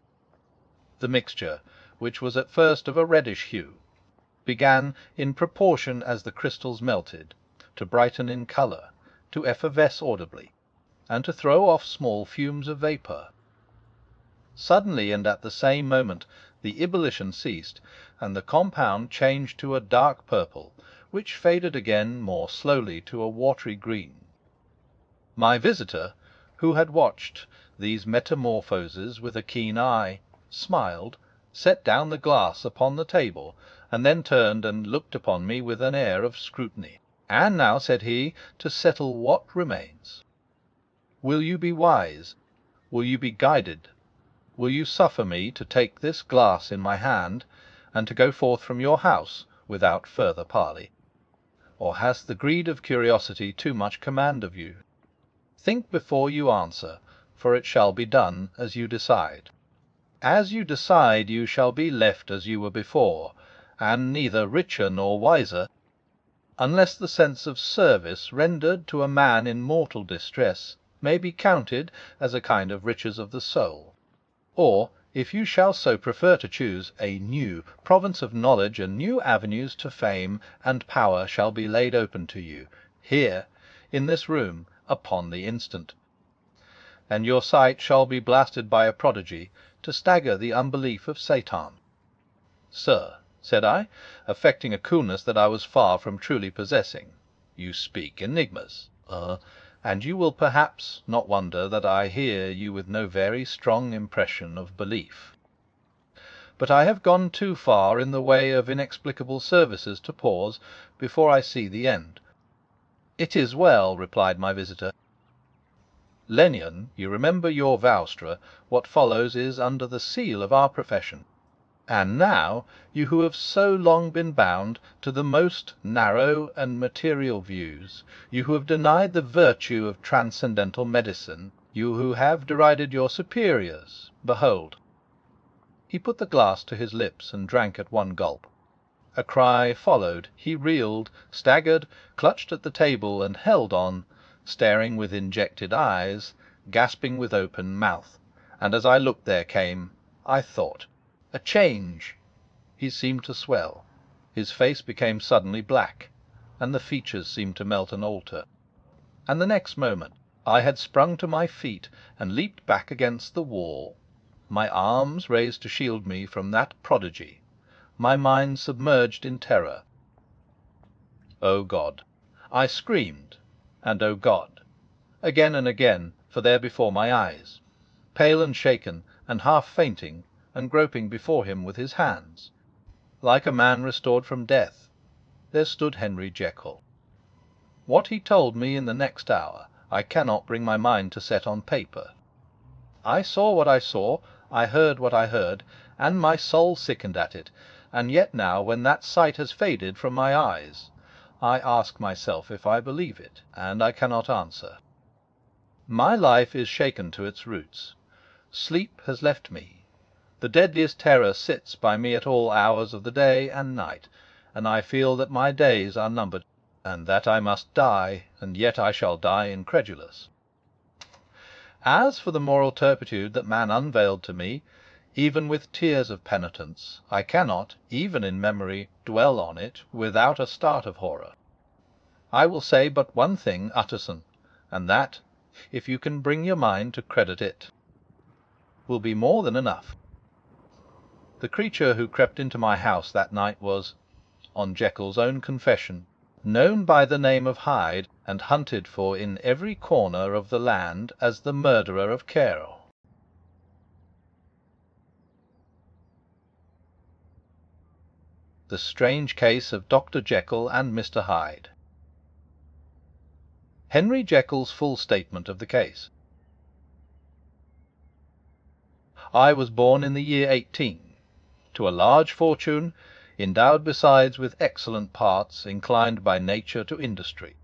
The mixture, which was at first of a reddish hue, began, in proportion as the crystals melted, to brighten in colour, to effervesce audibly, and to throw off small fumes of vapour. Suddenly, and at the same moment, the ebullition ceased, and the compound changed to a dark purple, which faded again more slowly to a watery green. My visitor, who had watched these metamorphoses with a keen eye, smiled, set down the glass upon the table, and then turned and looked upon me with an air of scrutiny. "And now," said he, "to settle what remains. Will you be wise? Will you be guided? Will you suffer me to take this glass in my hand, and to go forth from your house without further parley? Or has the greed of curiosity too much command of you? Think before you answer, for it shall be done as you decide. As you decide, you shall be left as you were before, and neither richer nor wiser, unless the sense of service rendered to a man in mortal distress may be counted as a kind of riches of the soul. Or, if you shall so prefer to choose, a new province of knowledge and new avenues to fame and power shall be laid open to you, here, in this room, upon the instant. And your sight shall be blasted by a prodigy, to stagger the unbelief of Satan." "Sir," said I, affecting a coolness that I was far from truly possessing, "you speak enigmas." and you will perhaps not wonder that I hear you with no very strong impression of belief. But I have gone too far in the way of inexplicable services to pause before I see the end. It is well, replied my visitor. Lennion, you remember your Voustra, what follows is under the seal of our profession. And now, you who have so long been bound to the most narrow and material views, you who have denied the virtue of transcendental medicine, you who have derided your superiors, behold. He put the glass to his lips and drank at one gulp. A cry followed. He reeled, staggered, clutched at the table, and held on, staring with injected eyes, gasping with open mouth. And as I looked there came, I thought, a change. He seemed to swell. His face became suddenly black, and the features seemed to melt and alter. And the next moment I had sprung to my feet and leaped back against the wall, my arms raised to shield me from that prodigy, my mind submerged in terror. O God! I screamed, and O God! Again and again, for there before my eyes, pale and shaken, and half fainting, and groping before him with his hands, like a man restored from death, there stood Henry Jekyll. What he told me in the next hour I cannot bring my mind to set on paper. I saw what I saw, I heard what I heard, and my soul sickened at it, and yet now, when that sight has faded from my eyes, I ask myself if I believe it, and I cannot answer. My life is shaken to its roots. Sleep has left me. The deadliest terror sits by me at all hours of the day and night, and I feel that my days are numbered, and that I must die, and yet I shall die incredulous. As for the moral turpitude that man unveiled to me, even with tears of penitence, I cannot, even in memory, dwell on it without a start of horror. I will say but one thing, Utterson, and that, if you can bring your mind to credit it, will be more than enough. The creature who crept into my house that night was, on Jekyll's own confession, known by the name of Hyde, and hunted for in every corner of the land as the murderer of Cairo. The strange case of Dr. Jekyll and Mr. Hyde. Henry Jekyll's full statement of the case. I was born in the year 18, to a large fortune, endowed besides with excellent parts, inclined by nature to industry,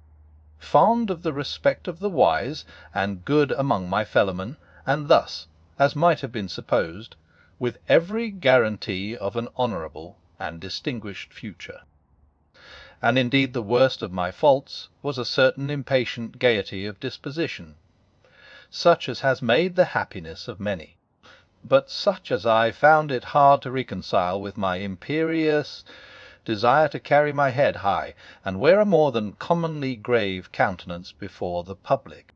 fond of the respect of the wise, and good among my fellowmen, and thus, as might have been supposed, with every guarantee of an honourable and distinguished future. And indeed the worst of my faults was a certain impatient gaiety of disposition, such as has made the happiness of many, but such as I found it hard to reconcile with my imperious desire to carry my head high, and wear a more than commonly grave countenance before the public.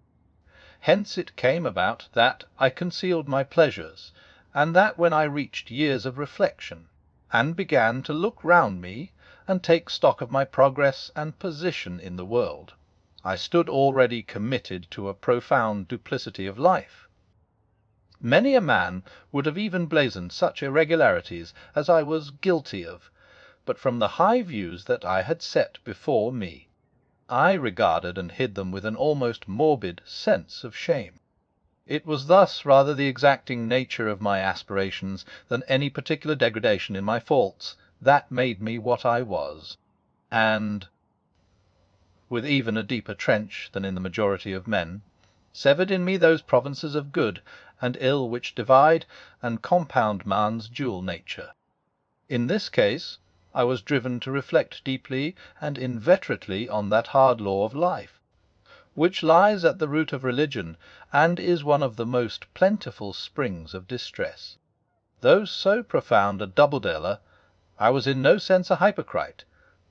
Hence it came about that I concealed my pleasures, and that when I reached years of reflection, and began to look round me, and take stock of my progress and position in the world, I stood already committed to a profound duplicity of life. Many a man would have even blazoned such irregularities as I was guilty of, but from the high views that I had set before me, I regarded and hid them with an almost morbid sense of shame. It was thus rather the exacting nature of my aspirations than any particular degradation in my faults that made me what I was, and, with even a deeper trench than in the majority of men, severed in me those provinces of good and ill which divide and compound man's dual nature. In this case I was driven to reflect deeply and inveterately on that hard law of life, which lies at the root of religion, and is one of the most plentiful springs of distress. Though so profound a double-dealer, I was in no sense a hypocrite.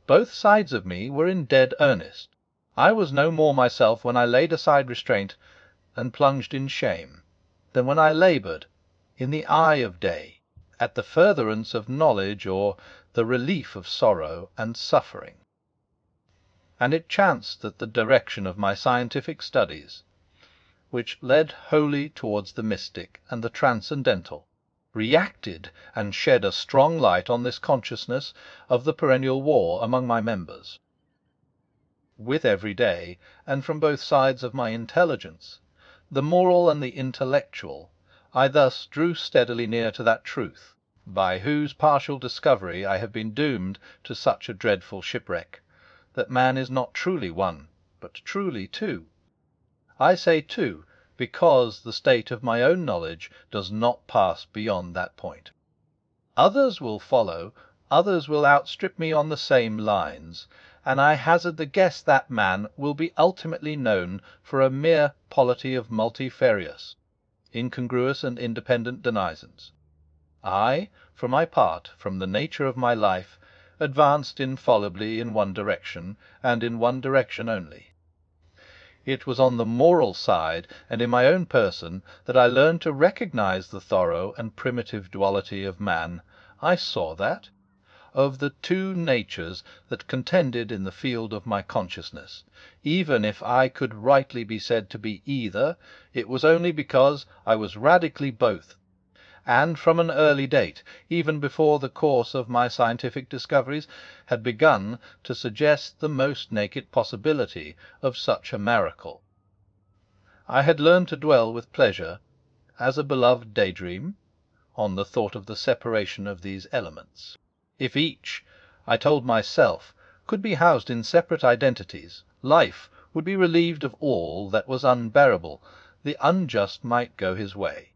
Both sides of me were in dead earnest. I was no more myself when I laid aside restraint and plunged in shame, than when I laboured, in the eye of day, at the furtherance of knowledge or the relief of sorrow and suffering. and it chanced that the direction of my scientific studies, which led wholly towards the mystic and the transcendental, reacted and shed a strong light on this consciousness of the perennial war among my members. With every day, and from both sides of my intelligence, the moral and the intellectual, I thus drew steadily near to that truth, by whose partial discovery I have been doomed to such a dreadful shipwreck, that man is not truly one, but truly two. I say two, because the state of my own knowledge does not pass beyond that point. Others will follow, others will outstrip me on the same lines, and I hazard the guess that man will be ultimately known for a mere polity of multifarious, incongruous and independent denizens. I, for my part, from the nature of my life, advanced infallibly in one direction, and in one direction only. It was on the moral side, and in my own person, that I learned to recognize the thorough and primitive duality of man. I saw that, of the two natures that contended in the field of my consciousness, even if I could rightly be said to be either, it was only because I was radically both, and from an early date, even before the course of my scientific discoveries had begun to suggest the most naked possibility of such a miracle. I had learned to dwell with pleasure, as a beloved daydream, on the thought of the separation of these elements. If each, I told myself, could be housed in separate identities, life would be relieved of all that was unbearable, the unjust might go his way,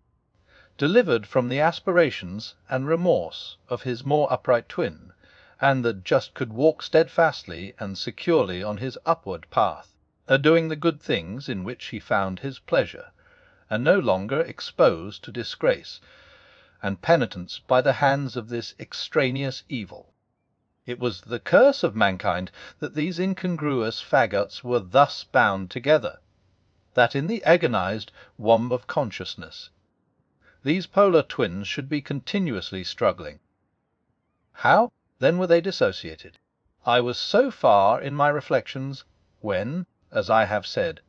delivered from the aspirations and remorse of his more upright twin, and the just could walk steadfastly and securely on his upward path, doing the good things in which he found his pleasure, and no longer exposed to disgrace and penitence by the hands of this extraneous evil. It was the curse of mankind that these incongruous faggots were thus bound together, that in the agonized womb of consciousness these polar twins should be continuously struggling. How, then, were they dissociated? I was so far in my reflections when, as I have said,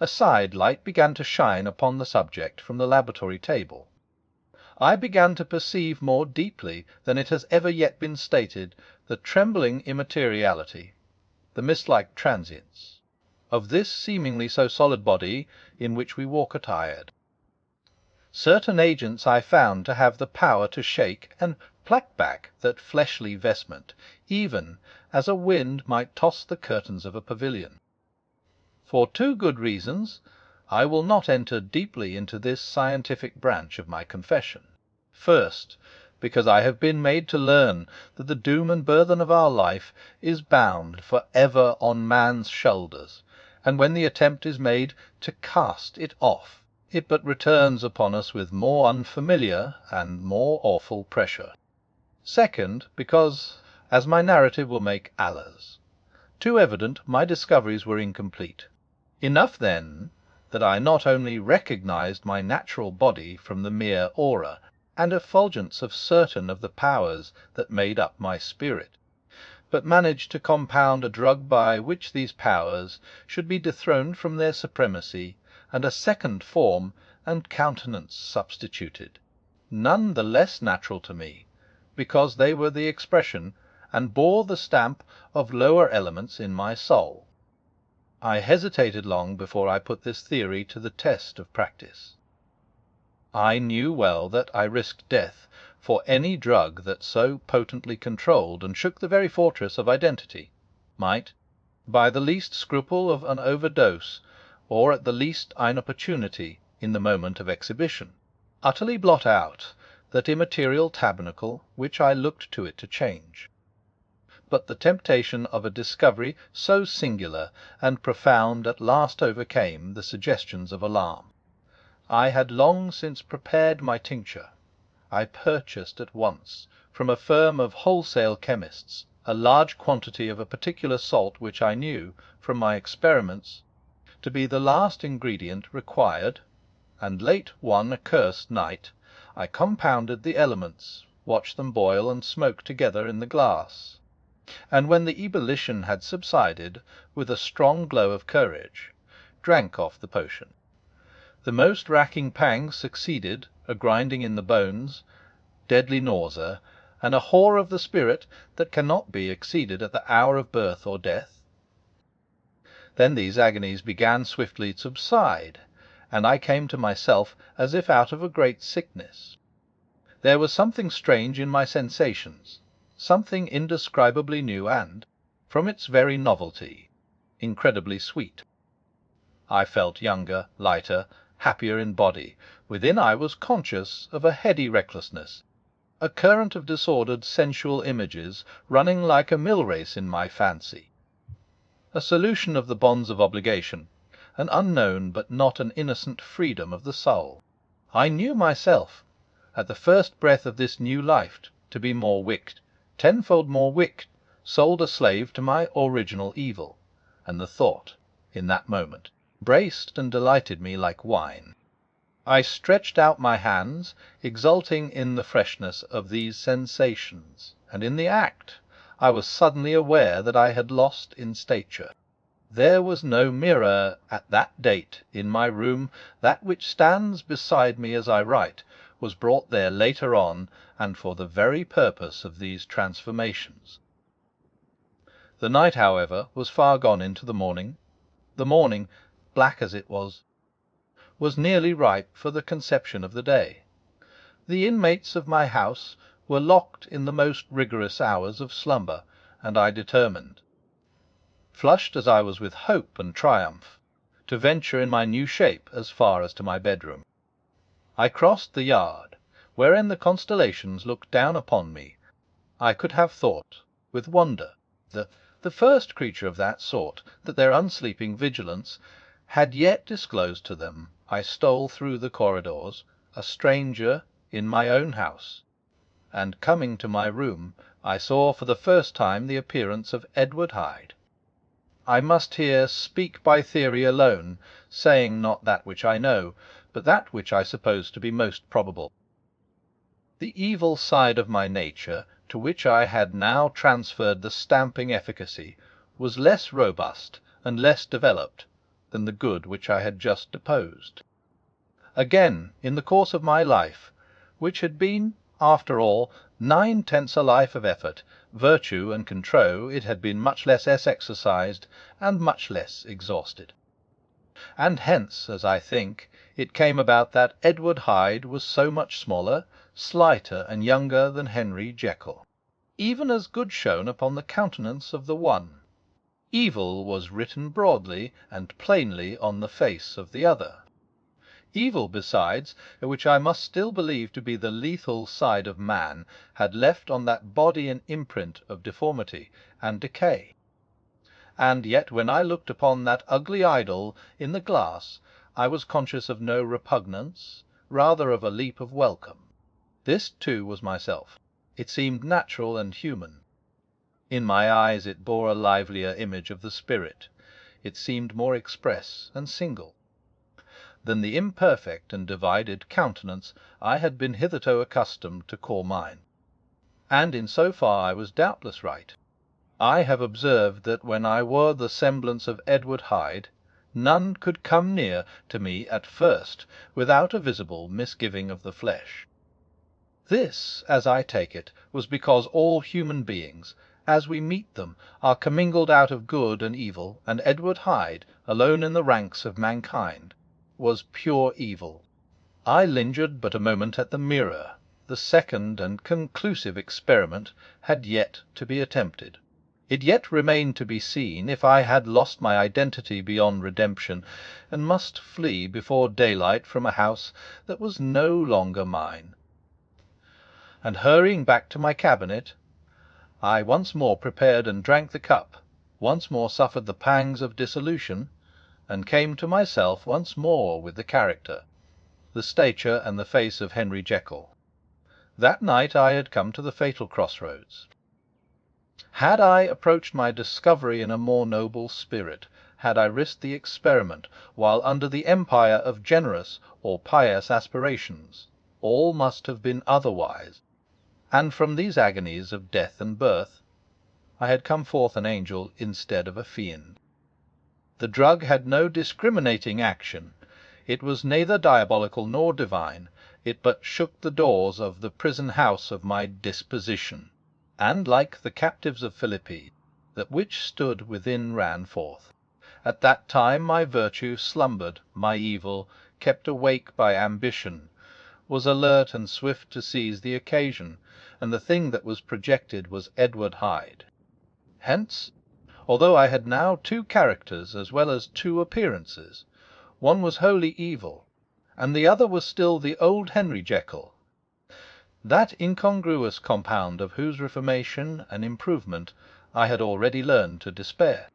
a side light began to shine upon the subject from the laboratory table. I began to perceive more deeply than it has ever yet been stated the trembling immateriality, the mist-like transience, of this seemingly so solid body in which we walk attired. Certain agents I found to have the power to shake and pluck back that fleshly vestment, even as a wind might toss the curtains of a pavilion. For two good reasons I will not enter deeply into this scientific branch of my confession. First, because I have been made to learn that the doom and burthen of our life is bound for ever on man's shoulders, and when the attempt is made to cast it off, it but returns upon us with more unfamiliar and more awful pressure. Second, because, as my narrative will make Allah's too evident, my discoveries were incomplete. Enough, then, that I not only recognized my natural body from the mere aura and effulgence of certain of the powers that made up my spirit, but managed to compound a drug by which these powers should be dethroned from their supremacy, and a second form and countenance substituted, none the less natural to me, because they were the expression and bore the stamp of lower elements in my soul. I hesitated long before I put this theory to the test of practice. I knew well that I risked death for any drug that so potently controlled and shook the very fortress of identity, might, by the least scruple of an overdose, or at the least inopportunity in the moment of exhibition, utterly blot out that immaterial tabernacle which I looked to it to change. But the temptation of a discovery so singular and profound at last overcame the suggestions of alarm. I had long since prepared my tincture. I purchased at once, from a firm of wholesale chemists, a large quantity of a particular salt which I knew, from my experiments, to be the last ingredient required, and late one accursed night I compounded the elements, watched them boil and smoke together in the glass, and when the ebullition had subsided, with a strong glow of courage, drank off the potion. The most racking pangs succeeded, a grinding in the bones, deadly nausea, and a horror of the spirit that cannot be exceeded at the hour of birth or death. Then these agonies began swiftly to subside, and I came to myself as if out of a great sickness. There was something strange in my sensations, something indescribably new and, from its very novelty, incredibly sweet. I felt younger, lighter, happier in body. Within I was conscious of a heady recklessness, a current of disordered sensual images running like a mill race in my fancy, a solution of the bonds of obligation, an unknown but not an innocent freedom of the soul. I knew myself, at the first breath of this new life, to be more wicked, tenfold more wicked, sold a slave to my original evil, and the thought, in that moment, braced and delighted me like wine. I stretched out my hands, exulting in the freshness of these sensations, and in the act I was suddenly aware that I had lost in stature. There was no mirror at that date in my room. That which stands beside me as I write was brought there later on, and for the very purpose of these transformations. The night, however, was far gone into the morning. The morning, black as it was nearly ripe for the conception of the day. The inmates of my house were locked in the most rigorous hours of slumber, and I determined, flushed as I was with hope and triumph, to venture in my new shape as far as to my bedroom. I crossed the yard, wherein the constellations looked down upon me. I could have thought, with wonder, the first creature of that sort that their unsleeping vigilance had yet disclosed to them. I stole through the corridors, a stranger in my own house, and coming to my room, I saw for the first time the appearance of Edward Hyde. I must here speak by theory alone, saying not that which I know, but that which I suppose to be most probable. The evil side of my nature, to which I had now transferred the stamping efficacy, was less robust and less developed than the good which I had just deposed. Again, in the course of my life, which had been, after all, 9/10 a life of effort, virtue and control, it had been much less exercised and much less exhausted. And hence, as I think, it came about that Edward Hyde was so much smaller, slighter, and younger than Henry Jekyll. Even as good shone upon the countenance of the one, evil was written broadly and plainly on the face of the other. Evil, besides, which I must still believe to be the lethal side of man, had left on that body an imprint of deformity and decay. And yet when I looked upon that ugly idol in the glass, I was conscious of no repugnance, rather of a leap of welcome. This, too, was myself. It seemed natural and human. In my eyes it bore a livelier image of the spirit. It seemed more express and single than the imperfect and divided countenance I had been hitherto accustomed to call mine. And in so far I was doubtless right. I have observed that when I wore the semblance of Edward Hyde, none could come near to me at first without a visible misgiving of the flesh. This, as I take it, was because all human beings, as we meet them, are commingled out of good and evil, and Edward Hyde, alone in the ranks of mankind, was pure evil. I lingered but a moment at the mirror. The second and conclusive experiment had yet to be attempted. It yet remained to be seen if I had lost my identity beyond redemption, and must flee before daylight from a house that was no longer mine. And hurrying back to my cabinet, I once more prepared and drank the cup, once more suffered the pangs of dissolution, and came to myself once more with the character, the stature, and the face of Henry Jekyll. That night I had come to the fatal crossroads. Had I approached my discovery in a more noble spirit, had I risked the experiment while under the empire of generous or pious aspirations, all must have been otherwise, and from these agonies of death and birth I had come forth an angel instead of a fiend. The drug had no discriminating action. It was neither diabolical nor divine. It but shook the doors of the prison house of my disposition, and, like the captives of Philippi, that which stood within ran forth. At that time my virtue slumbered, my evil, kept awake by ambition, was alert and swift to seize the occasion, and the thing that was projected was Edward Hyde. Hence, although I had now two characters as well as two appearances, one was wholly evil, and the other was still the old Henry Jekyll, that incongruous compound of whose reformation and improvement I had already learned to despair.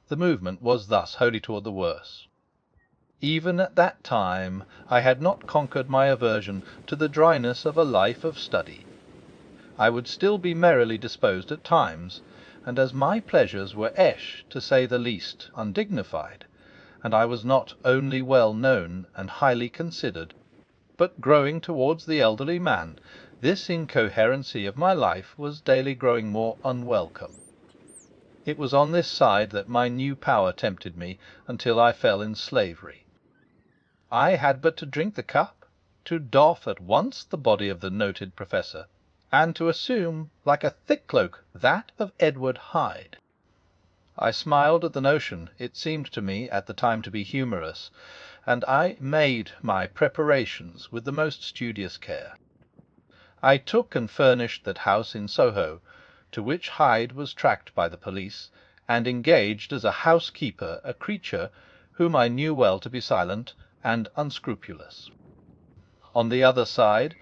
The movement was thus wholly toward the worse. Even at that time I had not conquered my aversion to the dryness of a life of study. I would still be merrily disposed at times, and as my pleasures were to say the least, undignified, and I was not only well known and highly considered, but growing towards the elderly man, this incoherency of my life was daily growing more unwelcome. It was on this side that my new power tempted me, until I fell in slavery. I had but to drink the cup, to doff at once the body of the noted professor, and to assume, like a thick cloak, that of Edward Hyde. I smiled at the notion; it seemed to me at the time to be humorous, and I made my preparations with the most studious care. I took and furnished that house in Soho, to which Hyde was tracked by the police, and engaged as a housekeeper a creature whom I knew well to be silent and unscrupulous. On the other side,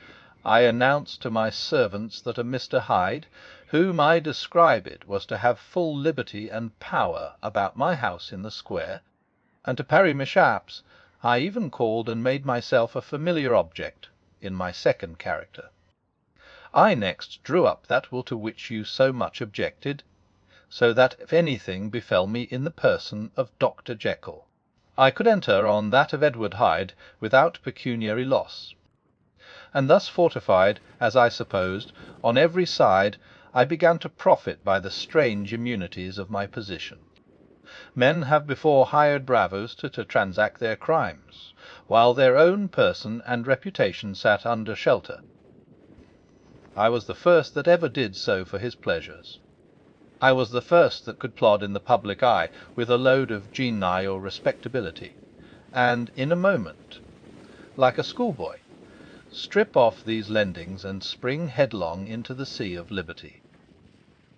I announced to my servants that a Mr. Hyde, whom I described, was to have full liberty and power about my house in the square, and to parry mishaps, I even called and made myself a familiar object in my second character. I next drew up that will to which you so much objected, so that if anything befell me in the person of Dr. Jekyll, I could enter on that of Edward Hyde without pecuniary loss. And thus fortified, as I supposed, on every side, I began to profit by the strange immunities of my position. Men have before hired bravos to transact their crimes, while their own person and reputation sat under shelter. I was the first that ever did so for his pleasures. I was the first that could plod in the public eye with a load of genii or respectability, and in a moment, like a schoolboy, strip off these lendings and spring headlong into the sea of liberty.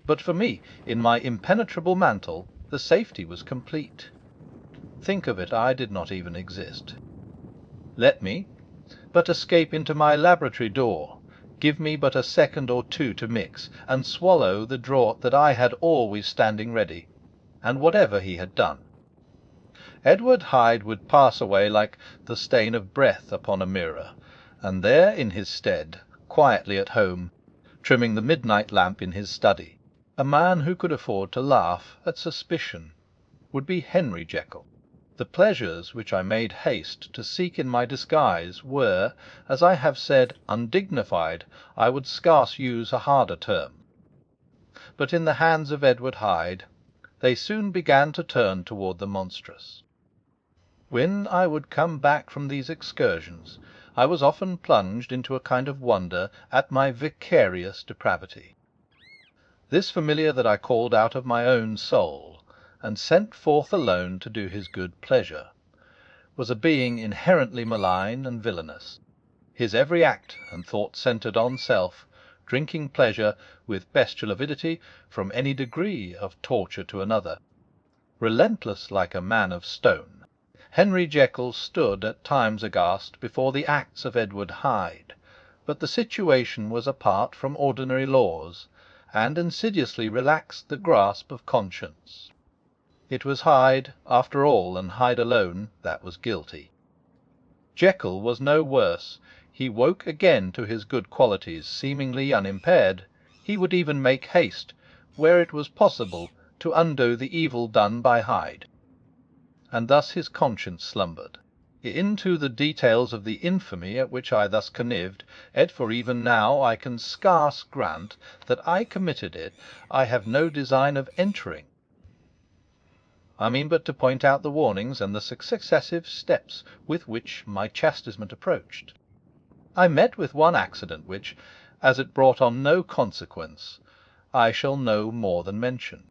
But for me, in my impenetrable mantle, the safety was complete. Think of it, I did not even exist. Let me but escape into my laboratory door, give me but a second or two to mix, and swallow the draught that I had always standing ready, and whatever he had done, Edward Hyde would pass away like the stain of breath upon a mirror, and there in his stead, quietly at home, trimming the midnight lamp in his study, a man who could afford to laugh at suspicion, would be Henry Jekyll. The pleasures which I made haste to seek in my disguise were, as I have said, undignified. I would scarce use a harder term. But in the hands of Edward Hyde they soon began to turn toward the monstrous. When I would come back from these excursions, I was often plunged into a kind of wonder at my vicarious depravity. This familiar that I called out of my own soul, and sent forth alone to do his good pleasure, was a being inherently malign and villainous. His every act and thought centred on self, drinking pleasure with bestial avidity from any degree of torture to another. Relentless like a man of stone, Henry Jekyll stood at times aghast before the acts of Edward Hyde, but the situation was apart from ordinary laws, and insidiously relaxed the grasp of conscience. It was Hyde, after all, and Hyde alone, that was guilty. Jekyll was no worse. He woke again to his good qualities, seemingly unimpaired. He would even make haste, where it was possible, to undo the evil done by Hyde. And thus his conscience slumbered. Into the details of the infamy at which I thus connived, for even now I can scarce grant that I committed it, I have no design of entering. I mean but to point out the warnings and the successive steps with which my chastisement approached. I met with one accident which, as it brought on no consequence, I shall no more than mention.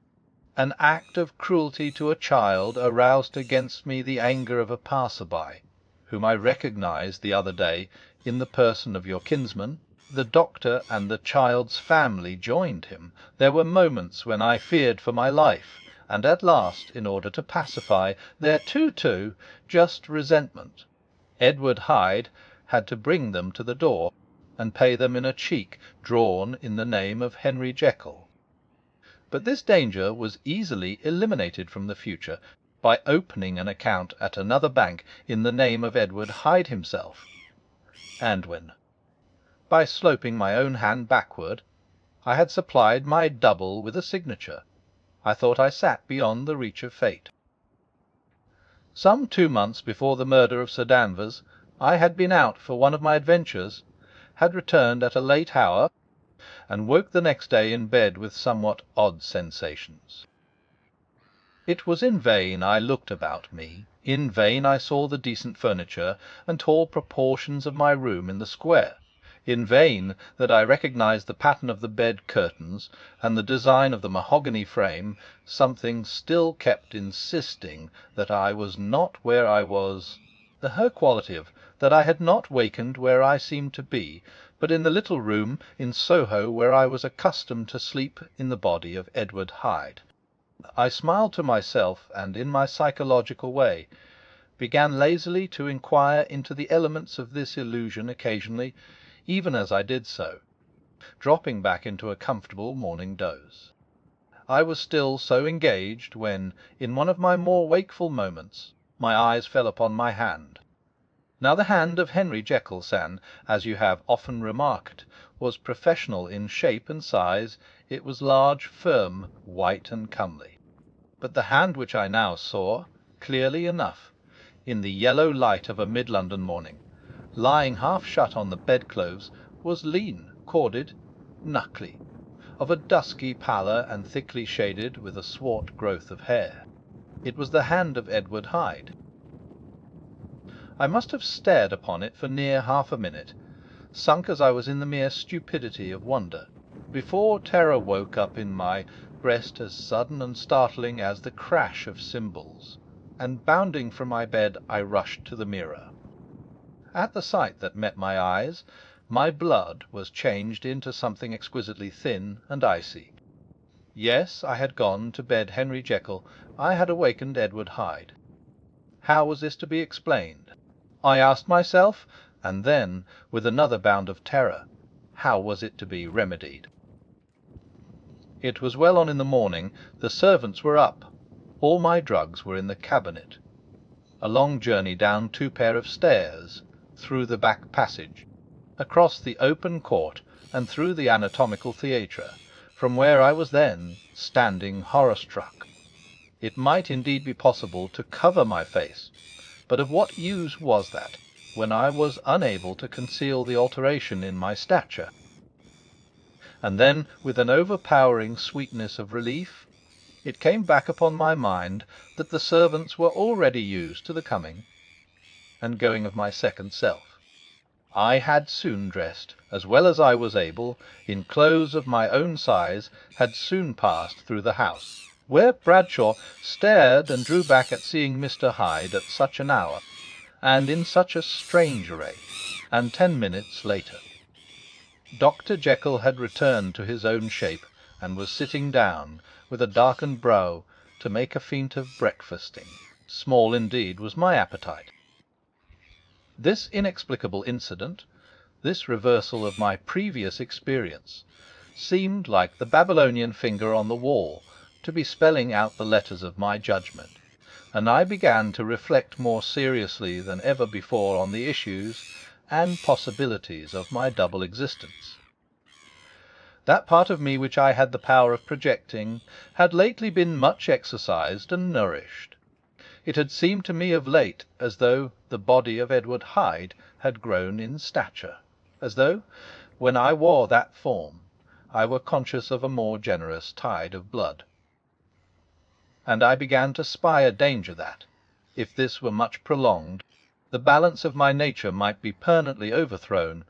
An act of cruelty to a child aroused against me the anger of a passer-by, whom I recognized the other day in the person of your kinsman. The doctor and the child's family joined him. There were moments when I feared for my life, and at last, in order to pacify their too just resentment, Edward Hyde had to bring them to the door, and pay them in a cheque drawn in the name of Henry Jekyll. But this danger was easily eliminated from the future by opening an account at another bank in the name of Edward Hyde himself, and when, by sloping my own hand backward, I had supplied my double with a signature, I thought I sat beyond the reach of fate. Some 2 months before the murder of Sir Danvers, I had been out for one of my adventures, had returned at a late hour, and woke the next day in bed with somewhat odd sensations. It was in vain I looked about me, in vain I saw the decent furniture and tall proportions of my room in the square, in vain that I recognized the pattern of the bed curtains and the design of the mahogany frame. Something still kept insisting that I was not where I was, her qualitative, that I had not wakened where I seemed to be, but in the little room in Soho where I was accustomed to sleep in the body of Edward Hyde. I smiled to myself, and in my psychological way began lazily to inquire into the elements of this illusion occasionally, even as I did so, dropping back into a comfortable morning doze. I was still so engaged when, in one of my more wakeful moments, my eyes fell upon my hand. Now the hand of Henry Jekyll, as you have often remarked, was professional in shape and size. It was large, firm, white, and comely. But the hand which I now saw, clearly enough, in the yellow light of a mid-London morning, lying half shut on the bedclothes, was lean, corded, knuckly, of a dusky pallor and thickly shaded with a swart growth of hair. It was the hand of Edward Hyde. I must have stared upon it for near half a minute, sunk as I was in the mere stupidity of wonder, before terror woke up in my breast as sudden and startling as the crash of cymbals, and bounding from my bed I rushed to the mirror. At the sight that met my eyes, my blood was changed into something exquisitely thin and icy. Yes, I had gone to bed Henry Jekyll, I had awakened Edward Hyde. How was this to be explained? I asked myself, and then, with another bound of terror, how was it to be remedied? It was well on in the morning. The servants were up. All my drugs were in the cabinet. A long journey down 2 pair of stairs, through the back passage, across the open court, and through the anatomical theatre, from where I was then standing horror-struck. It might indeed be possible to cover my face, but of what use was that, when I was unable to conceal the alteration in my stature? And then, with an overpowering sweetness of relief, it came back upon my mind that the servants were already used to the coming and going of my second self. I had soon dressed, as well as I was able, in clothes of my own size, had soon passed through the house, where Bradshaw stared and drew back at seeing Mr. Hyde at such an hour, and in such a strange array, and 10 minutes later Dr. Jekyll had returned to his own shape, and was sitting down, with a darkened brow, to make a feint of breakfasting. Small indeed was my appetite. This inexplicable incident, this reversal of my previous experience, seemed, like the Babylonian finger on the wall, to be spelling out the letters of my judgment, and I began to reflect more seriously than ever before on the issues and possibilities of my double existence. That part of me which I had the power of projecting had lately been much exercised and nourished. It had seemed to me of late as though the body of Edward Hyde had grown in stature, as though, when I wore that form, I were conscious of a more generous tide of blood. And I began to spy a danger that, if this were much prolonged, the balance of my nature might be permanently overthrown,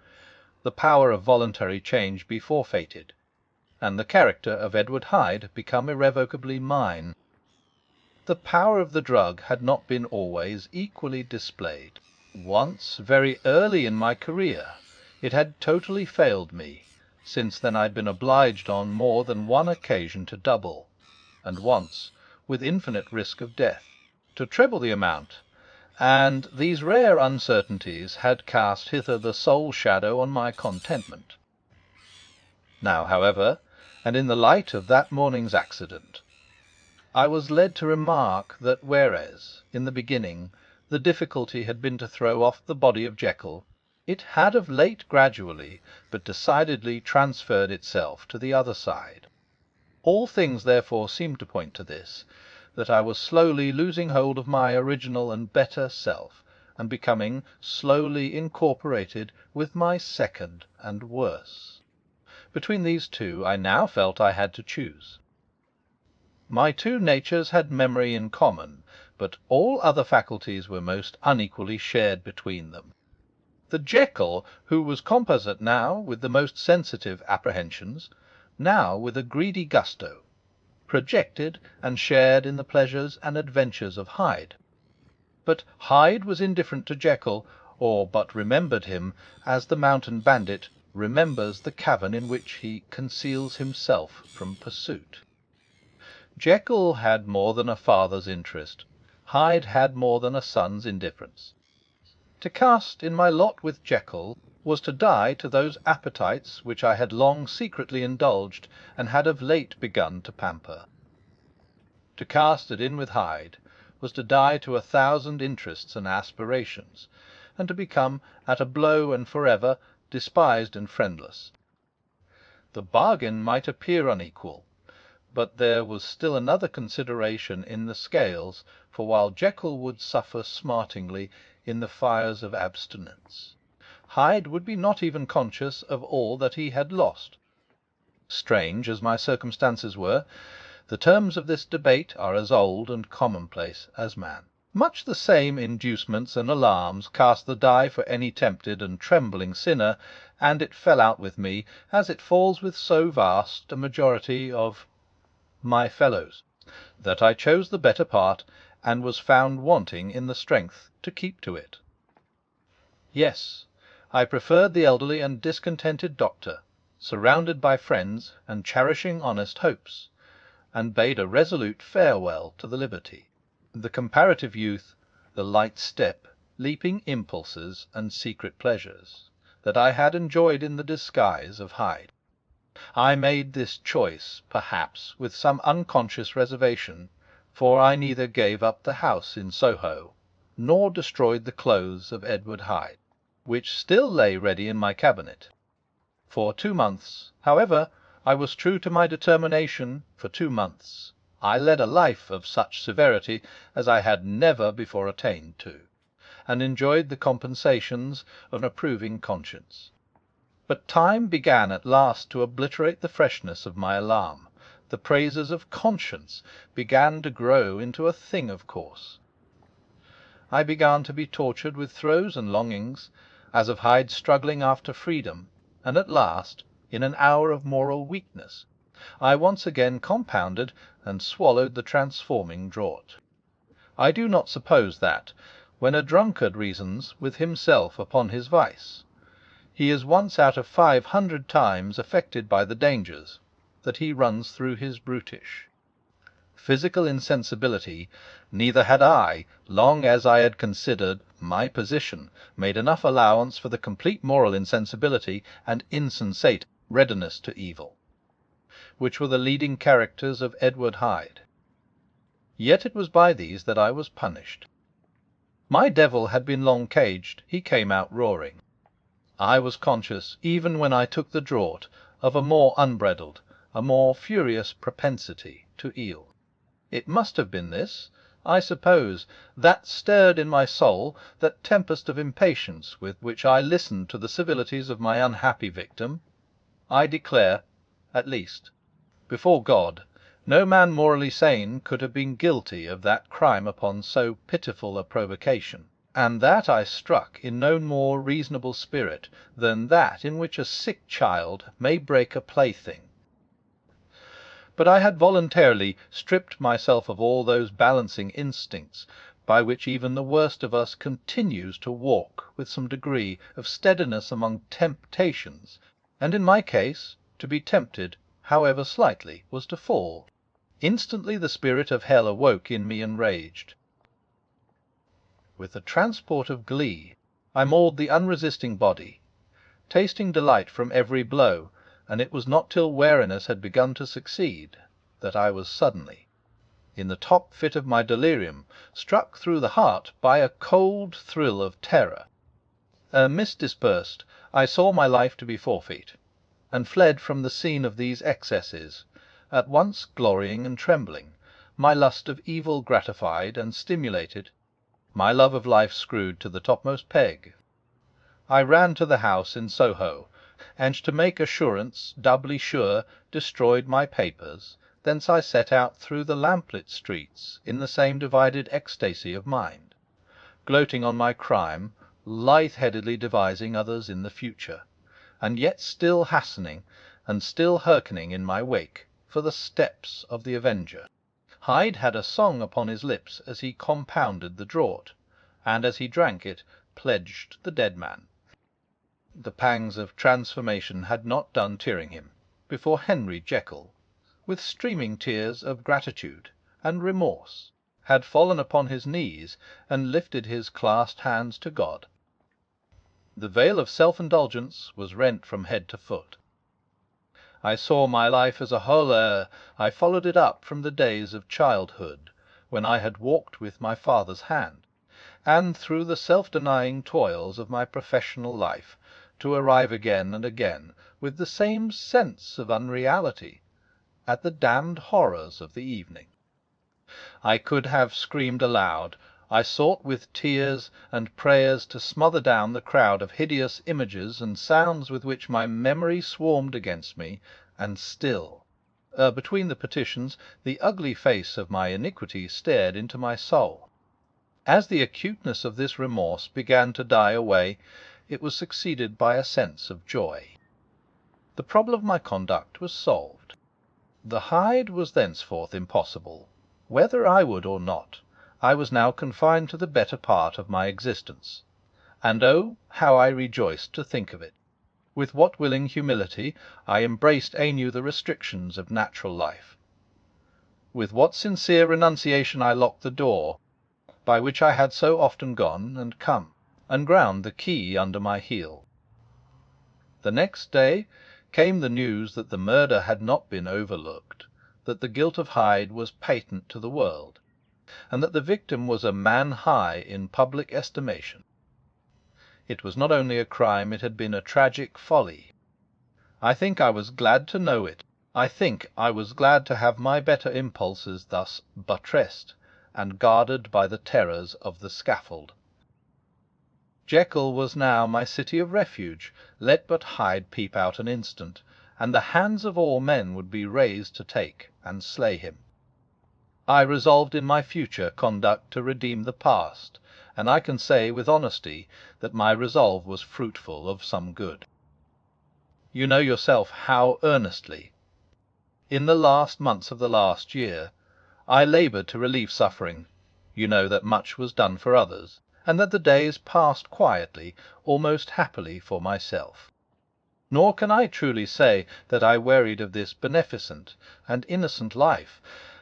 the power of voluntary change be forfeited, and the character of Edward Hyde become irrevocably mine. The power of the drug had not been always equally displayed. Once, very early in my career, it had totally failed me. Since then I'd been obliged on more than one occasion to double, and once, with infinite risk of death, to treble the amount, and these rare uncertainties had cast hither the sole shadow on my contentment. Now, however, and in the light of that morning's accident, I was led to remark that whereas, in the beginning, the difficulty had been to throw off the body of Jekyll, it had of late gradually but decidedly transferred itself to the other side. All things therefore seemed to point to this, that I was slowly losing hold of my original and better self, and becoming slowly incorporated with my second and worse. Between these two I now felt I had to choose. My two natures had memory in common, but all other faculties were most unequally shared between them. The Jekyll, who was composite now with the most sensitive apprehensions, now with a greedy gusto, projected and shared in the pleasures and adventures of Hyde. But Hyde was indifferent to Jekyll, or but remembered him, as the mountain bandit remembers the cavern in which he conceals himself from pursuit. Jekyll had more than a father's interest, Hyde had more than a son's indifference. To cast in my lot with Jekyll was to die to those appetites which I had long secretly indulged and had of late begun to pamper. To cast it in with Hyde was to die to 1,000 interests and aspirations, and to become, at a blow and for ever, despised and friendless. The bargain might appear unequal, but there was still another consideration in the scales, for while Jekyll would suffer smartingly in the fires of abstinence, Hyde would be not even conscious of all that he had lost. Strange as my circumstances were, the terms of this debate are as old and commonplace as man. Much the same inducements and alarms cast the die for any tempted and trembling sinner, and it fell out with me, as it falls with so vast a majority of my fellows, that I chose the better part, and was found wanting in the strength to keep to it. Yes, I preferred the elderly and discontented doctor, surrounded by friends and cherishing honest hopes, and bade a resolute farewell to the liberty, the comparative youth, the light step, leaping impulses, and secret pleasures that I had enjoyed in the disguise of Hyde. I made this choice, perhaps, with some unconscious reservation, for I neither gave up the house in Soho, nor destroyed the clothes of Edward Hyde, which still lay ready in my cabinet. For 2 months, however, I was true to my determination. For 2 months I led a life of such severity as I had never before attained to, and enjoyed the compensations of an approving conscience. But time began at last to obliterate the freshness of my alarm. The praises of conscience began to grow into a thing of course. I began to be tortured with throes and longings, as of Hyde struggling after freedom, and at last, in an hour of moral weakness, I once again compounded and swallowed the transforming draught. I do not suppose that, when a drunkard reasons with himself upon his vice, he is once out of 500 times affected by the dangers that he runs through his brutish. Physical insensibility neither had I, long as I had considered my position, made enough allowance for the complete moral insensibility and insensate readiness to evil, which were the leading characters of Edward Hyde. Yet it was by these that I was punished. My devil had been long caged, he came out roaring. I was conscious, even when I took the draught, of a more unbridled, a more furious propensity to eel. It must have been this, I suppose that stirred in my soul that tempest of impatience with which I listened to the civilities of my unhappy victim. I declare, at least, before God, no man morally sane could have been guilty of that crime upon so pitiful a provocation, and that I struck in no more reasonable spirit than that in which a sick child may break a plaything. But I had voluntarily stripped myself of all those balancing instincts by which even the worst of us continues to walk with some degree of steadiness among temptations, and in my case to be tempted, however slightly, was to fall. Instantly the spirit of hell awoke in me and raged. With the transport of glee I mauled the unresisting body, tasting delight from every blow, and it was not till wariness had begun to succeed that I was suddenly, in the top fit of my delirium, struck through the heart by a cold thrill of terror. A mist dispersed, I saw my life to be forfeit, and fled from the scene of these excesses, at once glorying and trembling, my lust of evil gratified and stimulated, my love of life screwed to the topmost peg. I ran to the house in Soho, and to make assurance doubly sure, destroyed my papers. Thence I set out through the lamplit streets in the same divided ecstasy of mind, gloating on my crime, lithe-headedly devising others in the future, and yet still hastening and still hearkening in my wake for the steps of the avenger. Hyde had a song upon his lips as he compounded the draught, and as he drank it pledged the dead man. The pangs of transformation had not done tearing him, before Henry Jekyll, with streaming tears of gratitude and remorse, had fallen upon his knees and lifted his clasped hands to God. The veil of self-indulgence was rent from head to foot. I saw my life as a whole I followed it up from the days of childhood, when I had walked with my father's hand, and through the self-denying toils of my professional life, to arrive again and again, with the same sense of unreality, at the damned horrors of the evening. I could have screamed aloud. I sought with tears and prayers to smother down the crowd of hideous images and sounds with which my memory swarmed against me, and still, between the petitions, the ugly face of my iniquity stared into my soul. As the acuteness of this remorse began to die away, it was succeeded by a sense of joy. The problem of my conduct was solved. The Hyde was thenceforth impossible. Whether I would or not, I was now confined to the better part of my existence. And oh, how I rejoiced to think of it! With what willing humility I embraced anew the restrictions of natural life! With what sincere renunciation I locked the door, by which I had so often gone and come, and ground the key under my heel! The next day came the news that the murder had not been overlooked, that the guilt of Hyde was patent to the world, and that the victim was a man high in public estimation. It was not only a crime, it had been a tragic folly. I think I was glad to know it. I think I was glad to have my better impulses thus buttressed and guarded by the terrors of the scaffold. Jekyll was now my city of refuge. Let but Hyde peep out an instant, and the hands of all men would be raised to take and slay him. I resolved in my future conduct to redeem the past, and I can say with honesty that my resolve was fruitful of some good. You know yourself how earnestly, in the last months of the last year, I laboured to relieve suffering. You know that much was done for others, and that the days passed quietly, almost happily for myself. Nor can I truly say that I wearied of this beneficent and innocent life.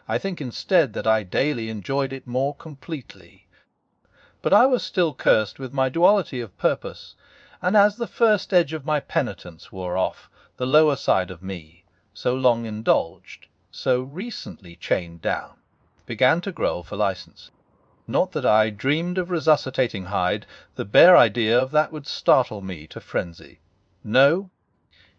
I think instead that I daily enjoyed it more completely. But I was still cursed with my duality of purpose, and as the first edge of my penitence wore off, the lower side of me, so long indulged, so recently chained down, began to growl for license. Not that I dreamed of resuscitating Hyde. The bare idea of that would startle me to frenzy. No,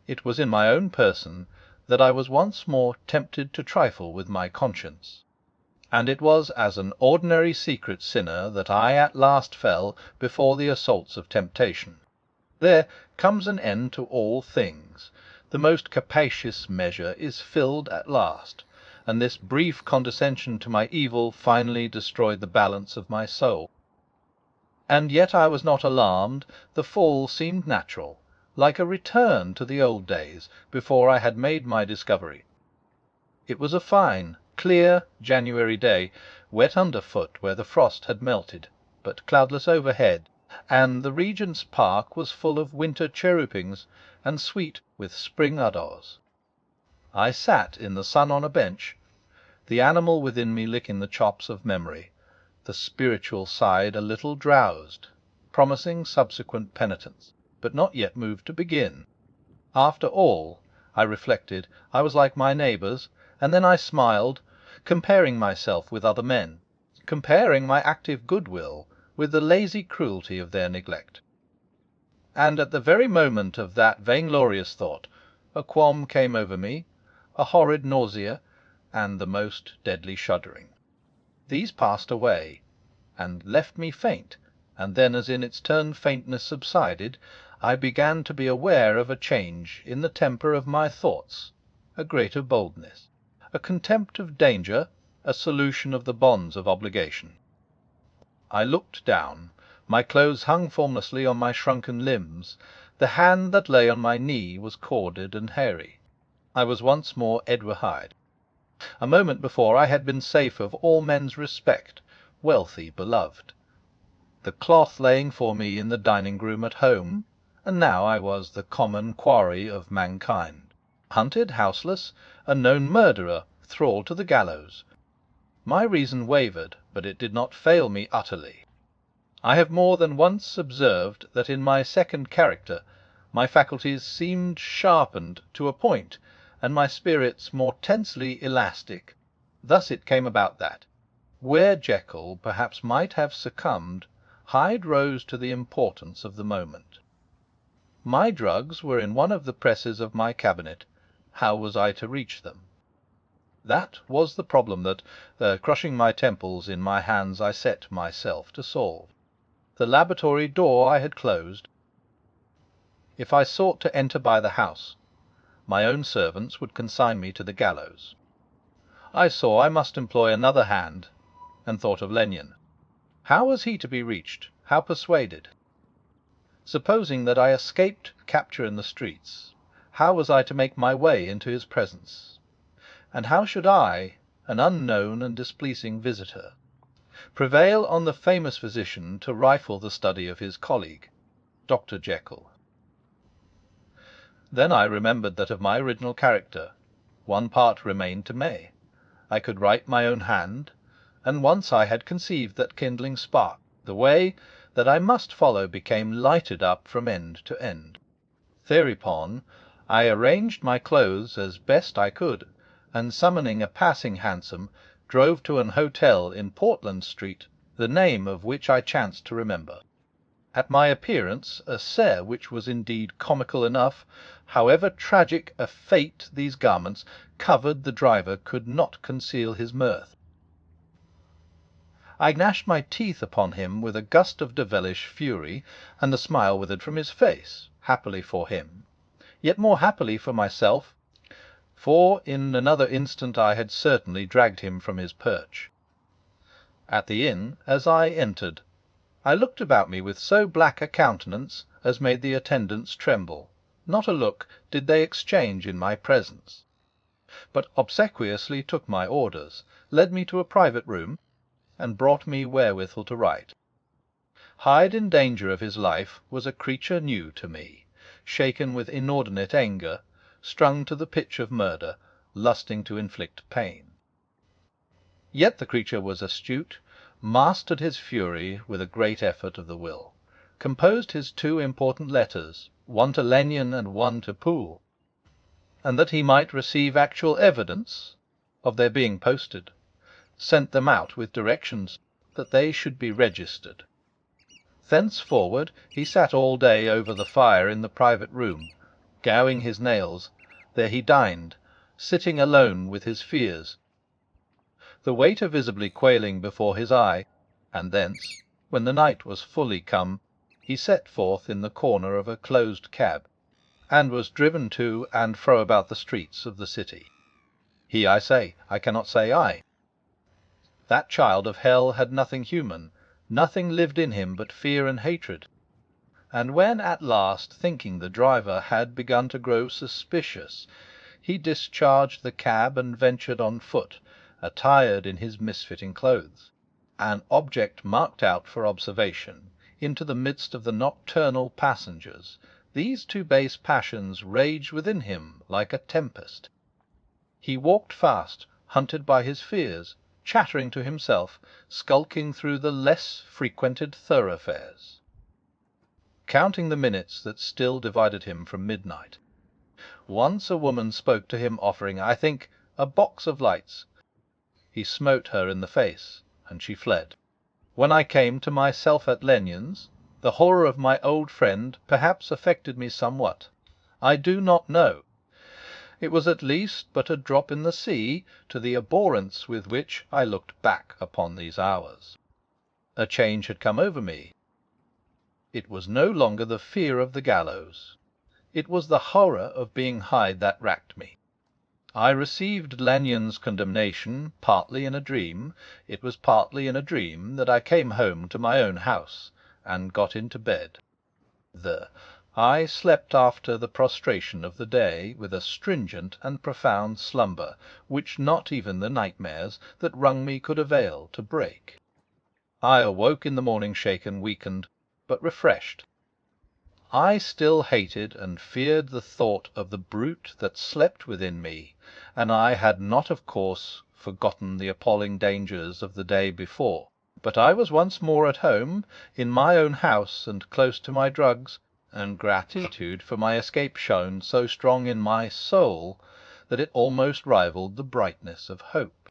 it was in my own person that I was once more tempted to trifle with my conscience. and it was as an ordinary secret sinner that I at last fell before the assaults of temptation. There comes an end to all things. The most capacious measure is filled at last, and this brief condescension to my evil finally destroyed the balance of my soul. And yet I was not alarmed. The fall seemed natural, like a return to the old days before I had made my discovery. It was a fine, clear January day, wet underfoot where the frost had melted, but cloudless overhead, and the Regent's Park was full of winter chirrupings and sweet with spring udders. I sat in the sun on a bench, the animal within me licking the chops of memory, the spiritual side a little drowsed, promising subsequent penitence, but not yet moved to begin. After all, I reflected, I was like my neighbours, and then I smiled, comparing myself with other men, comparing my active goodwill with the lazy cruelty of their neglect. And at the very moment of that vainglorious thought, a qualm came over me, a horrid nausea, and the most deadly shuddering. These passed away, and left me faint, and then, as in its turn faintness subsided, I began to be aware of a change in the temper of my thoughts, a greater boldness, a contempt of danger, a solution of the bonds of obligation. I looked down. My clothes hung formlessly on my shrunken limbs. The hand that lay on my knee was corded and hairy. I was once more Edward Hyde. A moment before I had been safe of all men's respect, wealthy, beloved, the cloth laying for me in the dining-room at home, and now I was the common quarry of mankind, hunted, houseless, a known murderer, thrall to the gallows. My reason wavered, but it did not fail me utterly. I have more than once observed that in my second character my faculties seemed sharpened to a point, and my spirits more tensely elastic. Thus it came about that, where Jekyll perhaps might have succumbed, Hyde rose to the importance of the moment. My drugs were in one of the presses of my cabinet. How was I to reach them? That was the problem that, crushing my temples in my hands, I set myself to solve. The laboratory door I had closed. If I sought to enter by the house, my own servants would consign me to the gallows. I saw I must employ another hand, and thought of Lennion. How was he to be reached? How persuaded? Supposing that I escaped capture in the streets, how was I to make my way into his presence? And how should I, an unknown and displeasing visitor, prevail on the famous physician to rifle the study of his colleague, Dr. Jekyll? Then I remembered that of my original character one part remained to May. I could write my own hand, and once I had conceived that kindling spark, the way that I must follow became lighted up from end to end. Thereupon I arranged my clothes as best I could, and summoning a passing hansom, drove to an hotel in Portland Street, the name of which I chanced to remember. At my appearance, a stare which was indeed comical enough, however tragic a fate these garments covered, the driver could not conceal his mirth. I gnashed my teeth upon him with a gust of devilish fury, and the smile withered from his face, happily for him, yet more happily for myself, for in another instant I had certainly dragged him from his perch. At the inn, as I entered, I looked about me with so black a countenance as made the attendants tremble. Not a look did they exchange in my presence, but obsequiously took my orders, led me to a private room, and brought me wherewithal to write. Hyde in danger of his life was a creature new to me, shaken with inordinate anger, strung to the pitch of murder, lusting to inflict pain. Yet the creature was astute, mastered his fury with a great effort of the will, composed his two important letters, one to Lennion and one to Poole, and that he might receive actual evidence of their being posted, sent them out with directions that they should be registered. Thenceforward he sat all day over the fire in the private room, gouing his nails. There he dined, sitting alone with his fears. the waiter visibly quailing before his eye, and thence, when the night was fully come, he set forth in the corner of a closed cab, and was driven to and fro about the streets of the city. He, I say, I cannot say I. That child of hell had nothing human, nothing lived in him but fear and hatred. And when at last, thinking the driver had begun to grow suspicious, he discharged the cab and ventured on foot, attired in his misfitting clothes, an object marked out for observation, into the midst of the nocturnal passengers, these two base passions raged within him like a tempest. He walked fast, hunted by his fears, chattering to himself, skulking through the less frequented thoroughfares, counting the minutes that still divided him from midnight. Once a woman spoke to him, offering, I think, a box of lights. He smote her in the face, and she fled. When I came to myself at Lenyon's, the horror of my old friend perhaps affected me somewhat. I do not know. It was at least but a drop in the sea to the abhorrence with which I looked back upon these hours. A change had come over me. It was no longer the fear of the gallows. It was the horror of being Hyde that racked me. I received Lanyon's condemnation partly in a dream. It was partly in a dream that I came home to my own house, and got into bed. I slept after the prostration of the day with a stringent and profound slumber, which not even the nightmares that wrung me could avail to break. I awoke in the morning shaken, weakened, but refreshed. I still hated and feared the thought of the brute that slept within me, and I had not, of course, forgotten the appalling dangers of the day before. But I was once more at home, in my own house and close to my drugs, and gratitude for my escape shone so strong in my soul that it almost rivalled the brightness of hope.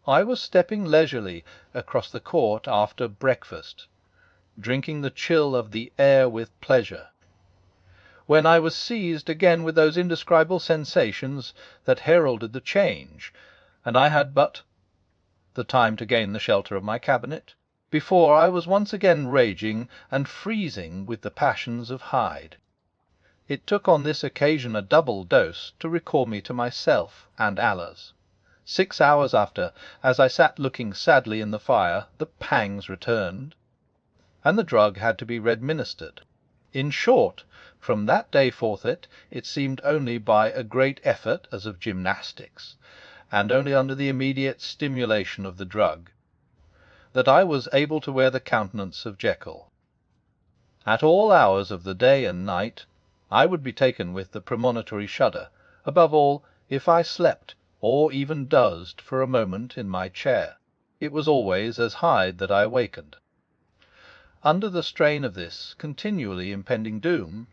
I was stepping leisurely across the court after breakfast, drinking the chill of the air with pleasure, when I was seized again with those indescribable sensations that heralded the change, and I had but the time to gain the shelter of my cabinet before I was once again raging and freezing with the passions of Hyde. It took on this occasion a double dose to recall me to myself and Allah's. 6 hours after, as I sat looking sadly in the fire, the pangs returned, and the drug had to be administered. In short, from that day forth it seemed only by a great effort, as of gymnastics, and only under the immediate stimulation of the drug, that I was able to wear the countenance of Jekyll. At all hours of the day and night I would be taken with the premonitory shudder, above all, if I slept, or even dozed for a moment in my chair. It was always as Hyde that I awakened. Under the strain of this continually impending doom,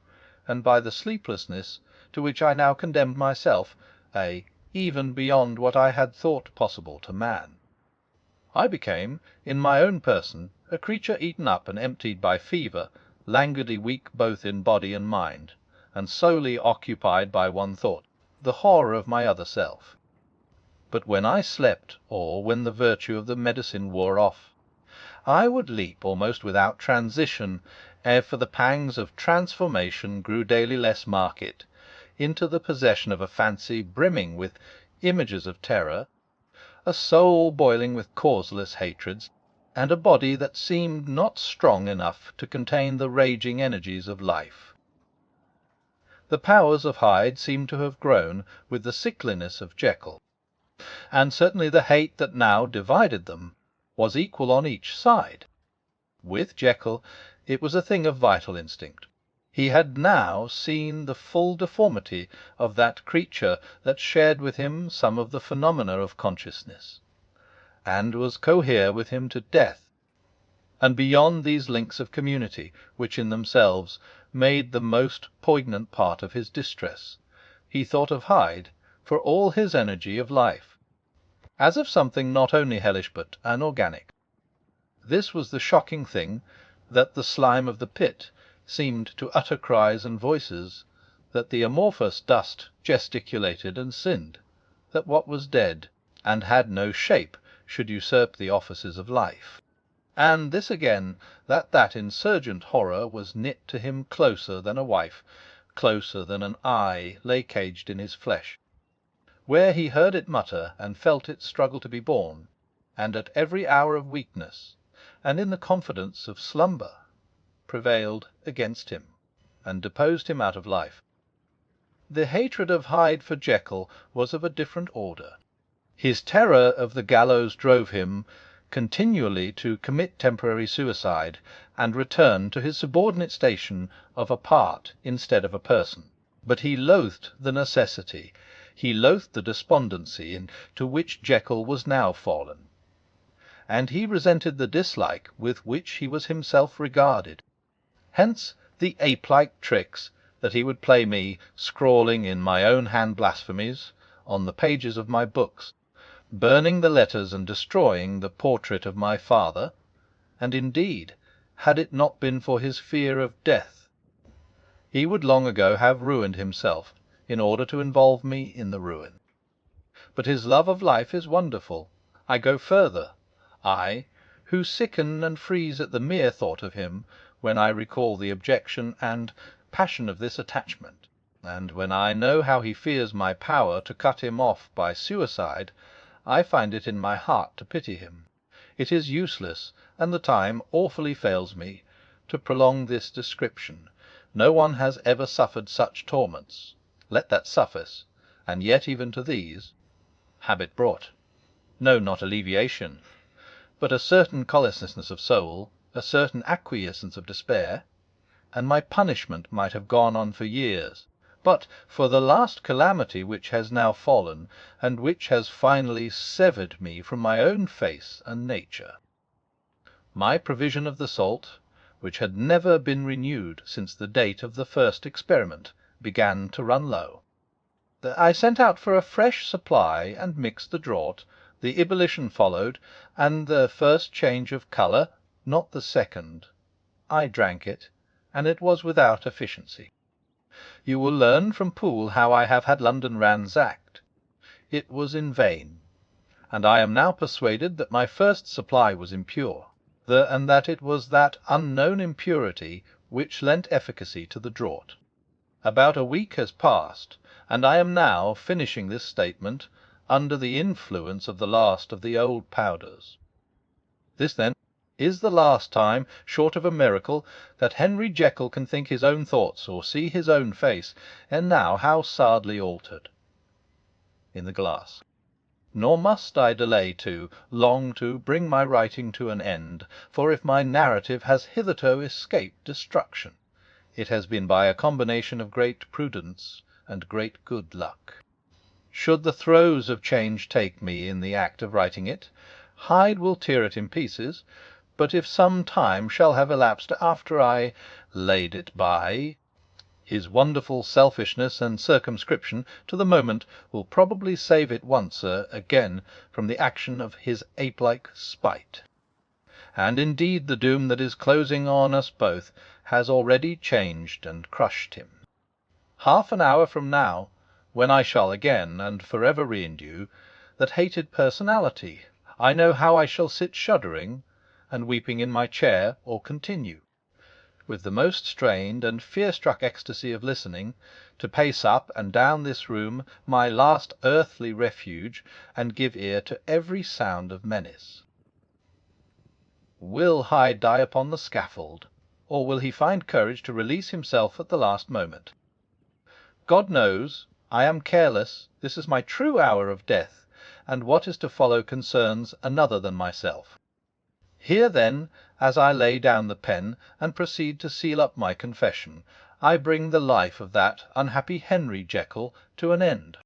and by the sleeplessness to which I now condemned myself, even beyond what I had thought possible to man, I became, in my own person, a creature eaten up and emptied by fever, languidly weak both in body and mind, and solely occupied by one thought, the horror of my other self. But when I slept, or when the virtue of the medicine wore off, I would leap almost without transition, ere for the pangs of transformation grew daily less marked, into the possession of a fancy brimming with images of terror, a soul boiling with causeless hatreds, and a body that seemed not strong enough to contain the raging energies of life. The powers of Hyde seemed to have grown with the sickliness of Jekyll, and certainly the hate that now divided them was equal on each side. With Jekyll it was a thing of vital instinct. He had now seen the full deformity of that creature that shared with him some of the phenomena of consciousness, and was cohere with him to death. And beyond these links of community, which in themselves made the most poignant part of his distress, he thought of Hyde, for all his energy of life, as of something not only hellish but anorganic. This was the shocking thing, that the slime of the pit seemed to utter cries and voices, that the amorphous dust gesticulated and sinned, that what was dead and had no shape should usurp the offices of life. And this again, that insurgent horror was knit to him closer than a wife, closer than an eye lay caged in his flesh, where he heard it mutter and felt it struggle to be born, and at every hour of weakness, and in the confidence of slumber, prevailed against him, and deposed him out of life. The hatred of Hyde for Jekyll was of a different order. His terror of the gallows drove him continually to commit temporary suicide, and return to his subordinate station of a part instead of a person. But he loathed the necessity, he loathed the despondency into which Jekyll was now fallen, and he resented the dislike with which he was himself regarded. Hence the ape-like tricks that he would play me, scrawling in my own hand blasphemies on the pages of my books, burning the letters and destroying the portrait of my father. And indeed, had it not been for his fear of death, he would long ago have ruined himself in order to involve me in the ruin. But his love of life is wonderful. I go further. I, who sicken and freeze at the mere thought of him, when I recall the objection and passion of this attachment, and when I know how he fears my power to cut him off by suicide, I find it in my heart to pity him. It is useless, and the time awfully fails me, to prolong this description. No one has ever suffered such torments. Let that suffice, and yet even to these habit brought, no, not alleviation, but a certain collousness of soul, a certain acquiescence of despair, and my punishment might have gone on for years, but for the last calamity which has now fallen, and which has finally severed me from my own face and nature. My provision of the salt, which had never been renewed since the date of the first experiment, began to run low. I sent out for a fresh supply and mixed the draught. The ebullition followed, and the first change of colour, not the second. I drank it, and it was without efficiency. You will learn from Poole how I have had London ransacked. It was in vain, and I am now persuaded that my first supply was impure, and that it was that unknown impurity which lent efficacy to the draught. About a week has passed, and I am now finishing this statement under the influence of the last of the old powders. This, then, is the last time, short of a miracle, that Henry Jekyll can think his own thoughts or see his own face, and now how sadly altered, in the glass. Nor must I delay long to bring my writing to an end, for if my narrative has hitherto escaped destruction, it has been by a combination of great prudence and great good luck. Should the throes of change take me in the act of writing it, Hyde will tear it in pieces, but if some time shall have elapsed after I laid it by, his wonderful selfishness and circumscription to the moment will probably save it once again from the action of his ape-like spite. And indeed the doom that is closing on us both has already changed and crushed him. Half an hour from now, when I shall again and forever renew that hated personality, I know how I shall sit shuddering and weeping in my chair, or continue, with the most strained and fear-struck ecstasy of listening, to pace up and down this room, my last earthly refuge, and give ear to every sound of menace. Will Hyde die upon the scaffold, or will he find courage to release himself at the last moment? God knows, I am careless. This is my true hour of death, and what is to follow concerns another than myself. Here, then, as I lay down the pen and proceed to seal up my confession, I bring the life of that unhappy Henry Jekyll to an end.